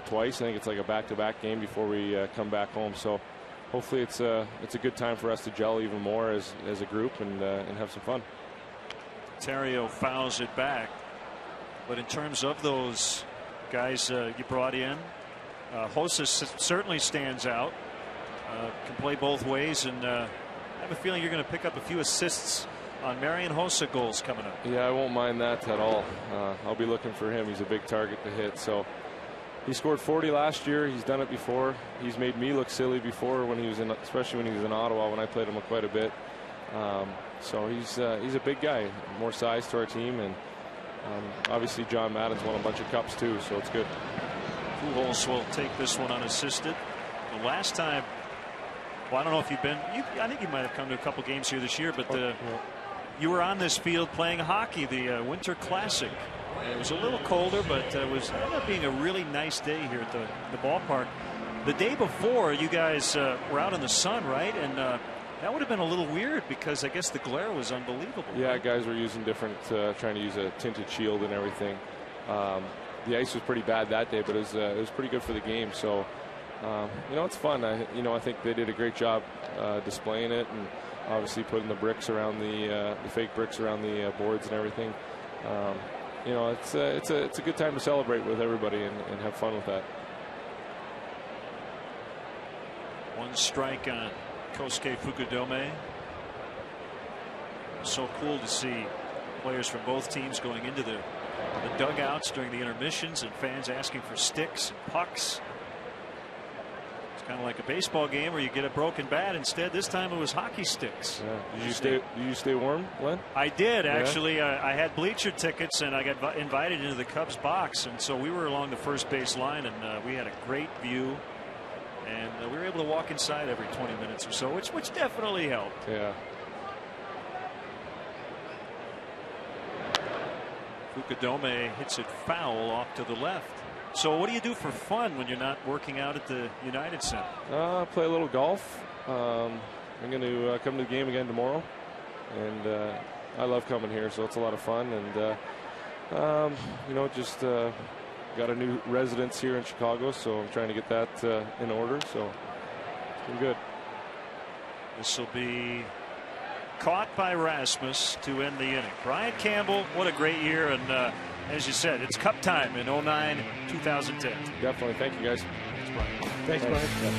twice. I think it's like a back-to-back game before we come back home. So hopefully it's a good time for us to gel even more as a group and have some fun. Ontario fouls it back. But in terms of those guys you brought in, Hossa certainly stands out. Can play both ways, and I have a feeling you're going to pick up a few assists on Marian Hossa goals coming up. Yeah, I won't mind that at all. I'll be looking for him. He's a big target to hit. So he scored 40 last year. He's done it before. He's made me look silly before when he was especially when he was in Ottawa, when I played him quite a bit. So he's a big guy, more size to our team, and obviously John Madden's won a bunch of cups too, so it's good. Pujols will take this one unassisted. The last time, well, I don't know if you've been. I think you might have come to a couple games here this year, but you were on this field playing hockey, the Winter Classic. It was a little colder, but it ended up being a really nice day here at the ballpark. The day before, you guys were out in the sun, right? And that would have been a little weird because I guess the glare was unbelievable. Yeah, right? Guys were using different, trying to use a tinted shield and everything. The ice was pretty bad that day, but it was pretty good for the game. So, it's fun. I think they did a great job displaying it, and obviously putting the bricks around the fake bricks around the boards and everything. It's a good time to celebrate with everybody and have fun with that. One strike on Kosuke Fukudome. So cool to see players from both teams going into the dugouts during the intermissions and fans asking for sticks and pucks. It's kind of like a baseball game where you get a broken bat. Instead, this time it was hockey sticks. Yeah. Did you stay warm, Len? I did, actually. I had bleacher tickets, and I got invited into the Cubs box, and so we were along the first base line, and we had a great view. And we were able to walk inside every 20 minutes or so, which definitely helped. Yeah. Fukudome hits it foul off to the left. So what do you do for fun when you're not working out at the United Center? Play a little golf. I'm going to come to the game again tomorrow, and I love coming here, so it's a lot of fun. And just got a new residence here in Chicago, so I'm trying to get that in order. So it's been good. This will be caught by Rasmus to end the inning. Brian Campbell, what a great year. And as you said, it's cup time in 09, 2010. Definitely. Thank you, guys. Thanks, Brian. Yeah.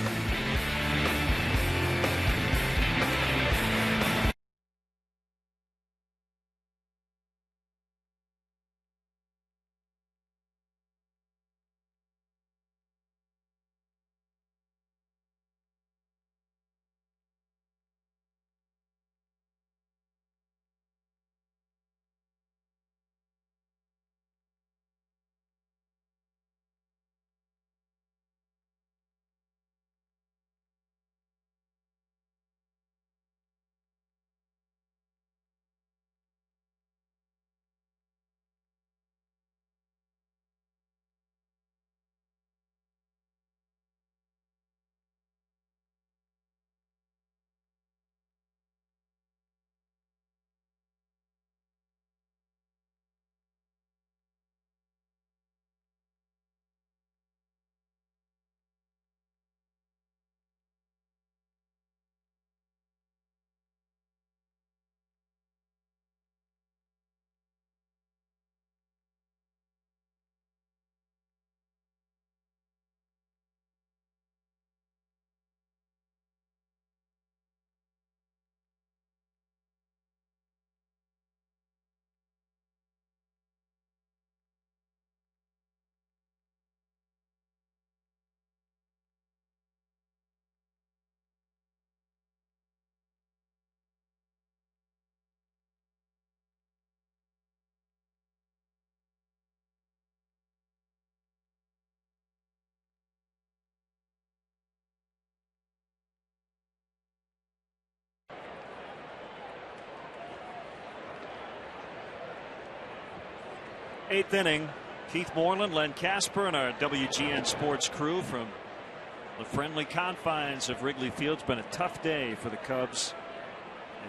8th inning. Keith Moreland, Len Casper, and our WGN Sports crew from the friendly confines of Wrigley Field. It's been a tough day for the Cubs.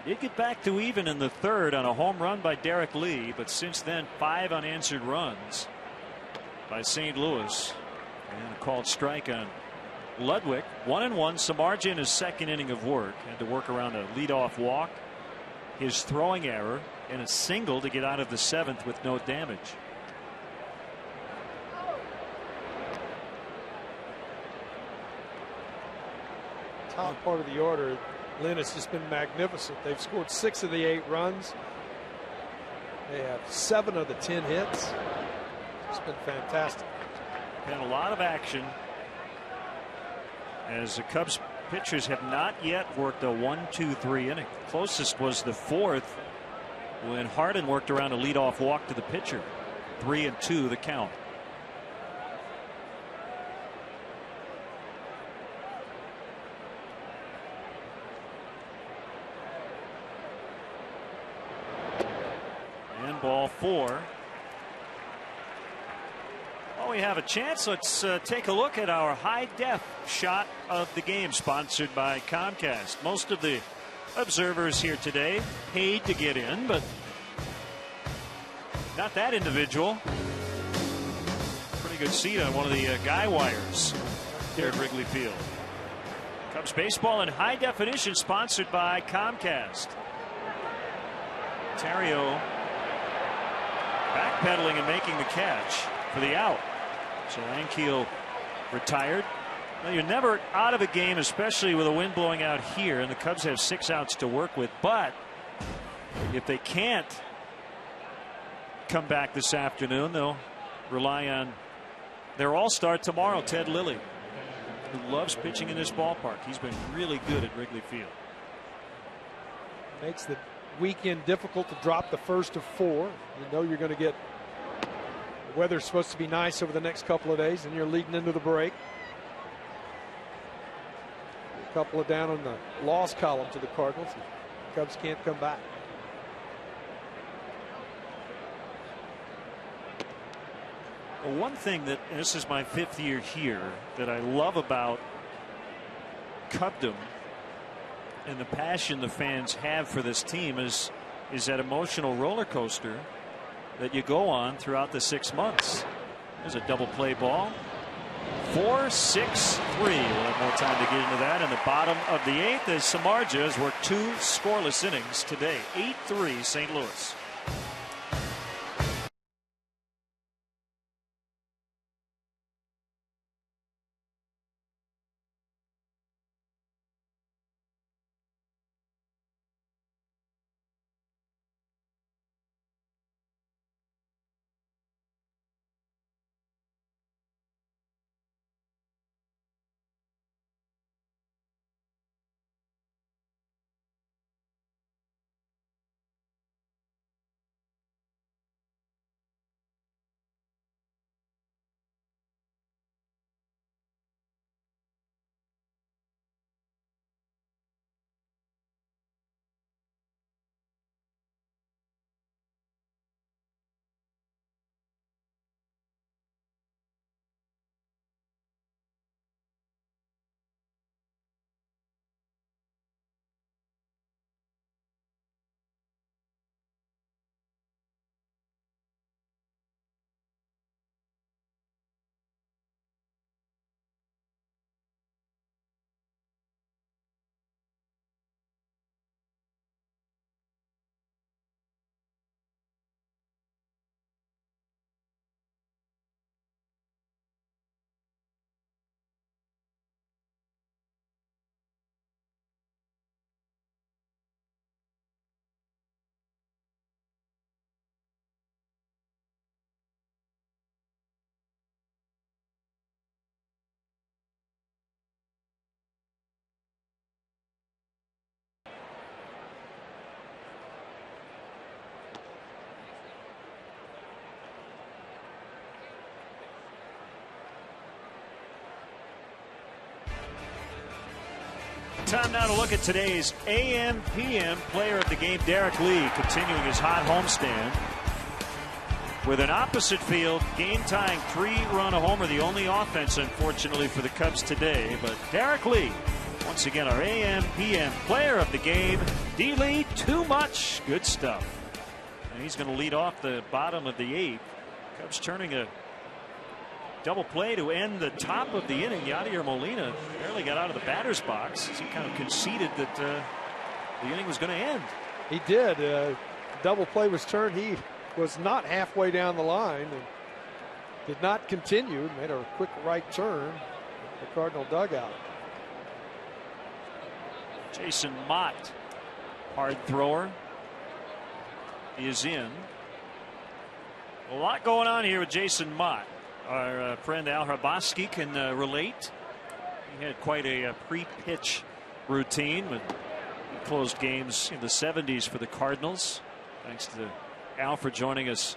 They did get back to even in the 3rd on a home run by Derek Lee, but since then 5 unanswered runs by St. Louis, and a called strike on Ludwig. 1-1. Samardzija in his 2nd inning of work had to work around a leadoff walk, his throwing error, and a single to get out of the 7th with no damage. Top part of the order, Lynn, has just been magnificent. They've scored 6 of the 8 runs. They have 7 of the 10 hits. It's been fantastic. Been a lot of action as the Cubs pitchers have not yet worked a 1-2-3 inning. Closest was the 4th when Harden worked around a leadoff walk to the pitcher. 3-2 the count. And ball 4. Well, we have a chance. Let's take a look at our high def shot of the game, sponsored by Comcast. Most of the observers here today paid to get in, but not that individual. Pretty good seat on one of the guy wires here at Wrigley Field. Cubs baseball in high definition, sponsored by Comcast. Ontario backpedaling and making the catch for the out. So Ankiel retired. Well, you're never out of a game, especially with a wind blowing out here, and the Cubs have 6 outs to work with. But if they can't come back this afternoon, they'll rely on their all-star tomorrow, Ted Lilly, who loves pitching in this ballpark. He's been really good at Wrigley Field. Makes the weekend difficult to drop the first of 4. You know you're going to get the weather's supposed to be nice over the next couple of days, and you're leading into the break. A couple of down on the loss column to the Cardinals. The Cubs can't come back. Well, one thing that, and this is my 5th year here, that I love about Cubdom and the passion the fans have for this team is that emotional roller coaster that you go on throughout the 6 months. There's a double play ball. 4-6-3. We'll have more time to get into that in the bottom of the 8th as Samardzija has worked 2 scoreless innings today. 8-3 St. Louis. Time now to look at today's AM/PM player of the game. Derek Lee continuing his hot homestand. with an opposite field game-tying 3-run homer, the only offense, unfortunately, for the Cubs today. But Derek Lee, once again, our AM/PM player of the game. D. Lee, too much good stuff. And he's going to lead off the bottom of the 8th. Cubs turning a double play to end the top of the inning. Yadier Molina barely got out of the batter's box as he kind of conceded that the inning was going to end. He did. Double play was turned. He was not halfway down the line and did not continue. Made a quick right turn. The Cardinal dugout. Jason Mott, hard thrower, is in. A lot going on here with Jason Mott. Our friend Al Hrabosky can relate. He had quite a pre-pitch routine when he closed games in the 70s for the Cardinals. Thanks to Al for joining us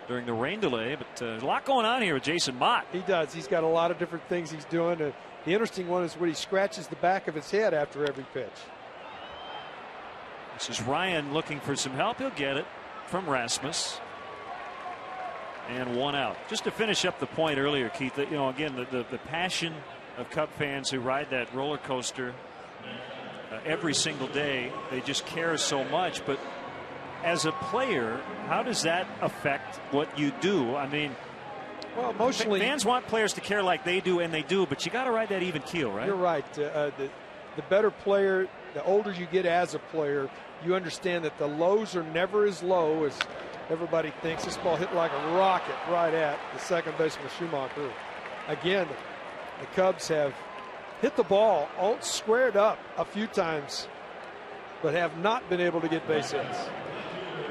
during the rain delay. But there's a lot going on here with Jason Mott. He does. He's got a lot of different things he's doing. The interesting one is when he scratches the back of his head after every pitch. This is Ryan looking for some help. He'll get it from Rasmus. And 1 out. Just to finish up the point earlier, Keith, that, you know, again, the passion of Cub fans who ride that roller coaster every single day, they just care so much. But as a player, how does that affect what you do? I mean, well, emotionally, fans want players to care like they do, and they do, but you got to ride that even keel, right? You're right. The better player, the older you get as a player, you understand that the lows are never as low as everybody thinks. This ball hit like a rocket right at the second baseman Schumacher. Again, the Cubs have hit the ball all squared up a few times, but have not been able to get base hits.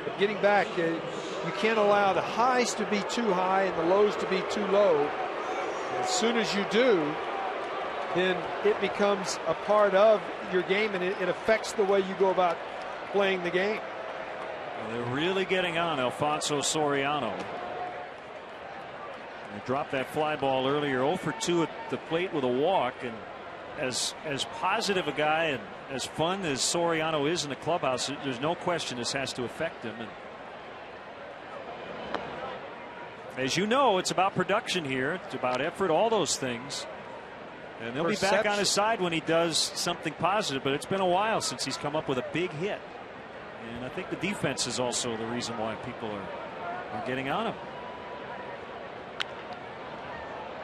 But getting back, you can't allow the highs to be too high and the lows to be too low. As soon as you do, then it becomes a part of your game, and it affects the way you go about playing the game. Well, they're really getting on Alfonso Soriano. They dropped that fly ball earlier, 0 for 2 at the plate with a walk. And as positive a guy and as fun as Soriano is in the clubhouse, there's no question this has to affect him. And as you know, it's about production here. It's about effort, all those things. And they'll be back on his side when he does something positive. But it's been a while since he's come up with a big hit. And I think the defense is also the reason why people are getting on him.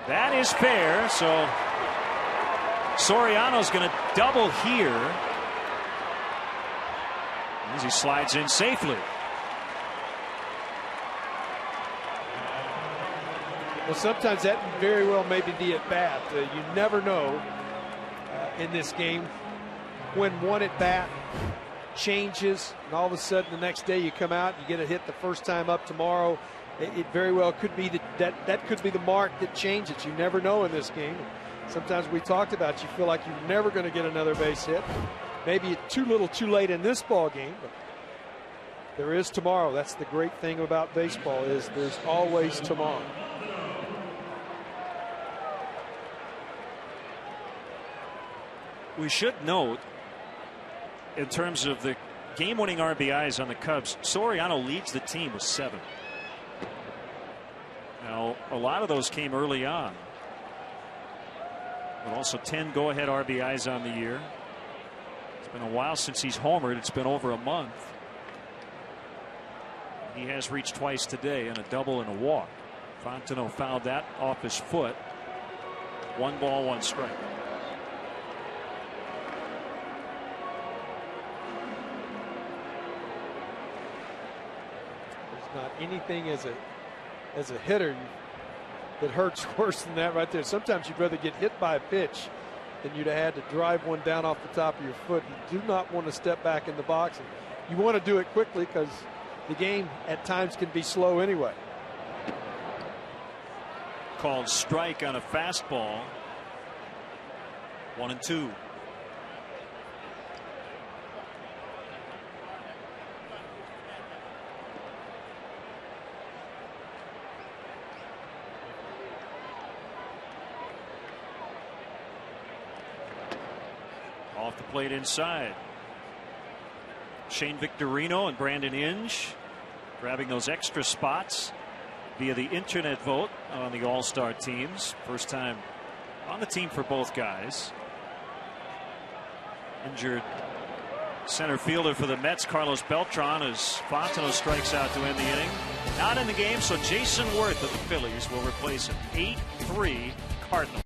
That is fair. So Soriano's going to double here as he slides in safely. Well, sometimes that very well may be the at bat. You never know in this game when one at bat changes, and all of a sudden the next day you come out, you get a hit the first time up tomorrow. It very well could be that could be the mark that changes. You never know in this game. Sometimes we talked about you feel like you're never going to get another base hit. Maybe too little too late in this ball game, but there is tomorrow. That's the great thing about baseball, is there's always tomorrow. We should note, in terms of the game-winning RBIs on the Cubs, Soriano leads the team with 7. Now, a lot of those came early on, but also 10 go-ahead RBIs on the year. It's been a while since he's homered. It's been over a month. He has reached twice today in a double and a walk. Fontenot fouled that off his foot. 1 ball, 1 strike. Not anything as a hitter that hurts worse than that right there. Sometimes you'd rather get hit by a pitch than you'd have had to drive one down off the top of your foot. You do not want to step back in the box. You want to do it quickly because the game at times can be slow anyway. Called strike on a fastball. 1-2. Off the plate inside. Shane Victorino and Brandon Inge grabbing those extra spots via the internet vote on the All-Star teams. First time on the team for both guys. Injured center fielder for the Mets, Carlos Beltran, as Fontenot strikes out to end the inning. Not in the game, so Jason Worth of the Phillies will replace him. 8-3 Cardinals.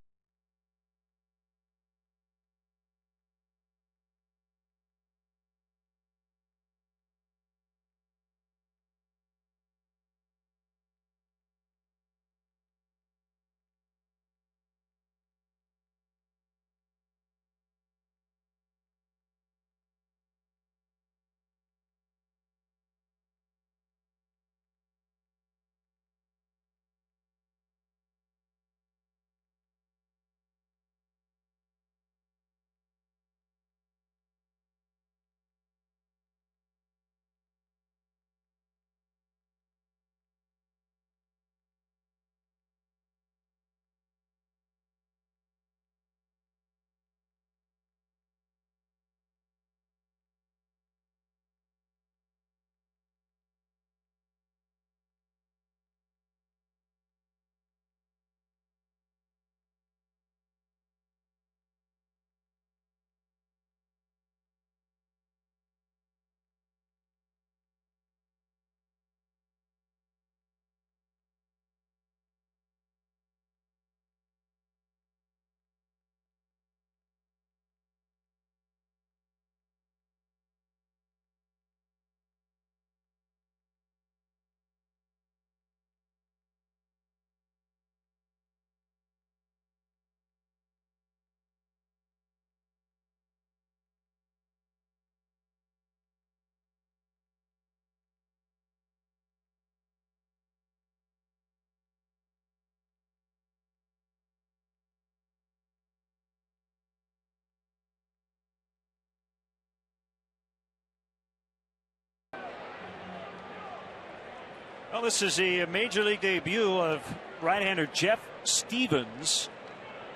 Well, this is a major league debut of right-hander Jeff Stevens.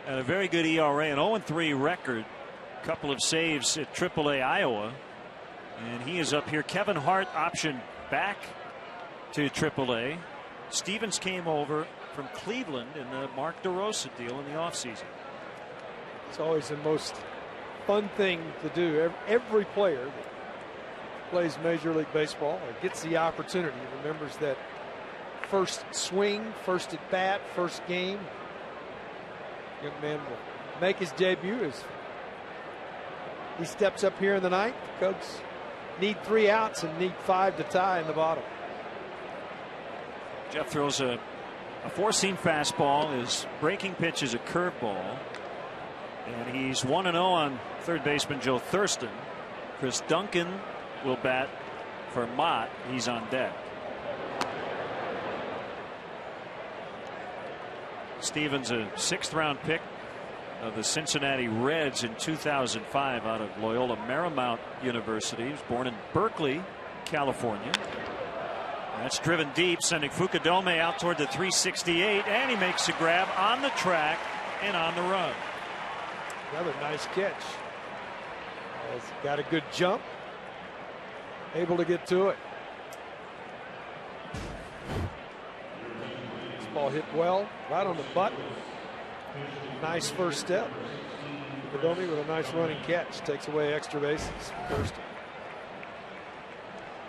And a very good ERA, an 0-3 record. Couple of saves at AAA Iowa. And he is up here. Kevin Hart optioned back to AAA. Stevens came over from Cleveland in the Mark DeRosa deal in the offseason. It's always the most fun thing to do. Every player that plays Major League Baseball or gets the opportunity remembers that first swing, first at bat, first game. Young man will make his debut as he steps up here in the ninth. The Cubs need 3 outs and need 5 to tie in the bottom. Jeff throws a four-seam fastball. His breaking pitch is a curveball. And he's 1-0 on third baseman Joe Thurston. Chris Duncan will bat for Mott. He's on deck. Stevens, a 6th-round pick of the Cincinnati Reds in 2005 out of Loyola Marymount University. He was born in Berkeley, California. That's driven deep, sending Fukudome out toward the 368, and he makes a grab on the track and on the run. Another nice catch. He's got a good jump, able to get to it. This ball hit well, right on the button. Nice first step. Fukudome with a nice running catch takes away extra bases. First.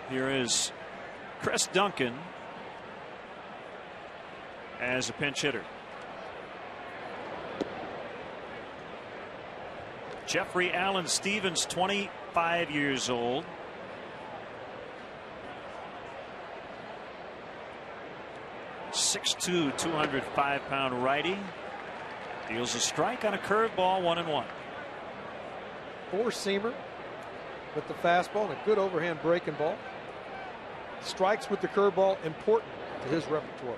Here is Chris Duncan as a pinch hitter. Jeffrey Allen Stevens, 25 years old. .62", 205-pound righty. Deals a strike on a curveball, 1-1. Four-seamer with the fastball and a good overhand breaking ball. Strikes with the curveball, important to his repertoire.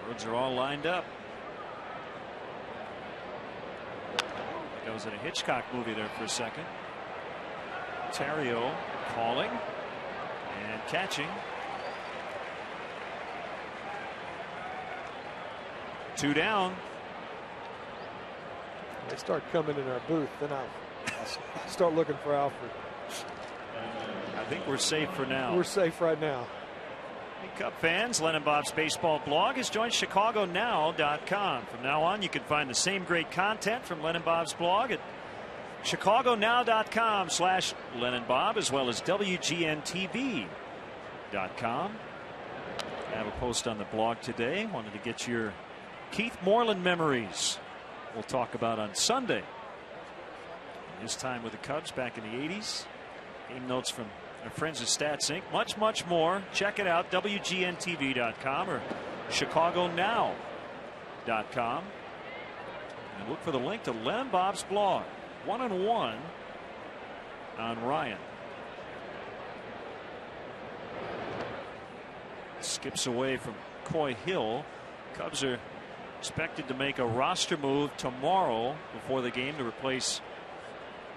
Birds are all lined up. That was in a Hitchcock movie there for a second. Terrio calling and catching. 2 down. They start coming in our booth, then I'll start looking for Alfred. I think we're safe for now. We're safe right now. Hey, Cub fans, Len and Bob's baseball blog has joined ChicagoNow.com. From now on, you can find the same great content from Len and Bob's blog at ChicagoNow.com/Len and Bob, as well as WGNTV.com. I have a post on the blog today. Wanted to get your Keith Moreland memories. We'll talk about on Sunday. His time with the Cubs back in the 80s. Game notes from our friends at Stats Inc. Much, much more. Check it out. WGNTV.com or ChicagoNow.com. And look for the link to Len and Bob's blog. 1-on-1 on Ryan. Skips away from Coy Hill. Cubs are expected to make a roster move tomorrow before the game to replace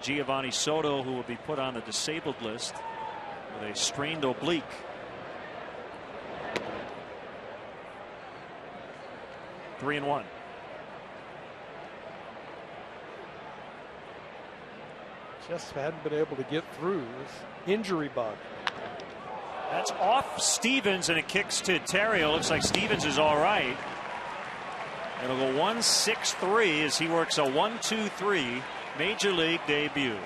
Giovanni Soto, who will be put on the disabled list with a strained oblique. Three and one. Just hadn't been able to get through this injury bug. That's off Stevens, and it kicks to Terrio. Looks like Stevens is all right. It'll go 1-6-3 as he works a 1-2-3 major league debut.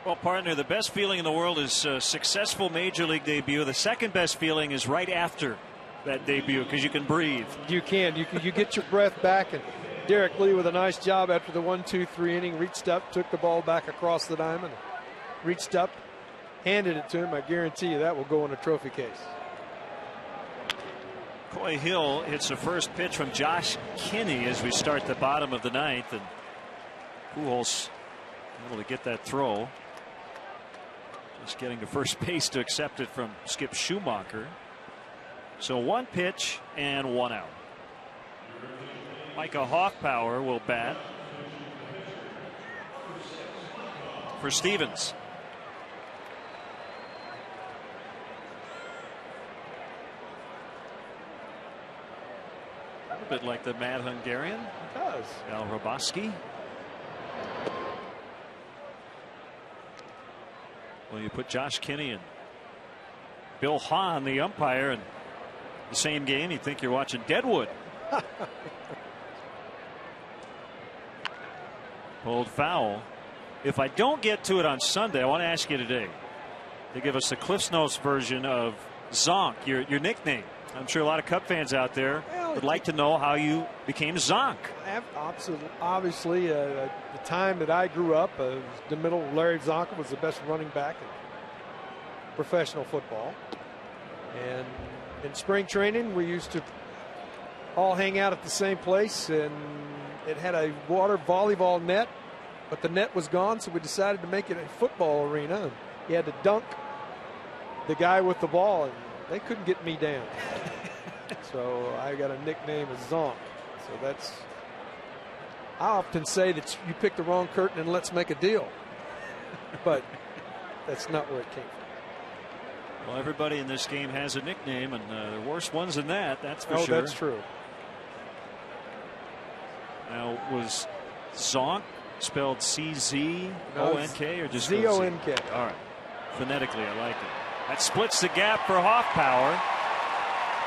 Well, partner, the best feeling in the world is a successful major league debut. The second best feeling is right after that debut, because you can breathe. You can. You get your breath back. And Derek Lee with a nice job after the 1-2-3 inning. Reached up, took the ball back across the diamond. Reached up, handed it to him. I guarantee you that will go in a trophy case. Coy Hill hits the first pitch from Josh Kinney as we start the bottom of the ninth. And Pujols able to get that throw. Just getting to first base to accept it from Skip Schumacher. So one pitch and one out. Micah Hoffpower will bat for Stevens. A little bit like the Mad Hungarian. It does. Al Roboski. Well, you put Josh Kinney and Bill Hahn, the umpire, in the same game, you'd think you're watching Deadwood. Pulled foul. If I don't get to it on Sunday, I want to ask you today to give us the Cliff's Notes version of Zonk, your nickname. I'm sure a lot of Cub fans out there would like to know how you became Zonk. Obviously, the time that I grew up, the middle Larry Zonk was the best running back. professional football. And in spring training, we used to all hang out at the same place, and it had a water volleyball net, but the net was gone, so we decided to make it a football arena. And you had to dunk the guy with the ball, and they couldn't get me down. So I got a nickname as Zonk. So that's, I often say that you pick the wrong curtain and let's make a deal. But that's not where it came from. Well, everybody in this game has a nickname, and there are worse ones than that, that's for sure. Oh, that's true. Now, was Zonk spelled C-Z-O-N-K or just Z-O-N-K? All right. Phonetically, I like it. That splits the gap for Hoffpower.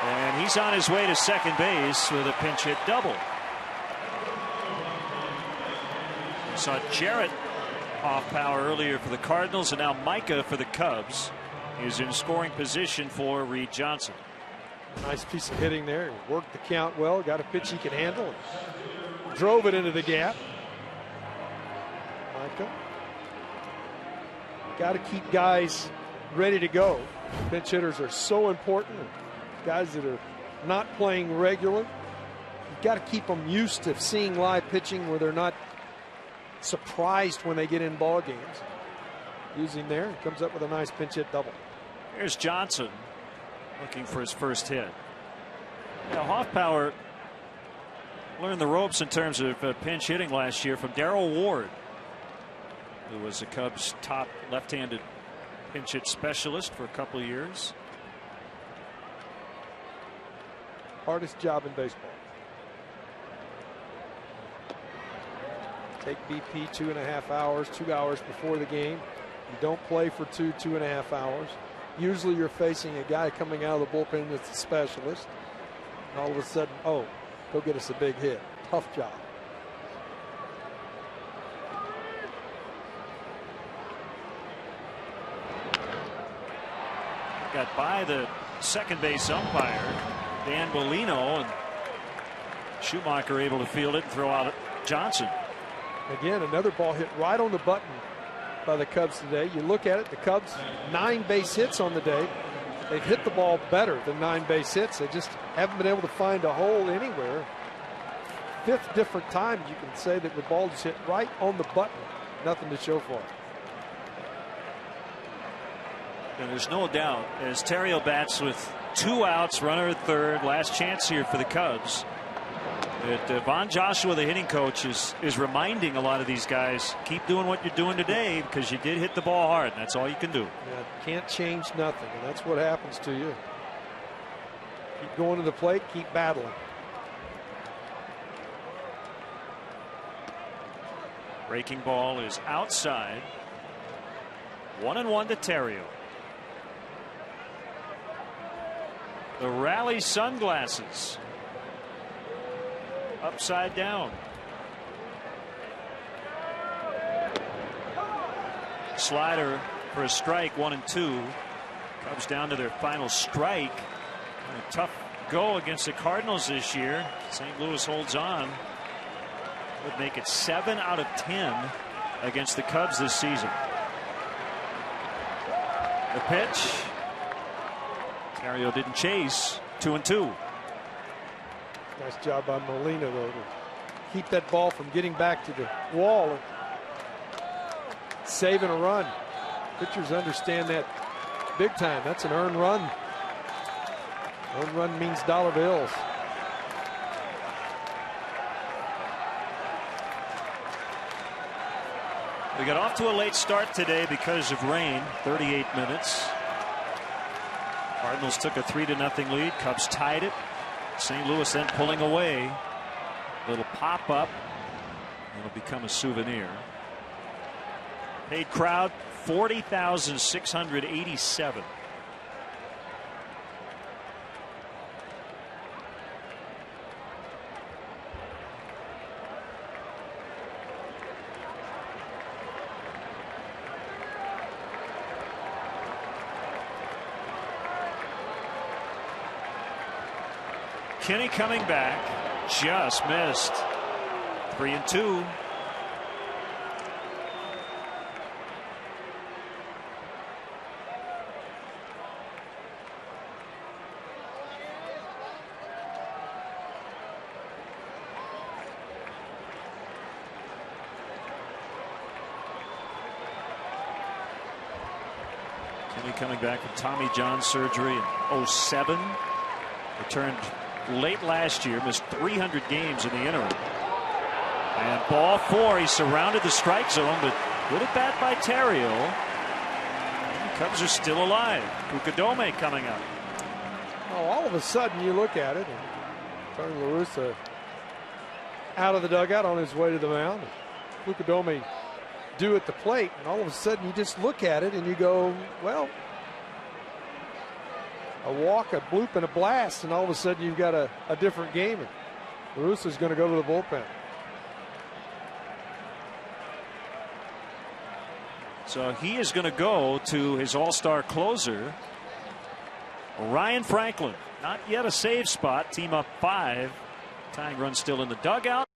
And he's on his way to second base with a pinch hit double. We saw Jarrett Hoffpower earlier for the Cardinals, and now Micah for the Cubs is in scoring position for Reed Johnson. Nice piece of hitting there. Worked the count well. Got a pitch he can handle. Drove it into the gap. Micah. Got to keep guys ready to go. Pinch hitters are so important. Guys that are not playing regularly, you've got to keep them used to seeing live pitching where they're not surprised when they get in ball games. Using there, he comes up with a nice pinch hit double. Here's Johnson looking for his first hit. Yeah, Hoffpower learned the ropes in terms of pinch hitting last year from Darrell Ward, who was the Cubs' top left-handed pinch hit specialist for a couple of years. Hardest job in baseball. Take BP 2.5 hours, 2 hours before the game. You don't play for 2.5 hours. Usually you're facing a guy coming out of the bullpen that's a specialist. And all of a sudden, oh, go get us a big hit. Tough job. Got by the second base umpire, Dan Bellino, and Schumacher able to field it and throw out Johnson. Again, another ball hit right on the button by the Cubs today. You look at it, the Cubs 9 base hits on the day. They've hit the ball better than 9 base hits. They just haven't been able to find a hole anywhere. 5th different time you can say that the ball just hit right on the button. Nothing to show for it. And there's no doubt, as Terrio bats with 2 outs, runner at third, last chance here for the Cubs, that Von Joshua, the hitting coach, is reminding a lot of these guys, keep doing what you're doing today because you did hit the ball hard, and that's all you can do. Yeah, can't change nothing, and that's what happens to you. Keep going to the plate, keep battling. Breaking ball is outside. 1-1 to Terrio. The rally sunglasses upside down. Slider for a strike, 1-2. Cubs down to their final strike. And a tough go against the Cardinals this year. St. Louis holds on. Would make it 7 out of 10 against the Cubs this season. The pitch. Terrio didn't chase. 2-2. Nice job by Molina, though, to keep that ball from getting back to the wall and saving a run. Pitchers understand that big time. That's an earned run. Earned run means dollar bills. We got off to a late start today because of rain. 38 minutes. Cardinals took a 3-0 lead. Cubs tied it. St. Louis then pulling away. Little pop up. It'll become a souvenir. Paid crowd 40,687. Kinney coming back, just missed. 3-2. Only coming back from Tommy John surgery in 07. Returned late last year, missed 300 games in the interim. And ball 4, he surrounded the strike zone, but good at bat by Terrio. And the Cubs are still alive. Pucadome coming up. Oh, all of a sudden you look at it, and Tony La Russa out of the dugout on his way to the mound. Pucadome due at the plate, and all of a sudden you just look at it and you go, well, a walk, a bloop, and a blast, and all of a sudden you've got a different game. And La Russa's going to go to the bullpen. So he is going to go to his all-star closer, Ryan Franklin. Not yet a save spot. Team up 5. Tying run still in the dugout.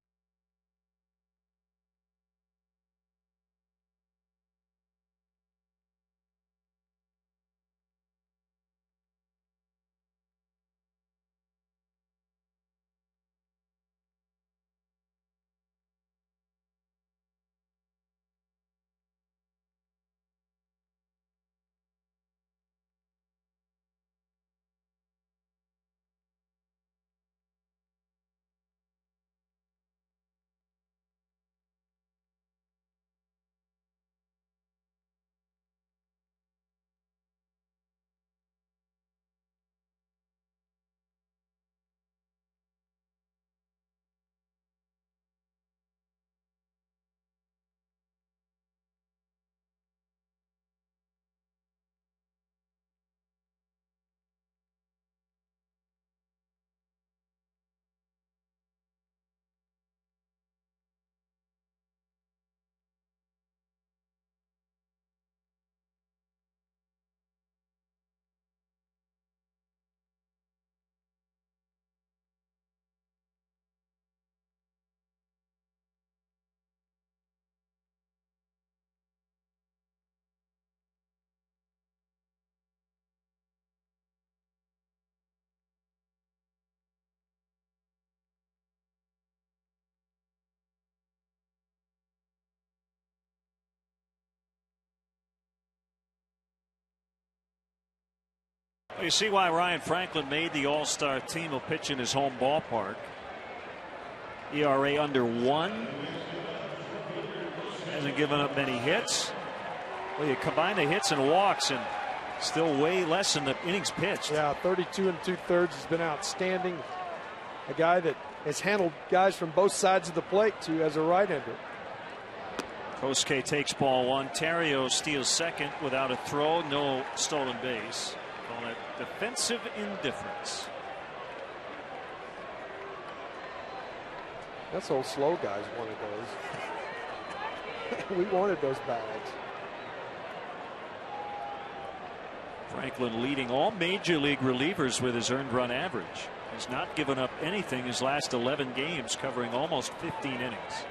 Well, you see why Ryan Franklin made the all-star team. Will pitch in his home ballpark. ERA under 1. Hasn't given up many hits. Well, you combine the hits and walks, and still way less than the innings pitched. Yeah, 32 2/3 has been outstanding. A guy that has handled guys from both sides of the plate too as a right-hander. Kosuke takes ball 1. Terrio steals second without a throw. No stolen base. Call it defensive indifference. That's old slow guys wanted those. We wanted those bags. Franklin leading all major league relievers with his earned run average. He's not given up anything his last 11 games, covering almost 15 innings.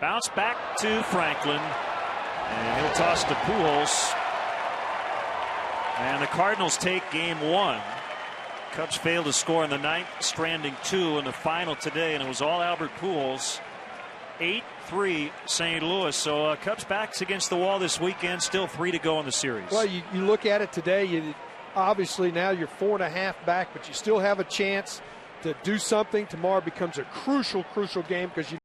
Bounce back to Franklin, and he'll toss to Pujols. And the Cardinals take game 1. Cubs failed to score in the 9th, stranding 2 in the final today, and it was all Albert Pujols. 8-3 St. Louis. So Cubs backs against the wall this weekend. Still 3 to go in the series. Well, you look at it today. Obviously now you're 4.5 back, but you still have a chance to do something. Tomorrow becomes a crucial game because you